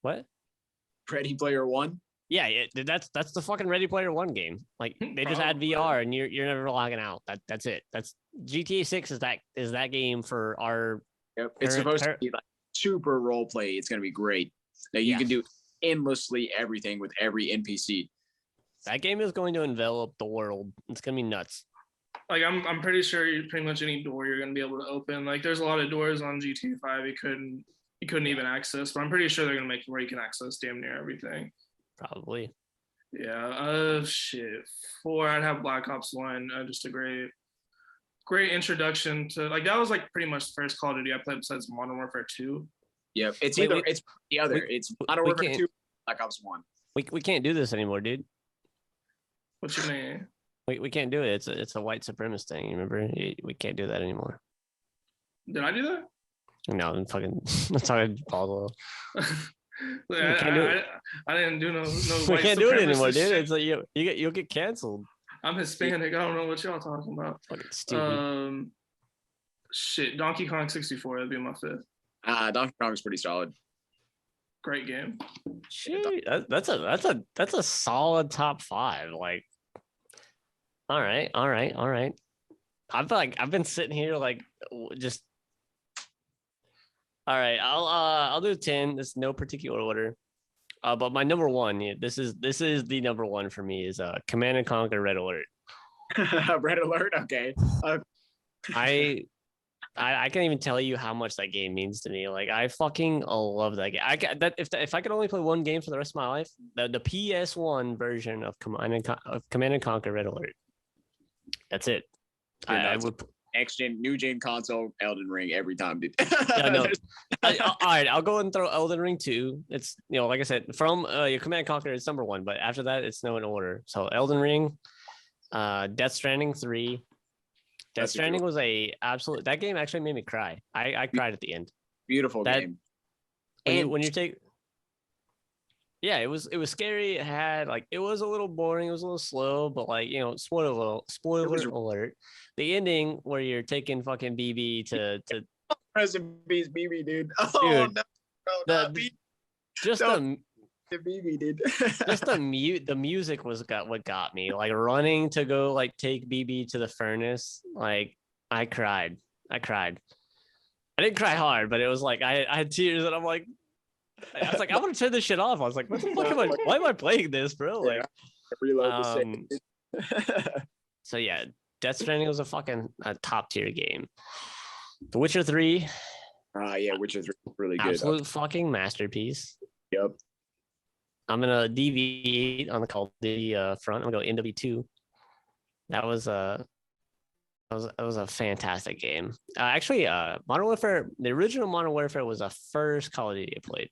What? Ready Player One? Yeah, that's the fucking Ready Player One game. Like they just add VR and you're never logging out. That's it. That's GTA 6 is that game for our. Yep. It's supposed to be like super role play. It's gonna be great. Like you can do endlessly everything with every NPC. That game is going to envelop the world. It's gonna be nuts. Like I'm pretty sure pretty much any door you're gonna be able to open. Like there's a lot of doors on GTA 5 you couldn't even access, but I'm pretty sure they're gonna make it where you can access damn near everything. Probably. Yeah. Shit. 4, I'd have Black Ops 1. Just a great introduction to like that was like pretty much the first Call of Duty I played besides Modern Warfare 2. Yep. It's the other. It's Modern Warfare 2, Black Ops 1. We can't do this anymore, dude. What you mean? We can't do it. It's a white supremacist thing. Remember? We can't do that anymore. Did I do that? No, I'm fucking. That's how I follow. I didn't do no. We can't do it anymore, dude. It's like you'll get canceled. I'm Hispanic. I don't know what y'all talking about. Fucking stupid. Shit. Donkey Kong 64. That'd be my 5th. Donkey Kong's pretty solid. Great game. Shit, that's a solid top 5. Like, all right. I've been sitting here like just. All right, I'll do 10. This is no particular order, but my number one, this is the number one for me is Command and Conquer Red Alert. Red Alert, okay. I can't even tell you how much that game means to me. Like I fucking love that game. If I could only play one game for the rest of my life, the PS1 version of Command and Conquer Red Alert. That's it. I would. New gen console, Elden Ring every time, dude. Yeah, no. All right, I'll go and throw Elden Ring 2. It's like I said, from your Command and Conquer is number 1, but after that it's no in order. So Elden Ring, Death Stranding 3. Death Stranding was that game actually made me cry. I cried at the end. Beautiful game. When you take. Yeah, it was scary. It had it was a little boring. It was a little slow, but spoiler alert. The ending where you're taking fucking BB to Rest in peace, BB, dude. Oh, dude, BB, dude. Just the music was what got me. Like running to go like take BB to the furnace. Like I cried. I didn't cry hard, but it was like I had tears, and I was like, I want to turn this shit off. I was like, what the fuck why am I playing this, bro? Like, reload the save. So yeah, Death Stranding was a top tier game. The Witcher 3. Yeah, Witcher 3 is really good. Absolute fucking masterpiece. Yep. I'm gonna deviate on the Call of Duty front. I'm gonna go NW2. That was a fantastic game. Actually, Modern Warfare, the original Modern Warfare was the first Call of Duty I played,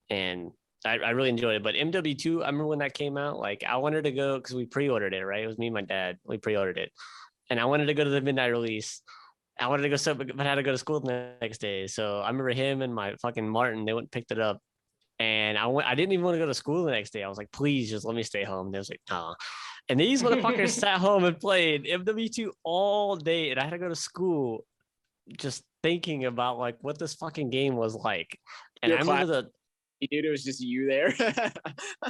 and I really enjoyed it. But MW2, I remember when that came out. Like, I wanted to go because we pre-ordered it, right? It was me and my dad. We pre-ordered it, and I wanted to go to the midnight release. I wanted to go, but I had to go to school the next day. So I remember him and my fucking Martin. They went and picked it up, and I didn't even want to go to school the next day. I was like, please, just let me stay home. They was like, nah. And these motherfuckers sat home and played MW2 all day, and I had to go to school just thinking about like what this fucking game was like. And I remember you knew it was just you there.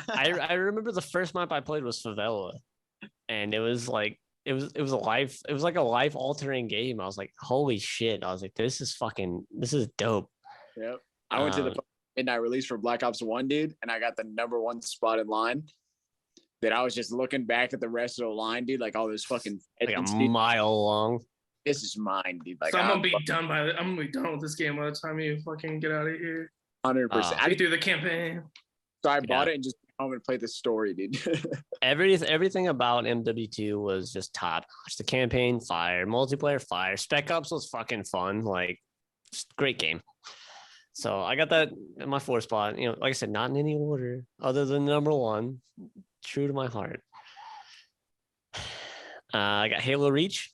I remember the first map I played was Favela, and it was like it was like a life altering game. I was like, holy shit! I was like, this is dope. Yep. I went to the midnight release for Black Ops 1, dude, and I got the #1 spot in line. That I was just looking back at the rest of the line, dude, like all those fucking like a mile long. This is mine, dude. Like, so I'm gonna be done with this game by the time you fucking get out of here. 100%. I do the campaign. So I bought it and just home and played the story, dude. Everything about MW2 was just top. The campaign, fire. Multiplayer, fire. Spec Ops was fucking fun. Like, great game. So I got that in my 4th spot. You know, like I said, not in any order other than #1. True to my heart. I got Halo Reach.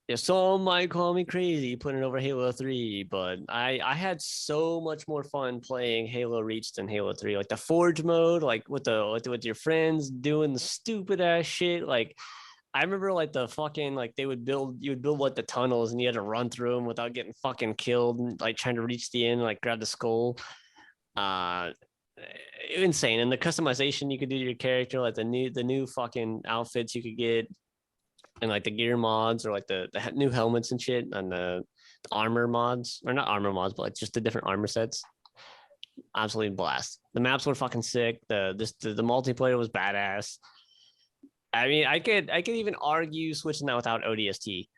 Yeah, some might call me crazy putting it over Halo 3, but I had so much more fun playing Halo Reach than Halo 3. Like the Forge mode, like with your friends doing the stupid ass shit. Like I remember like the fucking like you would build like the tunnels and you had to run through them without getting fucking killed and like trying to reach the end, like grab the skull. Insane. And the customization you could do to your character, like the new fucking outfits you could get, and like the gear mods or like the new helmets and shit, and the armor mods, or not armor mods, but like just the different armor sets. Absolutely blast. The maps were fucking sick. The multiplayer was badass. I mean, I could even argue switching that without ODST,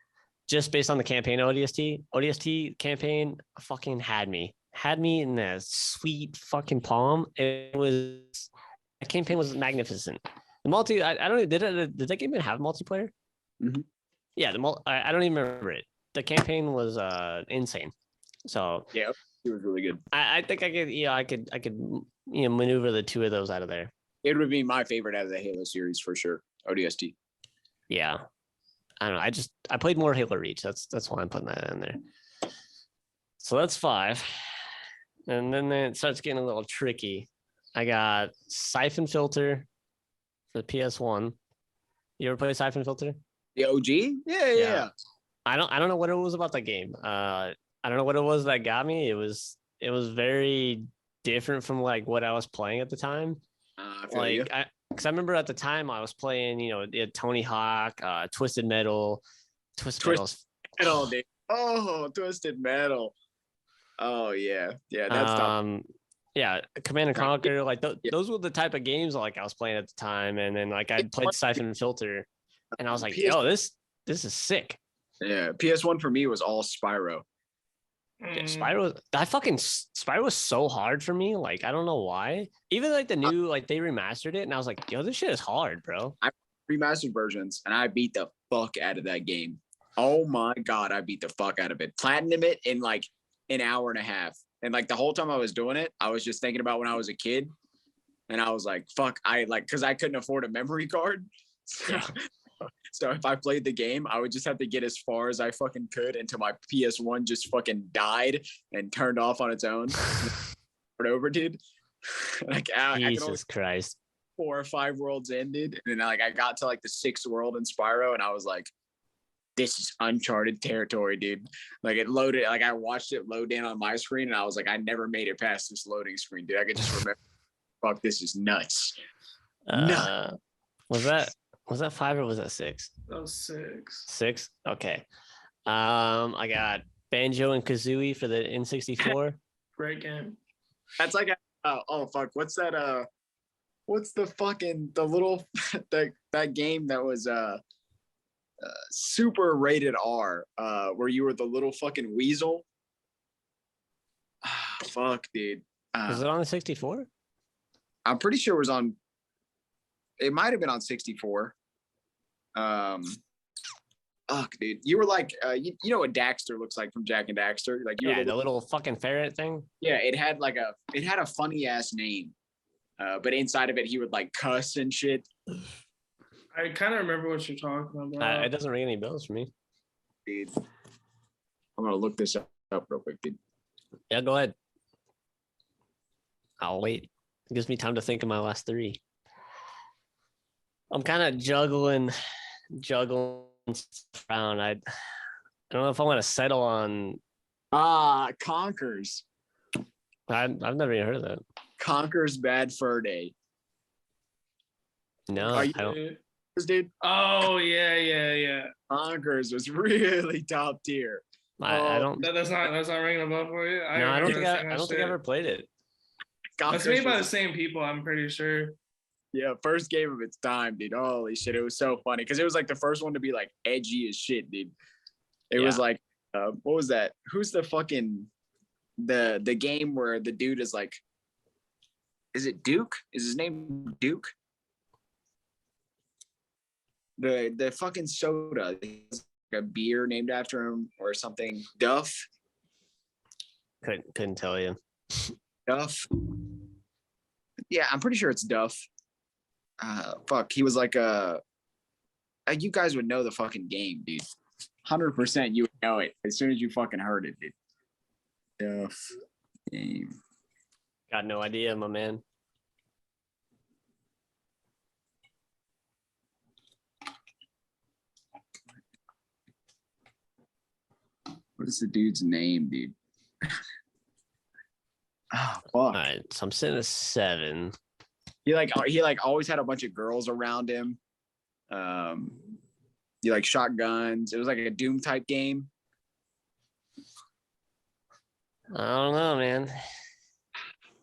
just based on the campaign ODST. ODST campaign fucking had me in a sweet fucking palm. That campaign was magnificent. The I don't know, did that game even have multiplayer? Mm-hmm. Yeah, I don't even remember it. The campaign was insane. So yeah, it was really good. I think I could maneuver the two of those out of there. It would be my favorite out of the Halo series for sure. ODST. Yeah, I don't know. I played more Halo Reach. That's why I'm putting that in there. So that's 5, and then it starts getting a little tricky. I got Siphon Filter for the PS1. You ever play Siphon Filter? The OG? Yeah. I don't know what it was about that game. I don't know what it was that got me. It was very different from like what I was playing at the time. Because I remember at the time I was playing, Tony Hawk, Twisted Metal, Twisted Metal, dude. Oh, Twisted Metal. Oh yeah, that's tough. Yeah, Command and Conquer, like those were the type of games like I was playing at the time, and then like I played Siphon and Filter, and I was like, yo, this is sick. Yeah, PS1 for me was all Spyro. Yeah, Spyro was so hard for me. Like, I don't know why. Even like the new, like they remastered it, and I was like, yo, this shit is hard, bro. I remastered versions, and I beat the fuck out of that game. Oh my god, I beat the fuck out of it. Platinum it in like an hour and a half. And like the whole time I was doing it, I was just thinking about when I was a kid, and I was like, fuck, because I couldn't afford a memory card. So if I played the game, I would just have to get as far as I fucking could until my PS1 just fucking died and turned off on its own. Over, dude. Like, Jesus Christ. 4 or 5 worlds ended, and then like I got to like the 6th world in Spyro, and I was like, this is uncharted territory, dude. Like it loaded, like I watched it load in on my screen, and I was like, I never made it past this loading screen, dude. I could just remember, fuck, this is nuts. Nuts. Was that 5 or was that 6? That was 6. 6? Okay. I got Banjo and Kazooie for the N64. Great game. That's like oh fuck, what's that? What's the little that game that was super rated R, where you were the little fucking weasel? Fuck, dude. Was it on the 64? I'm pretty sure it was on. It might have been on 64. Fuck, dude. You were like, you know what Daxter looks like from Jak and Daxter? Like, you were the little fucking ferret thing. Yeah, it had a funny ass name, but inside of it, he would like cuss and shit. I kind of remember what you're talking about. It doesn't ring any bells for me. Dude, I'm gonna look this up real quick, dude. Yeah, go ahead. I'll wait. It gives me time to think of my last 3. I'm kind of juggling around. I don't know if I want to settle on Conkers. I've never even heard of that. Conkers Bad Fur Day. No, I don't. Dude. Oh yeah. Conkers was really top tier. I don't. That's not ringing a bell for you. I don't think I ever played it. That's made by the same people, I'm pretty sure. Yeah, first game of its time, dude. Holy shit, it was so funny because it was like the first one to be like edgy as shit, dude. It was like, what was that? Who's the fucking the game where the dude is like, is it Duke? Is his name Duke? The fucking soda, a beer named after him or something. Duff. Couldn't tell you. Duff. Yeah, I'm pretty sure it's Duff. Fuck, he was like you guys would know the fucking game, dude. 100% you would know it as soon as you fucking heard it, dude. Duff game. Got no idea, my man. What is the dude's name, dude? Oh, fuck. All right, so I'm sitting at 7. He always had a bunch of girls around him. He like shotguns. It was like a Doom type game. I don't know, man.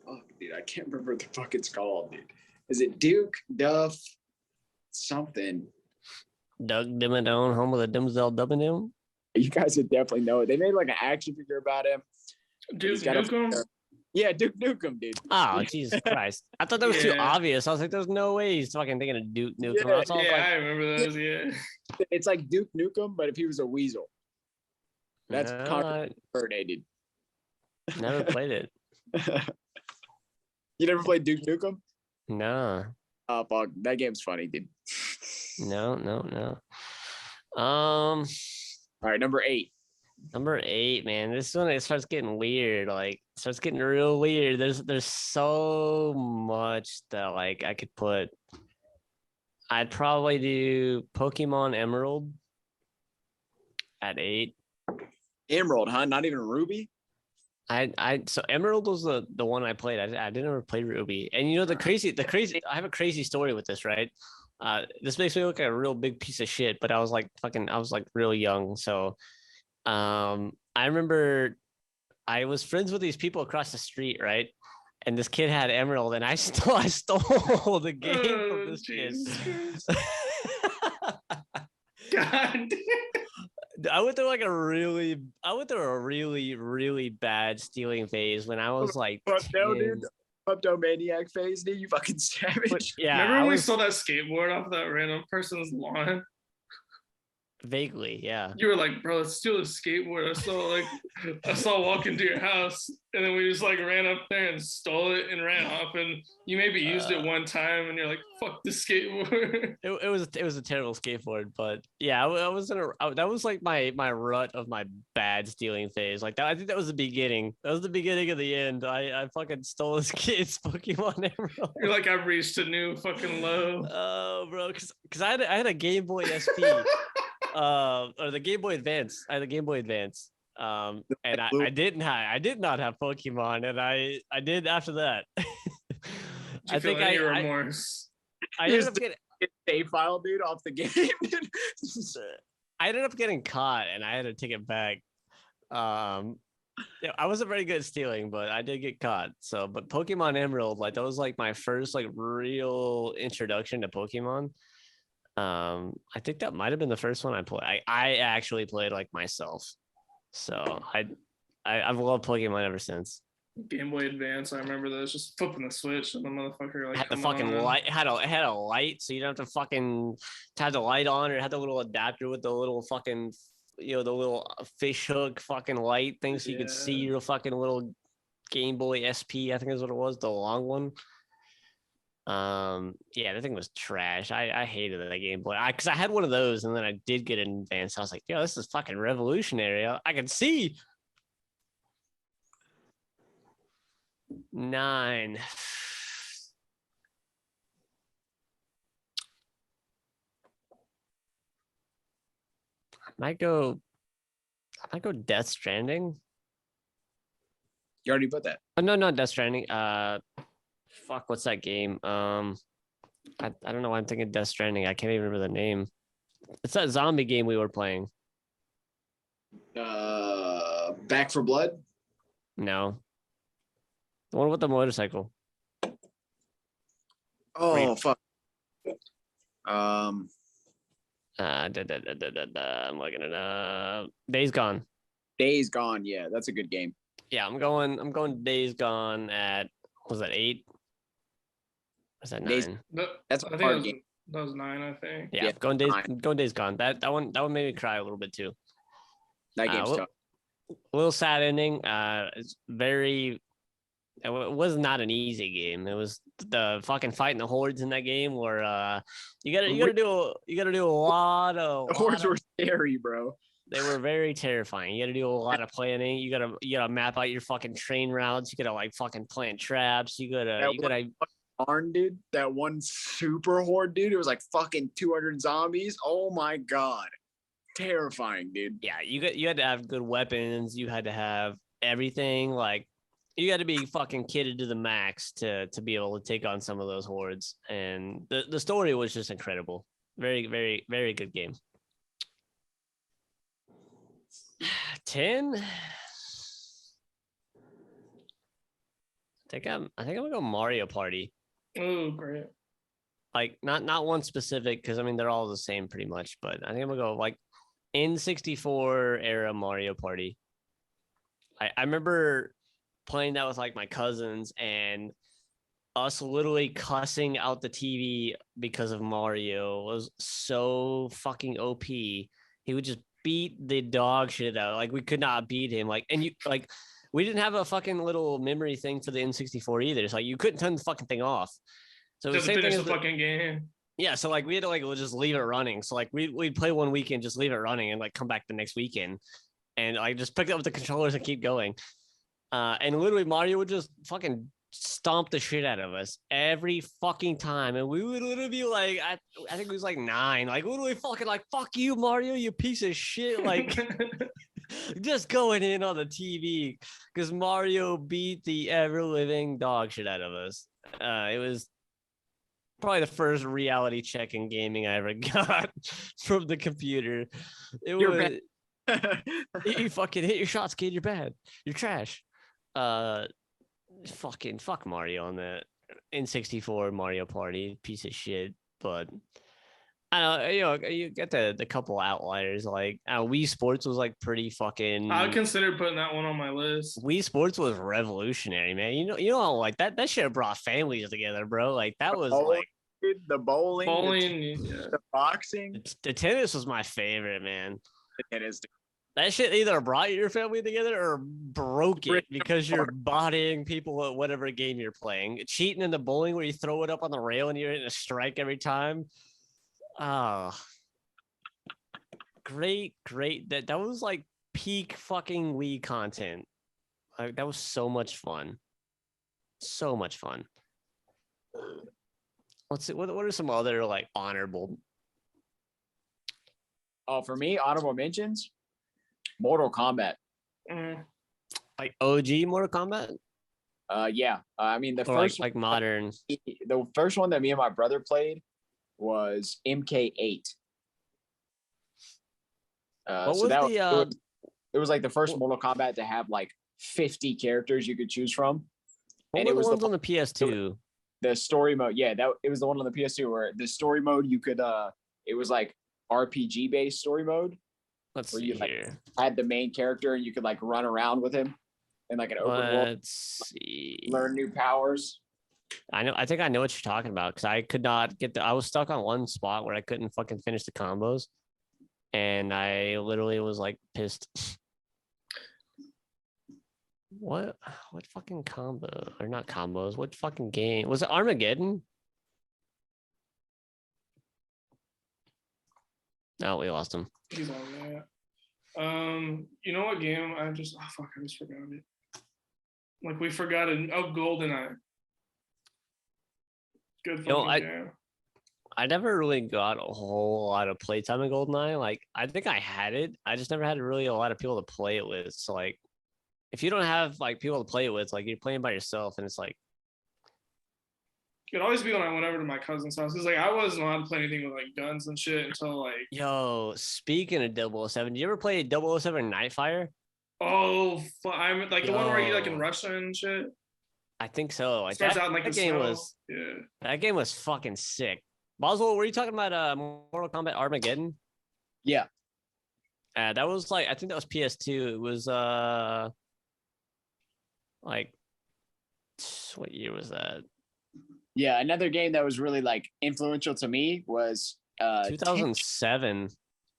Fuck, dude, I can't remember what the fuck it's called, dude. Is it Duke, Duff, something? Doug Dimmadome, home of the Dimsdale Dimmadome? You guys would definitely know it. They made like an action figure about him. Duke Nukem? Yeah, Duke Nukem, dude. Oh, Jesus Christ. I thought that was too obvious. I was like, there's no way he's fucking thinking of Duke Nukem. I remember those, yeah. It's like Duke Nukem, but if he was a weasel. That's birthday, dude. Never played it. You never played Duke Nukem? No. Oh, fuck. That game's funny, dude. No. All right, number 8. Number 8, man. This one, it starts getting weird. Like, it starts getting real weird. There's so much that like I could put. I'd probably do Pokemon Emerald at 8. Emerald, huh? Not even Ruby? So Emerald was the one I played. I didn't ever play Ruby. And you know the crazy I have a crazy story with this, right? This makes me look like a real big piece of shit, but I was like real young. So I remember I was friends with these people across the street, right? And this kid had Emerald, and I stole the game from this kid. God. I went through a really bad stealing phase when I was like dude. Kleptomaniac phase, dude. You fucking savage. But, yeah. Remember when we stole that skateboard off that random person's lawn? Vaguely, yeah. You were like, bro, let's steal a skateboard. I saw walk into your house, and then we just like ran up there and stole it and ran off. And you maybe used it one time, and you're like, fuck the skateboard. It was a terrible skateboard, but yeah, I was that was like my rut of my bad stealing phase. Like that, I think that was the beginning. That was the beginning of the end. I fucking stole this kid's Pokemon Emerald. You're like, I've reached a new fucking low. Oh, bro, because I had a Game Boy SP. or the Game Boy Advance. I had the Game Boy Advance. And I did not have Pokemon, and I did after that. I feel any remorse. I ended up getting save file, dude, off the game. I ended up getting caught, and I had to take it back. Yeah, I wasn't very good at stealing, but I did get caught. So, but Pokemon Emerald, like that was like my first like real introduction to Pokemon. I think that might have been the first one I played. I actually played like myself. So I've loved Pokemon ever since. Game Boy Advance, I remember those, just flipping the switch and the motherfucker like had the fucking light, had a light, so you don't have to fucking have the light on, or it had the little adapter with the little fucking, the little fish hook fucking light thing, so you could see your fucking little Game Boy SP, I think is what it was, the long one. Yeah, that thing was trash. I hated that Game Boy. Because I had one of those, and then I did get an Advance. I was like, yo, this is fucking revolutionary. I can see. 9. I might go Death Stranding. You already put that. Oh, no, not Death Stranding. Fuck, what's that game? I don't know why I'm thinking Death Stranding. I can't even remember the name. It's that zombie game we were playing. Back for Blood? No. The one with the motorcycle. Oh, fuck. I'm looking it up. Days Gone. Days Gone, yeah, that's a good game. Yeah, I'm going Days Gone at, was that 8? Was that 9? That's a hard game. That was 9, I think. Yeah, going Days Gone. That one made me cry a little bit too. That game's tough. A little sad ending. It was not an easy game. It was the fucking fighting the hordes in that game where you gotta do a lot of the hordes were scary, bro. They were very terrifying. You got to do a lot of planning. You gotta map out your fucking train routes. You gotta like fucking plant traps. You gotta barn, dude. That one super horde, dude. It was like fucking 200 zombies. Oh my god, terrifying, dude. Yeah, you had to have good weapons. You had to have everything. Like you got to be fucking kitted to the max to be able to take on some of those hordes. And the story was just incredible. Very, very, very good game. 10. I think I'm gonna go Mario Party. Oh, great. Like not one specific, because I mean they're all the same pretty much, but I think I'm gonna go like N64 era Mario Party. I remember playing that with like my cousins and us literally cussing out the TV because of Mario. It was so fucking OP. He would just beat the dog shit out. Like we could not beat him. Like, and you like, we didn't have a fucking little memory thing for the N64 either. So like you couldn't turn the fucking thing off. So just finish the fucking game. Yeah, so like we had to like just leave it running. So like we'd play one weekend, just leave it running, and like come back the next weekend, and like just pick up the controllers and keep going. And literally Mario would just fucking stomp the shit out of us every fucking time, and we would literally be like, I think it was like 9, like literally fucking like, fuck you, Mario, you piece of shit, like just going in on the TV because Mario beat the ever living dog shit out of us. It was probably the first reality check in gaming I ever got from the computer. You're you fucking hit your shots, kid. You're bad. You're trash. Fucking fuck Mario on the N64 Mario Party, piece of shit. But I don't know, you get the couple outliers. Like Wii Sports was like pretty fucking. I would consider putting that one on my list. Wii Sports was revolutionary, man. You know, like that shit brought families together, bro. Like that was like the bowling, the boxing. The tennis was my favorite, man. The tennis. That shit either brought your family together or broke it because you're bodying people at whatever game you're playing. Cheating in the bowling where you throw it up on the rail and you're in a strike every time. Oh, great. That was like peak fucking Wii content. Like that was so much fun. So much fun. Let's see. What are some other like honorable? Oh, for me, honorable mentions, Mortal Kombat. Like OG Mortal Kombat? Yeah. I mean, the Or first like modern. the first one that me and my brother played was MK8. What So was that the it was like the first Mortal Kombat to have like 50 characters you could choose from. what And were it the was ones on the PS2? the story mode. Yeah, that it was the one on the PS2 where the story mode you could it was like RPG based story mode Let's where see you like here. had the main character and you could like run around with him in like an open world, Let's see. learn new powers. I think I know what you're talking about because I could not get I was stuck on one spot where I couldn't fucking finish the combos. And I literally was like pissed. What fucking combo or not combos? What fucking game was it? Armageddon? No, we lost him. He's on there. You know what game I just forgot it. Like we forgot it. Oh, GoldenEye. Good fucking game. I never really got a whole lot of playtime in GoldenEye. Like I think I had it. I just never had really a lot of people to play it with. So like if you don't have like people to play it with, like you're playing by yourself and it's like it'd always be when I went over to my cousin's house. Cause like I wasn't allowed to play anything with like guns and shit until like yo, speaking of 007, did you ever play 007 Nightfire? Oh, I'm like the one where you like in Russia and shit. I think so. Like starts out in like that the game snow. was yeah. That game was fucking sick. Boswell, were you talking about Mortal Kombat Armageddon? Yeah. That was like I think that was PS2. It was like what year was that? Yeah, another game that was really like influential to me was 2007.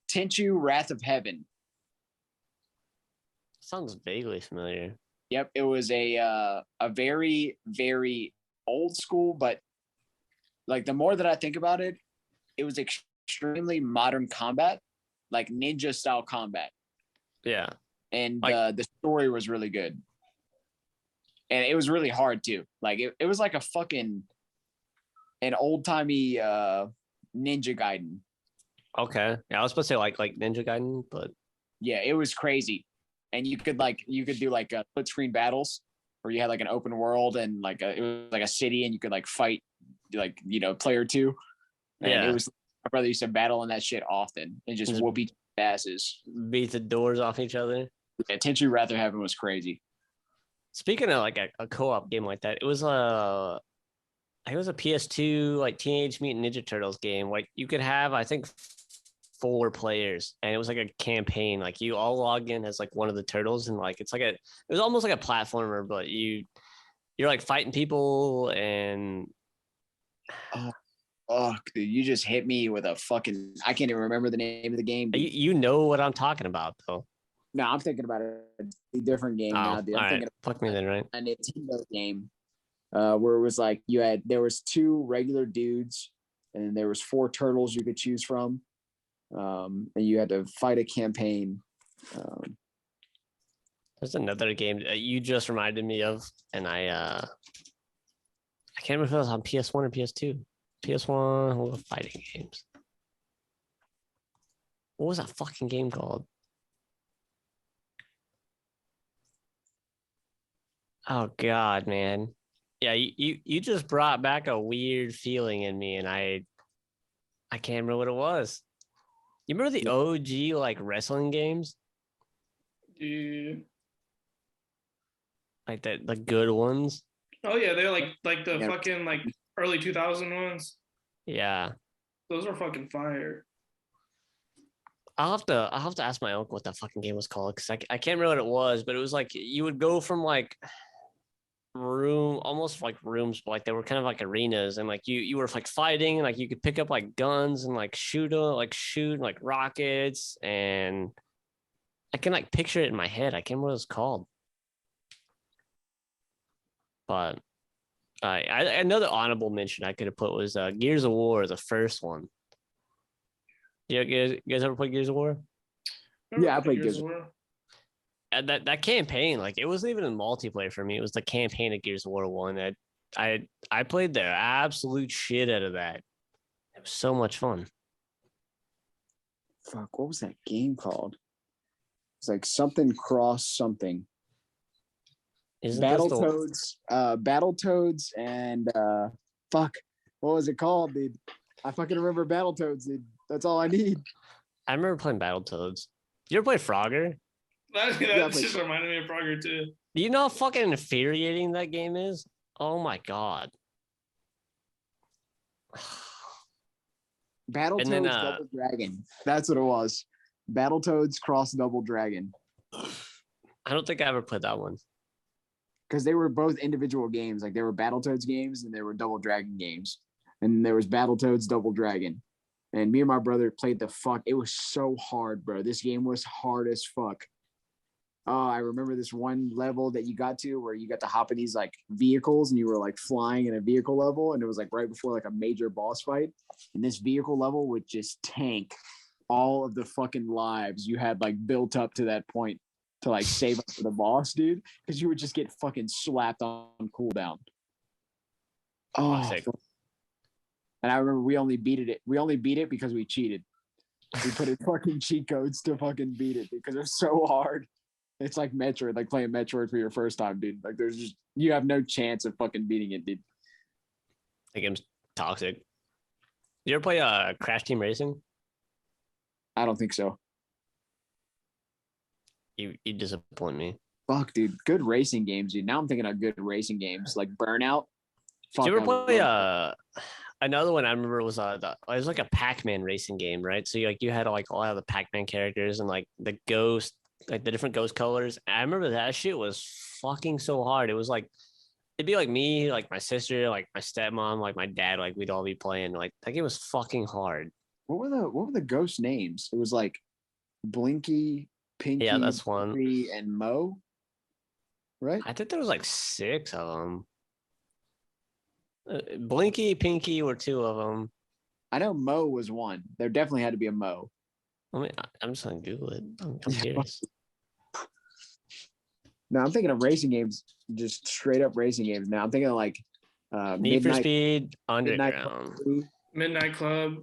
Tenchu Wrath of Heaven. Sounds vaguely familiar. Yep, it was a very very old school, but like the more that I think about it, it was extremely modern combat, like ninja style combat. Yeah, and like, the story was really good, and it was really hard too. Like it was like an old timey Ninja Gaiden. Okay, yeah, I was supposed to say like Ninja Gaiden, but yeah, it was crazy. And you could do like split screen battles where you had like an open world and like it was like a city and you could like fight like player two. And yeah, it was my brother used to battle in that shit often and just whoop each asses, beat the doors off each other. Yeah, Tenchu Rather Heaven was crazy. Speaking of like a co-op game like that, it was a PS2 like Teenage Mutant Ninja Turtles game. Like you could have I think 4 players and it was like a campaign. Like you all log in as like one of the turtles and like it was almost like a platformer, but you're like fighting people and oh dude, you just hit me with a fucking I can't even remember the name of the game. You know what I'm talking about though. No, I'm thinking about a different game now, dude. I'm thinking fuck me then, right? A Nintendo game where it was like there was 2 regular dudes and there was 4 turtles you could choose from. And you had to fight a campaign. There's another game that you just reminded me of, and I can't remember if it was on PS1 or PS2. PS1 fighting games. What was that fucking game called? Oh God, man. Yeah, you just brought back a weird feeling in me, and I can't remember what it was. You remember the OG like wrestling games? Yeah. Like the good ones? Oh yeah, they're like the fucking like early 2000 ones. Yeah. Those are fucking fire. I'll have to ask my uncle what that fucking game was called because I can't remember what it was, but it was like you would go from like almost like rooms, but like they were kind of like arenas, and like you were like fighting, and like you could pick up like guns and like shoot like rockets, and I can like picture it in my head. I can't remember what it's called, but another honorable mention I could have put was Gears of War, the first one. You guys ever play Gears of War? Yeah, I played Gears of War. That campaign, like it wasn't even a multiplayer for me. It was the campaign of Gears of War 1 that I played the absolute shit out of that. It was so much fun. fuck, what was that game called? It's like something cross something. Battletoads, Battletoads, and fuck, what was it called, dude? I fucking remember Battletoads, dude. That's all I need. I remember playing Battletoads. You ever play Frogger? That just reminded me of Frogger too. Do you know how fucking infuriating that game is? Oh my god. Battletoads then, Double Dragon. That's what it was. Battletoads Cross Double Dragon. I don't think I ever played that one. Because they were both individual games. Like, there were Battletoads games and there were Double Dragon games. And there was Battletoads Double Dragon. And me and my brother played the fuck. It was so hard, bro. This game was hard as fuck. Oh, I remember this one level that you got to where you got to hop in these like vehicles and you were like flying in a vehicle level. And it was like right before like a major boss fight. And this vehicle level would just tank all of the fucking lives you had like built up to that point to like save up for the boss, dude. Because you would just get fucking slapped on cooldown. Oh, and I remember we only beat it because we cheated. We put in fucking cheat codes to fucking beat it because it's so hard. It's like Metroid, like playing Metroid for your first time, dude. Like there's just you have no chance of fucking beating it, dude. The game's toxic. You ever play Crash Team Racing? I don't think so. You disappoint me. Fuck, dude. Good racing games, dude. Now I'm thinking of good racing games like Burnout. Fuck, did you ever play another one I remember was it was like a Pac-Man racing game, right? So you had like all of the Pac-Man characters and like the ghost, like the different ghost colors. I remember that shit was fucking so hard. It was like it'd be like me, like my sister, like my stepmom, like my dad, like we'd all be playing. Like that game was fucking hard. What were the ghost names? It was like Blinky, Pinky, yeah, that's one, and Mo. Right? I think there was like 6 of them. Blinky, Pinky were 2 of them. I know Mo was one. There definitely had to be a Mo. I'm just gonna Google it. I'm curious. No, I'm thinking of racing games, just straight up racing games. Now I'm thinking of like Need for Speed, Underground, Midnight Club,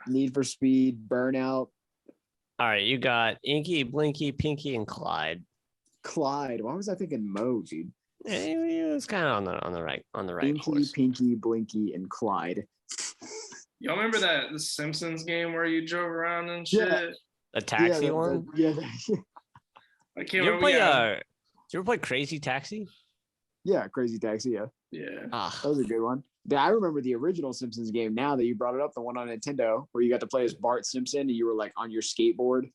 Need for Speed, Burnout. All right, you got Inky, Blinky, Pinky, and Clyde. Why was I thinking Mo, dude? It was kind of on the right Inky, course. Pinky, Blinky, and Clyde. Y'all remember the Simpsons game where you drove around and shit? Yeah. The taxi one? Yeah. I can't remember. Did you ever play Crazy Taxi? Yeah, Crazy Taxi, yeah. Yeah. That was a good one. I remember the original Simpsons game now that you brought it up, the one on Nintendo, where you got to play as Bart Simpson and you were like on your skateboard.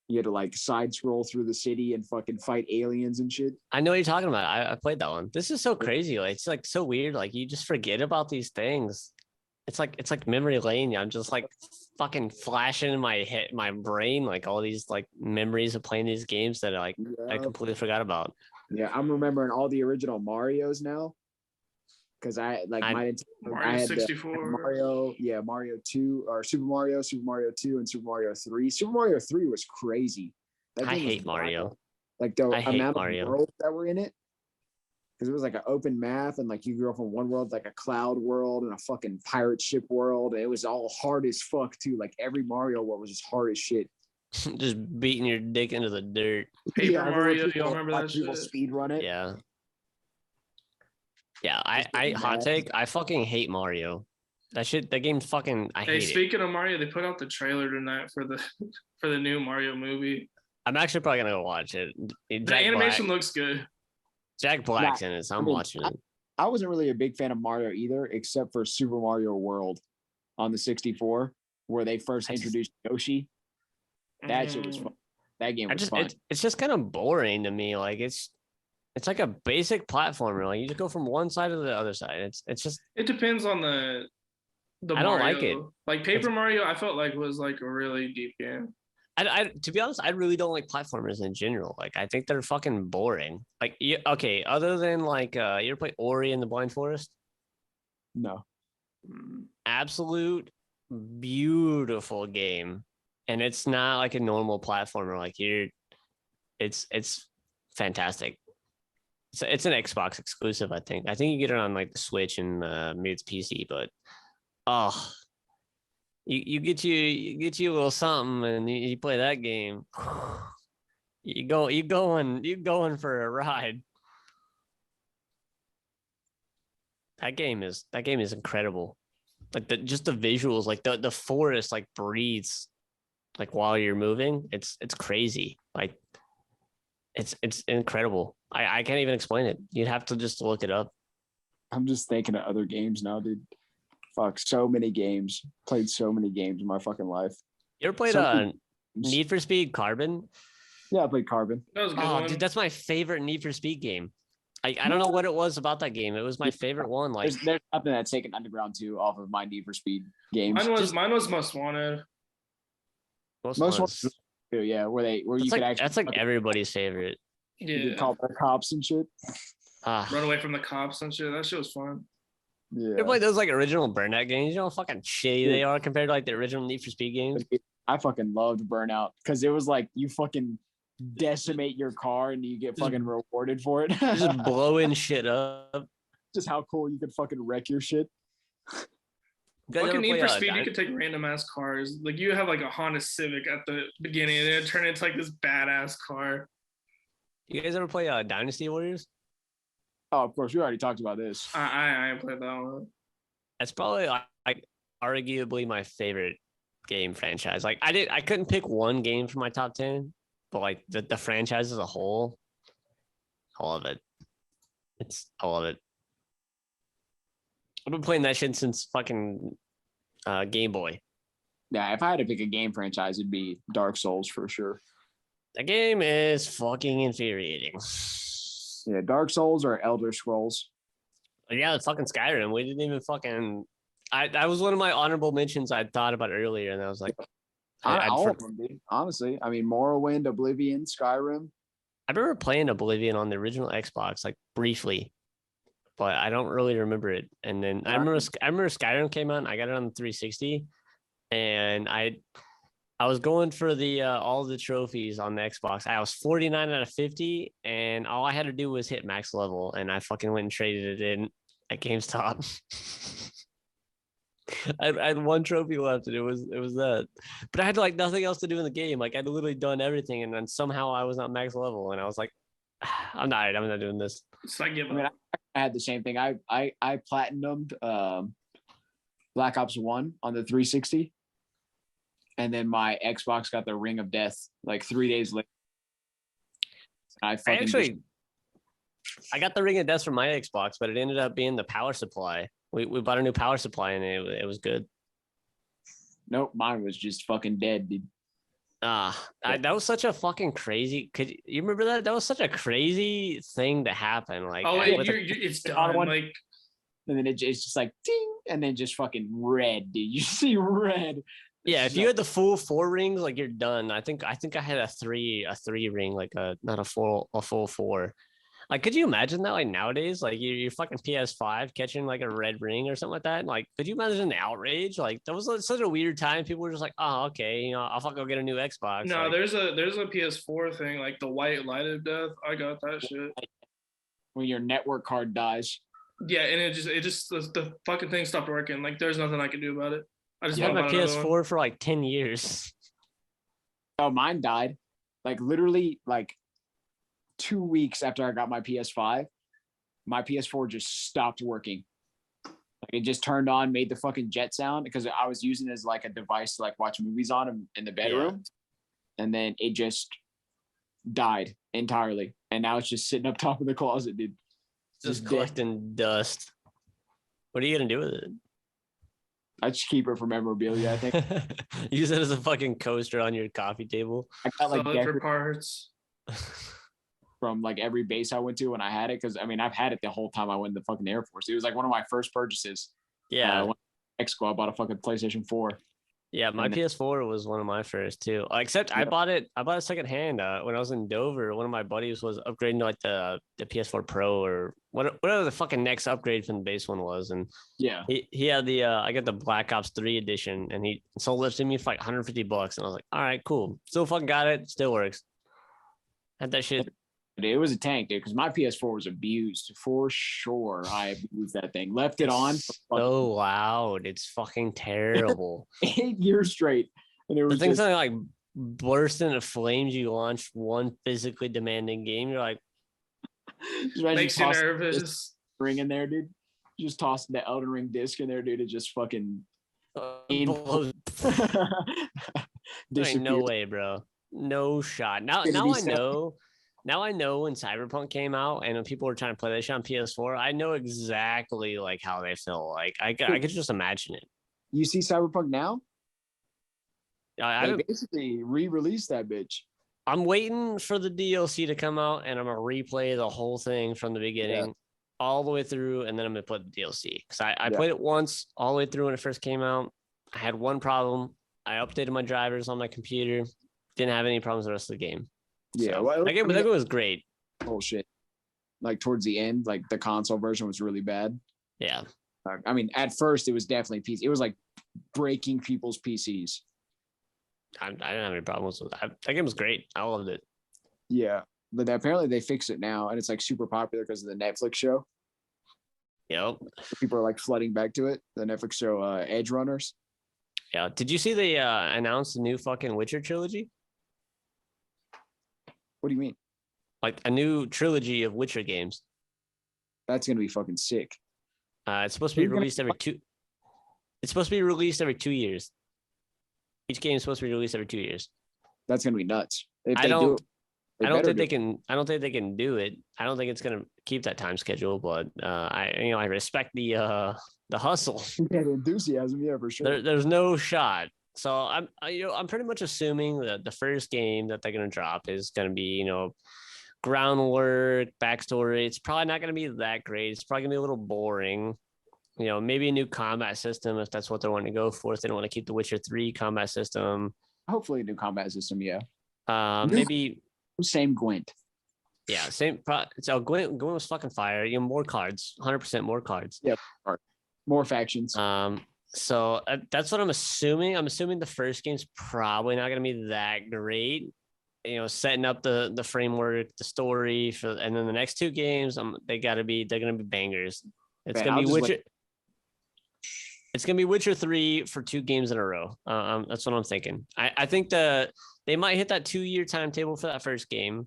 You had to like side scroll through the city and fucking fight aliens and shit. I know what you're talking about. I played that one. This is so crazy. Like it's like so weird. Like you just forget about these things. It's like memory lane. I'm just like fucking flashing in my brain, like all these like memories of playing these games that I completely forgot about. Yeah, I'm remembering all the original Marios now. Because I had 64. Mario 2 or Super Mario 2, and Super Mario 3. Super Mario 3 was crazy. I hate Mario. Like the amount of worlds that were in it. Because it was like an open map, and like you grew up from one world, like a cloud world and a fucking pirate ship world. And it was all hard as fuck too. Like every Mario world was just hard as shit. Just beating your dick into the dirt. Paper Mario, y'all remember that shit? People speed run it. Yeah. Yeah, I hot take. I fucking hate Mario. That game's fucking. I hate it. Speaking of Mario, they put out the trailer tonight for the new Mario movie. I'm actually probably gonna go watch it. The animation looks good. Jack Black's in it, so I'm watching it. I wasn't really a big fan of Mario either, except for Super Mario World on the 64, where they first introduced Yoshi. That shit was fun. That game was fun. It's just kind of boring to me. Like it's like a basic platformer. Like you just go from one side to the other side. It's just. It depends on the I don't like it. Like Paper Mario, I felt like was like a really deep game. I to be honest, I really don't like platformers in general. Like I think they're fucking boring. Like okay, other than like you ever play Ori and the Blind Forest? No. Absolute beautiful game. And it's not like a normal platformer. Like it's fantastic. It's an Xbox exclusive, I think. I think you get it on like the Switch and maybe it's PC, but You get you a little something, and you play that game. You going for a ride. That game is incredible. Like just the visuals, like the forest like breathes like while you're moving. It's crazy. Like it's incredible. I can't even explain it. You'd have to just look it up. I'm just thinking of other games now, dude. Fuck, so many games. Played so many games in my fucking life. You ever played Need for Speed Carbon? Yeah, I played Carbon. That was a good one. Dude, that's my favorite Need for Speed game. I don't know what it was about that game. It was my favorite one. Like there's nothing that's taken Underground 2 off of my Need for Speed games. Mine was Most Wanted. Most ones, yeah, where you could actually that's like everybody's favorite. Yeah. You could call the cops and shit. Run away from the cops and shit. That shit was fun. Yeah. You play those like original Burnout games. You know how fucking shitty they are compared to like the original Need for Speed games. I fucking loved Burnout because it was like you fucking decimate your car and you get fucking rewarded for it. Just blowing shit up. Just how cool you could fucking wreck your shit. Fucking Need for Speed, you could take random ass cars. Like you have like a Honda Civic at the beginning, and then it turned into like this badass car. You guys ever play Dynasty Warriors? Oh, of course, we already talked about this. I played that one. That's probably like arguably my favorite game franchise. Like I couldn't pick one game for my top 10, but like the franchise as a whole, I love it. I love it. I've been playing that shit since fucking Game Boy. Yeah, if I had to pick a game franchise, it'd be Dark Souls for sure. That game is fucking infuriating. Yeah, Dark Souls or Elder Scrolls. Yeah, it's fucking Skyrim. We didn't even fucking. I was one of my honorable mentions I thought about earlier, and I was like, all of them, dude. Honestly, I mean, Morrowind, Oblivion, Skyrim. I remember playing Oblivion on the original Xbox, like briefly, but I don't really remember it. And then I remember Skyrim came out. And I got it on the 360, and I was going for the all the trophies on the Xbox. I was 49 out of 50, and all I had to do was hit max level, and I fucking went and traded it in at GameStop. I had one trophy left, and it was that. But I had like nothing else to do in the game. Like I'd literally done everything, and then somehow I was not max level, and I was like, I'm not doing this. So I give up. I mean, I had the same thing. I platinumed Black Ops 1 on the 360. And then my Xbox got the Ring of Death like 3 days later. I got the Ring of Death from my Xbox, but it ended up being the power supply. We bought a new power supply, and it was good. Nope, mine was just fucking dead, dude. That was such a fucking crazy. Could you remember that? That was such a crazy thing to happen. Like, it's done. Like, and then it's just like ding, and then just fucking red, dude. You see red. Yeah, if you had the full 4 rings, like you're done. I think I had a three ring, like not a full 4. Like, could you imagine that? Like nowadays, like your fucking PS5 catching like a red ring or something like that. Like, could you imagine the outrage? Like, that was such a weird time. People were just like, oh, okay, I'll fucking go get a new Xbox. No, like, there's a PS4 thing, like the white light of death. I got that shit. When your network card dies. Yeah, and it just the fucking thing stopped working. Like, there's nothing I can do about it. I just had my PS4 for like 10 years. Oh, mine died. Like literally like 2 weeks after I got my PS5, my PS4 just stopped working. Like it just turned on, made the fucking jet sound because I was using it as like a device to like watch movies on in the bedroom. Yeah. And then it just died entirely. And now it's just sitting up top of the closet, dude. Just collecting dust. What are you going to do with it? I just keep it for memorabilia, I think. Use it as a fucking coaster on your coffee table. I got like for parts from like every base I went to when I had it. Cause I mean, I've had it the whole time I went to the fucking Air Force. It was like one of my first purchases. Yeah. Exco, I bought a fucking PlayStation 4. Yeah, my PS4 was one of my first too. Except I bought it secondhand when I was in Dover. One of my buddies was upgrading to like the PS4 Pro or whatever the fucking next upgrade from the base one was. And yeah, he had the I got the Black Ops 3 edition, and he sold it to me for like $150. And I was like, all right, cool. Still fucking got it. Still works. Had that shit. It was a tank, dude, because my PS4 was abused for sure. I abused that thing. Left it on for so loud. It's fucking terrible. 8 years straight. And it The was thing's just like burst into flames. You launch one physically demanding game. You're like, Makes you nervous. Ring in there, dude. Just toss the Elden Ring disc in there, dude. It just fucking blows. Ain't no way, bro. No shot. Now I know. Now I know when Cyberpunk came out and when people were trying to play that shit on PS4, I know exactly like how they feel. Like I could just imagine it. You see Cyberpunk now? I basically re-released that bitch. I'm waiting for the DLC to come out and I'm gonna replay the whole thing from the beginning, all the way through, and then I'm gonna put the DLC. Because I played it once all the way through when it first came out. I had one problem. I updated my drivers on my computer. Didn't have any problems the rest of the game. Yeah, so, that game was great. Bullshit. Like towards the end, like the console version was really bad. Yeah. I mean, at first it was definitely PC. It was like breaking people's PCs. I didn't have any problems with that. That game was great. I loved it. Yeah, but apparently they fixed it now, and it's like super popular because of the Netflix show. Yep. People are like flooding back to it. The Netflix show, Edge Runners. Yeah. Did you see they announced the new fucking Witcher trilogy? What do you mean? Like a new trilogy of Witcher games. That's gonna be fucking sick. It's supposed to be released every 2. It's supposed to be released every 2 years. Each game is supposed to be released every 2 years. That's gonna be nuts. If I don't think they can. I don't think they can do it. I don't think it's gonna keep that time schedule. But I respect the hustle. Yeah, the enthusiasm. Yeah, for sure. There's no shot. So I'm pretty much assuming that the first game that they're gonna drop is gonna be groundwork, backstory. It's probably not gonna be that great. It's probably gonna be a little boring. Maybe a new combat system if that's what they want to go for. If they don't want to keep the Witcher 3 combat system. Hopefully a new combat system, yeah. Maybe same Gwent. Yeah, same. So Gwent was fucking fire. More cards, 100% more cards. Yeah, more factions. So that's what I'm assuming. I'm assuming the first game's probably not going to be that great. Setting up the framework, the story and then the next 2 games, they're going to be bangers. It's going to be Witcher. It's going to be Witcher 3 for 2 games in a row. That's what I'm thinking. I think they might hit that 2-year timetable for that first game.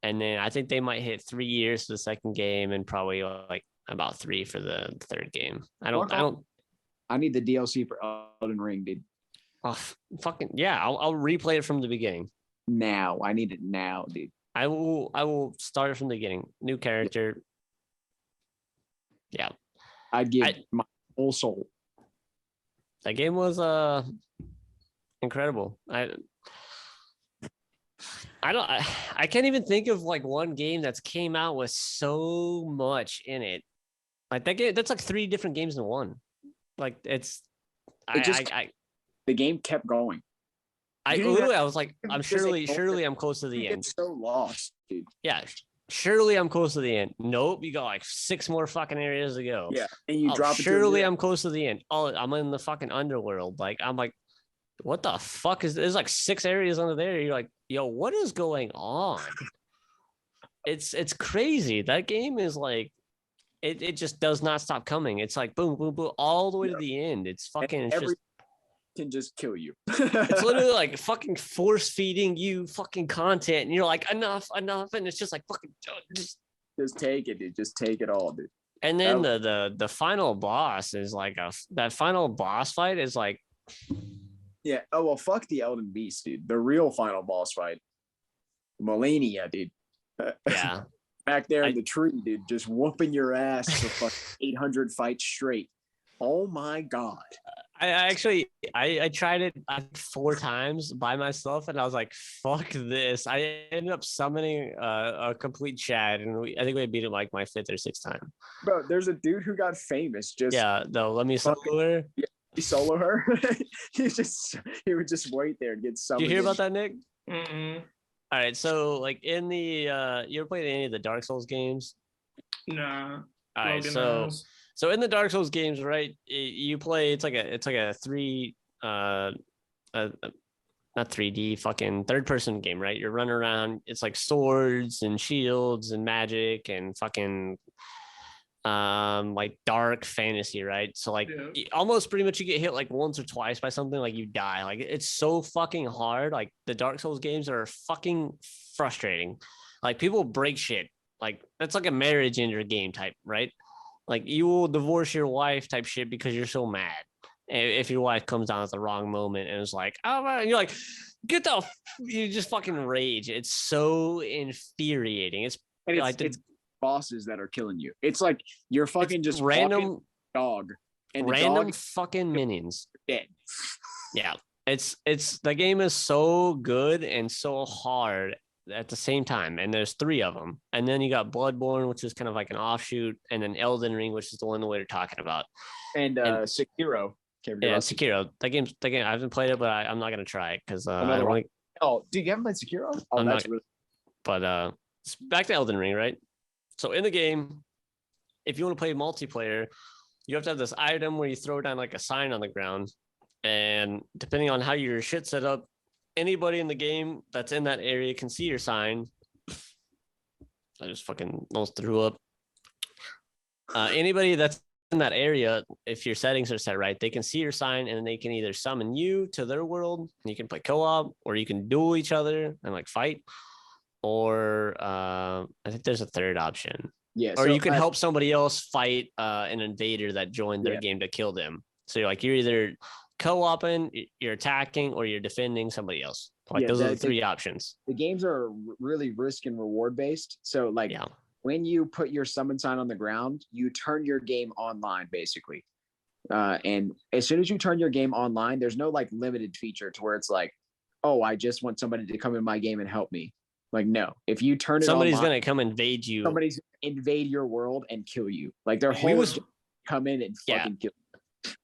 And then I think they might hit 3 years for the second game and probably like about 3 for the third game. I need the DLC for Elden Ring, dude. Oh, fucking yeah! I'll replay it from the beginning. Now I need it now, dude. I will start it from the beginning. New character. Yeah, I'd give my whole soul. That game was incredible. I can't even think of like one game that's came out with so much in it. Like that game, that's like 3 different games in one. Like the game kept going. I was like, surely I'm close to the end. So lost, dude. Yeah, surely I'm close to the end. Nope, you got like 6 more fucking areas to go. Yeah, and you drop it. Surely I'm close to the end. Oh, I'm in the fucking underworld. Like I'm like, what the fuck is there's like 6 areas under there? You're like, yo, what is going on? It's crazy. That game is like. It just does not stop coming. It's like boom, boom, boom, all the way to the end. It's fucking. Can just kill you. It's literally like fucking force feeding you fucking content, and you're like enough, and it's just like fucking just take it, dude. Just take it all, dude. And then the final boss is like that final boss fight is like. Yeah. Oh well, fuck the Elden Beast, dude. The real final boss fight, Melania, dude. Yeah. Back there in the tree, dude, just whooping your ass for fucking 800 fights straight. Oh my god! I tried it 4 times by myself, and I was like, "Fuck this!" I ended up summoning a complete Chad, and I think we beat him like my 5th or 6th time. Bro, there's a dude who got famous just let me solo her. Yeah, he solo her. he would just wait there and get summoned. Did you hear about that, Nick? Mm-mm. All right, so like in the you ever played any of the Dark Souls games? Nah. All right, so in the Dark Souls games, right? You play it's like a 3 not 3D, fucking third person game, right? You're running around. It's like swords and shields and magic and fucking like dark fantasy, right? So like almost pretty much you get hit like once or twice by something, like you die. Like it's so fucking hard. Like the Dark Souls games are fucking frustrating. Like people break shit. Like that's like a marriage in your game type, right? Like you will divorce your wife type shit because you're so mad. If your wife comes down at the wrong moment and is like, oh man, you're like, get the, you just fucking rage. It's so infuriating. It's and like it's bosses that are killing you. It's like you're fucking just random dog and random dog fucking minions. Dead. Yeah, it's the game is so good and so hard at the same time, and there's 3 of them, and then you got Bloodborne, which is kind of like an offshoot, and then Elden Ring, which is the one that we're talking about, and Sekiro. Yeah, Sekiro. That game. I haven't played it, but I'm not gonna try it because I don't want. Oh, dude, you haven't played Sekiro? Oh, I'm that's not, really. But back to Elden Ring, right? So in the game, if you want to play multiplayer, you have to have this item where you throw down like a sign on the ground, and depending on how your shit set up, anybody in the game that's in that area can see your sign. I just fucking almost threw up. Anybody that's in that area, if your settings are set right, they can see your sign and they can either summon you to their world and you can play co-op, or you can duel each other and like fight, or I think there's a third option. Yeah, or you can help somebody else fight an invader that joined their game to kill them. So you're either co-oping, you're attacking, or you're defending somebody else. Like those are the 3 options. The games are really risk and reward based. So like when you put your summon sign on the ground, you turn your game online basically. And as soon as you turn your game online, there's no like limited feature to where it's like, oh, I just want somebody to come in my game and help me. Like, no, if you turn it somebody's online, gonna come invade you. Somebody's invade your world and kill you. Like their whole come in and fucking kill you.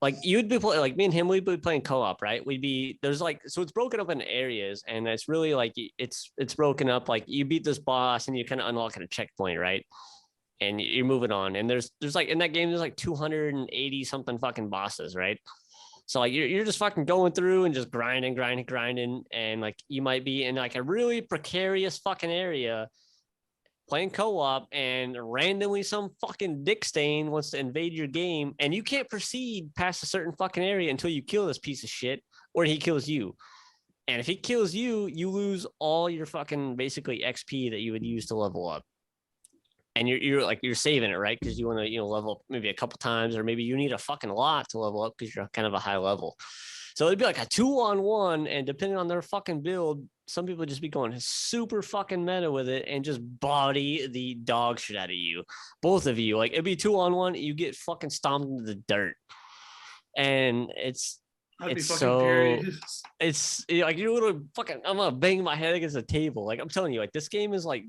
Like you'd be playing, like me and him, we'd be playing co-op, right? There's like, so it's broken up in areas, and it's really like it's broken up. Like you beat this boss and you kind of unlock at a checkpoint, right? And you're moving on. And there's like in that game, there's like 280 something fucking bosses, right? So like you're just fucking going through and just grinding, and like you might be in like a really precarious fucking area playing co-op, and randomly some fucking dick stain wants to invade your game, and you can't proceed past a certain fucking area until you kill this piece of shit, or he kills you. And if he kills you, you lose all your fucking basically XP that you would use to level up. And you're saving it, right? Because you want to level up maybe a couple times, or maybe you need a fucking lot to level up because you're kind of a high level. So it'd be like a 2-on-1, and depending on their fucking build, some people just be going super fucking meta with it and just body the dog shit out of you. Both of you. Like it'd be 2-on-1, you get fucking stomped into the dirt. And it's so furious. It's like you're literally fucking, I'm gonna bang my head against the table. Like I'm telling you, like this game is like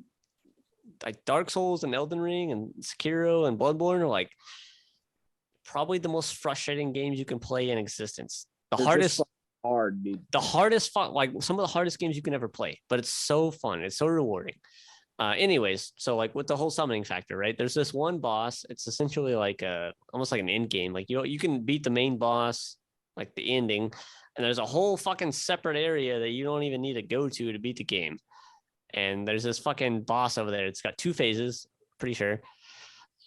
Dark Souls and Elden Ring and Sekiro and Bloodborne are like probably the most frustrating games you can play in existence. The hardest fun, like some of the hardest games you can ever play, but it's so fun. It's so rewarding. Anyways, so like with the whole summoning factor, right? There's this one boss. It's essentially like almost like an end game. Like you can beat the main boss, like the ending, and there's a whole fucking separate area that you don't even need to go to beat the game. And there's this fucking boss over there. It's got 2 phases, pretty sure.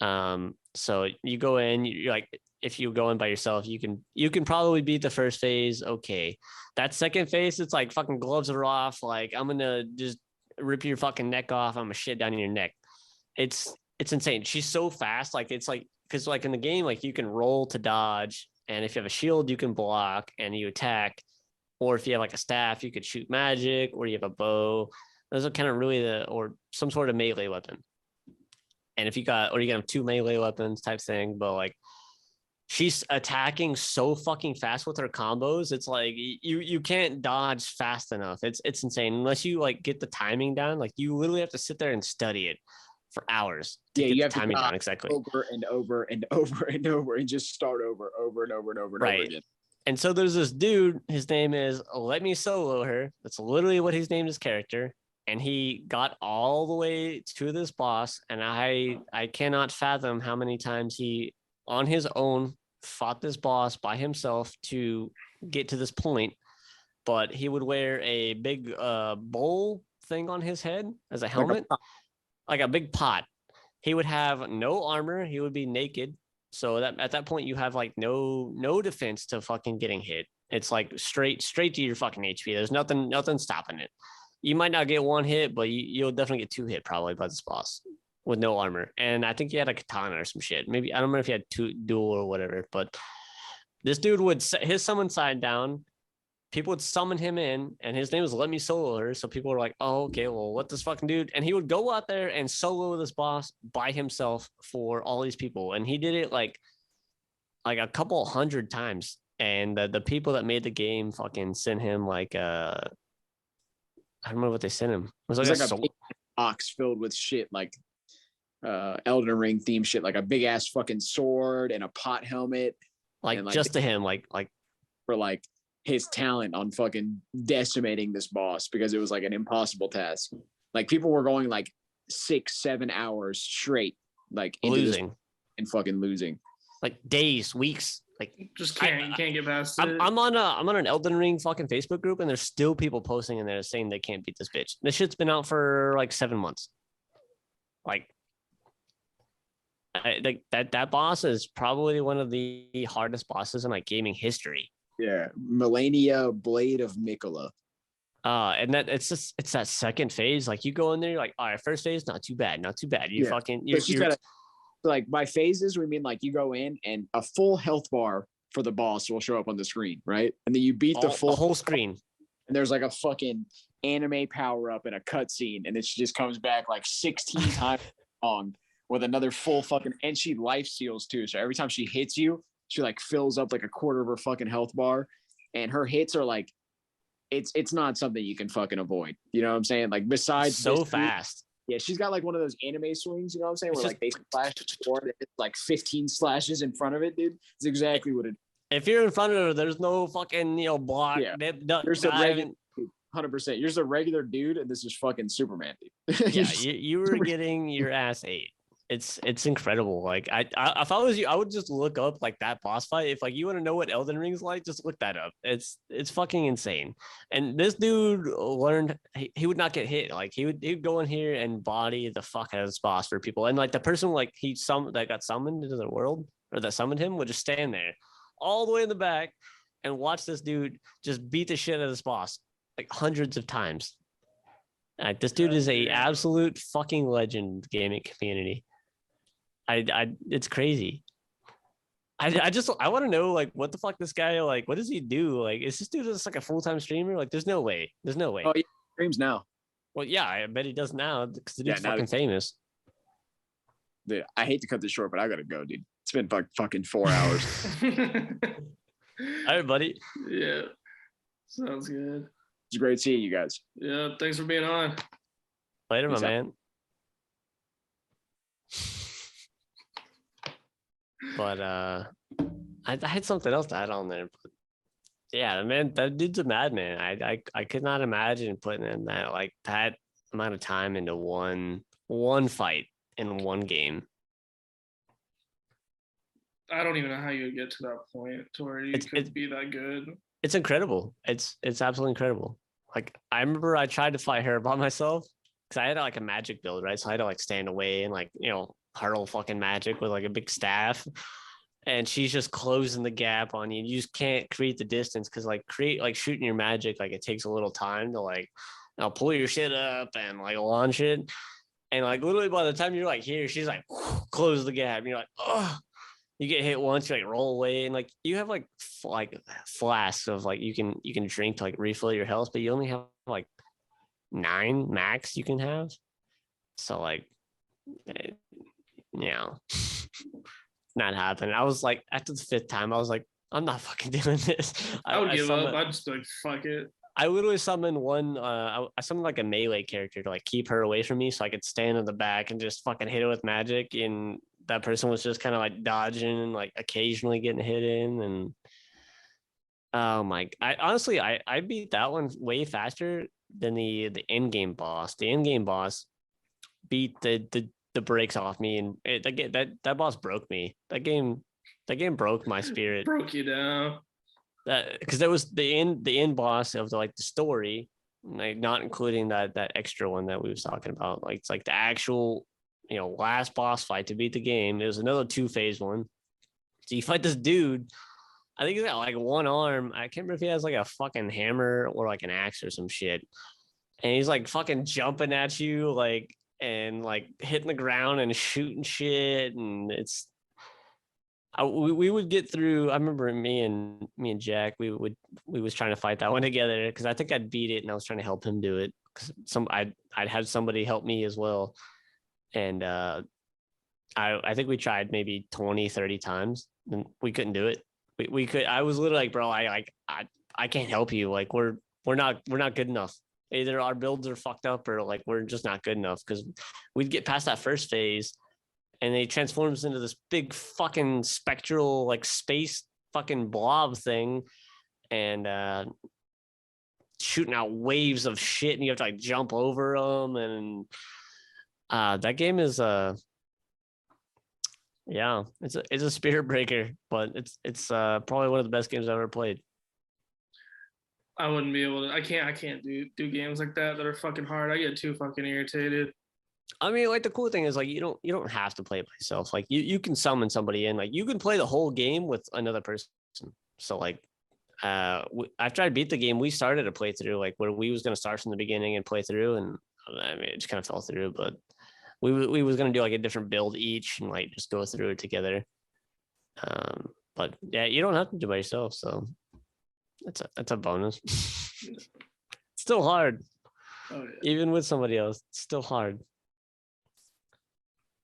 So you go in, you're like, if you go in by yourself, you can probably beat the first phase. Okay. That second phase, it's like fucking gloves are off. Like I'm gonna just rip your fucking neck off. I'm gonna shit down your neck. It's insane. She's so fast. Like it's like, because like in the game, like you can roll to dodge, and if you have a shield, you can block and you attack. Or if you have like a staff, you could shoot magic, or you have a bow. Those are kind of really or some sort of melee weapon. And if you can have 2 melee weapons type thing, but like she's attacking so fucking fast with her combos. It's like you can't dodge fast enough. It's insane unless you like get the timing down. Like you literally have to sit there and study it for hours to get the timing down exactly. Over and over and over and over and just start over and over and over and over again. And so there's this dude. His name is Let Me Solo Her. That's literally what he's named his character. And he got all the way to this boss, and I cannot fathom how many times he, on his own, fought this boss by himself to get to this point. but he would wear a big bowl thing on his head as a helmet, like a big pot. He would have no armor. He would be naked. So that at that point you have like no defense to fucking getting hit. It's like straight to your fucking HP. There's nothing stopping it. You might not get one hit, but you'll definitely get two hit probably by this boss with no armor. And I think he had a katana or some shit. Maybe I don't remember if he had two dual or whatever. But this dude would set his summon side down. People would summon him in, and his name was Let Me Solo Her. So people were like, "Oh, okay, well, what this fucking dude?" And he would go out there and solo this boss by himself for all these people, and he did it like a couple hundred times. And the people that made the game fucking sent him like I don't remember what they sent him. It was like, a big box filled with shit like Elden Ring theme shit, like a big ass fucking sword and a pot helmet, like just to him, like for like his talent on fucking decimating this boss, because it was like an impossible task. Like people were going like 6-7 hours straight, like losing and fucking losing, like days, weeks. Like just can't get past it. I'm on an Elden Ring fucking Facebook group, and there's still people posting in there saying they can't beat this bitch. This shit's been out for like 7 months. Like that boss is probably one of the hardest bosses in like gaming history. Yeah, Melania Blade of Mikola. And that it's that second phase. Like you go in there, you're like, all right, first phase, not too bad. You fucking gotta, like by phases, we mean like you go in and a full health bar for the boss will show up on the screen, right? And then you beat the whole screen. And there's like a fucking anime power up and a cutscene, and it just comes back like 16 times long with another full fucking, and she life steals too. So every time she hits you, she like fills up like a quarter of her fucking health bar, and her hits are like, it's not something you can fucking avoid. You know what I'm saying? Like besides so fast. Yeah, she's got like one of those anime swings, you know what I'm saying? Where like they slash forward and it's like 15 slashes in front of it, dude. It's exactly what it. If you're in front of her, there's no fucking block. Yeah, you're the regular 100%. You're just a regular dude, and this is fucking Superman, dude. Yeah, you were getting your ass ate. It's incredible. Like I if I was you, I would just look up like that boss fight. If like you want to know what Elden Ring's like, just look that up. It's fucking insane. And this dude learned he would not get hit. Like he'd go in here and body the fuck out of this boss for people. And like the person like that got summoned into the world, or that summoned him, would just stand there all the way in the back and watch this dude just beat the shit out of this boss like hundreds of times. Like this dude is a absolute fucking legend gaming community. It's crazy. I want to know like what the fuck this guy, like what does he do? Like is this dude just like a full-time streamer? Like there's no way. Oh, he streams now. Well, yeah, I bet he does now because the dude's fucking famous. Dude, I hate to cut this short, but I gotta go, dude. It's been fucking 4 hours. All right, buddy. Yeah, sounds good. It's great seeing you guys. Yeah, thanks for being on. Later, my man. But I had something else to add on there. But yeah, man, that dude's a madman. I could not imagine putting in that amount of time into one fight in one game. I don't even know how you would get to that point to where you could be that good. It's incredible. It's absolutely incredible. Like I remember I tried to fight her by myself because I had like a magic build, right? So I had to like stand away and like hurl fucking magic with like a big staff, and she's just closing the gap on you. You just can't create the distance because like shooting your magic, like it takes a little time to like pull your shit up and like launch it, and like literally by the time you're like here, she's like close the gap, and you're like, oh, you get hit once, you like roll away, and like you have like flasks of like you can drink to like refill your health, but you only have like 9 max you can have. So like not happening. I was like, after the 5th time, I was like, I'm not fucking doing this. I would give up. I'd just like fuck it. I literally summoned one. I summoned like a melee character to like keep her away from me, so I could stand in the back and just fucking hit her with magic. And that person was just kind of like dodging and like occasionally getting hit in. And oh my! I beat that one way faster than the end game boss. The end game boss beat the brakes off me, and that boss broke me. That game broke my spirit. Broke you down. that because that was the end boss of the story, like not including that extra one that we was talking about. Like it's like the actual last boss fight to beat the game. There's another 2-phase one. So you fight this dude. I think he's got like one arm. I can't remember if he has like a fucking hammer or like an axe or some shit. And he's like fucking jumping at you like and like hitting the ground and shooting shit. And we would get through. I remember me and Jack, we was trying to fight that one together because I think I'd beat it and I was trying to help him do it because I'd have somebody help me as well. And I think we tried maybe 20, 30 times and we couldn't do it. We could. I was literally like, bro, I can't help you. Like we're not good enough. Either our builds are fucked up or like we're just not good enough because we'd get past that first phase and they transforms into this big fucking spectral like space fucking blob thing and shooting out waves of shit and you have to like jump over them and that game is yeah, it's a spirit breaker, but it's probably one of the best games I've ever played. I wouldn't be able to. I can't do games like that are fucking hard. I get too fucking irritated. I mean, like the cool thing is like you don't have to play it by yourself. Like you can summon somebody in. Like you can play the whole game with another person. So like after I beat the game, we started a playthrough like where we was gonna start from the beginning and play through, and I mean it just kind of fell through, but we was gonna do like a different build each and like just go through it together. But yeah, you don't have to do it by yourself, so that's a bonus. Still hard. Oh, yeah. Even with somebody else, it's still hard.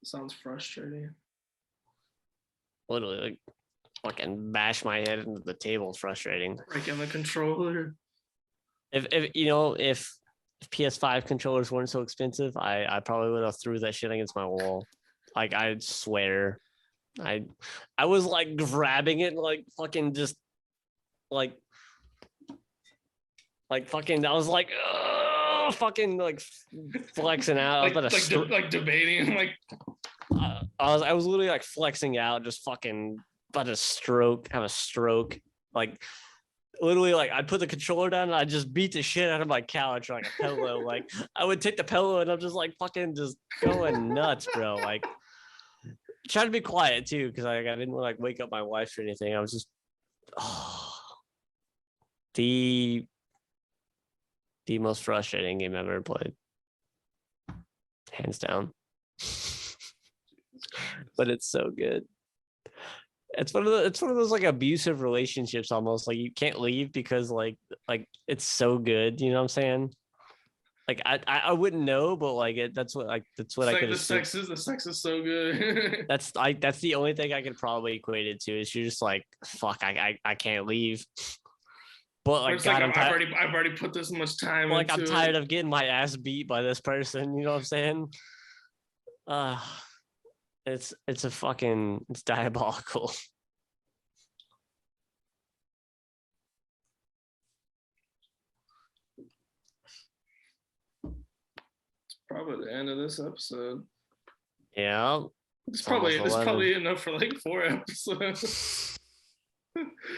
Sounds frustrating. Literally, like fucking bash my head into the table. Frustrating. Breaking the controller. If PS5 controllers weren't so expensive, I probably would have threw that shit against my wall. Like I swear, I was like grabbing it, like fucking just like fucking. I was like, fucking like flexing out. like debating, like I was literally like flexing out, just fucking about to have a stroke, like. Literally, like I'd put the controller down and I'd just beat the shit out of my couch like a pillow. Like I would take the pillow and I'm just like fucking just going nuts, bro. Like trying to be quiet too, because I didn't like wake up my wife or anything. I was just the most frustrating game I've ever played. Hands down. But it's so good. It's one of those like abusive relationships almost, like you can't leave because like it's so good, you know what I'm saying? Like I wouldn't know, but like that's what I could. The sex is so good. That's the only thing I could probably equate it to is you're just like fuck, I can't leave. But like, God, I've already put this much time. Like I'm tired of getting my ass beat by this person. You know what I'm saying? It's diabolical. It's probably the end of this episode. Yeah. It's probably enough for like 4 episodes.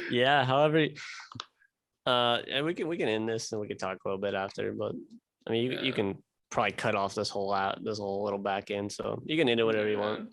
Yeah, however, and we can end this and we can talk a little bit after, but I mean you can probably cut off this whole little back end, so you can end it whatever you want.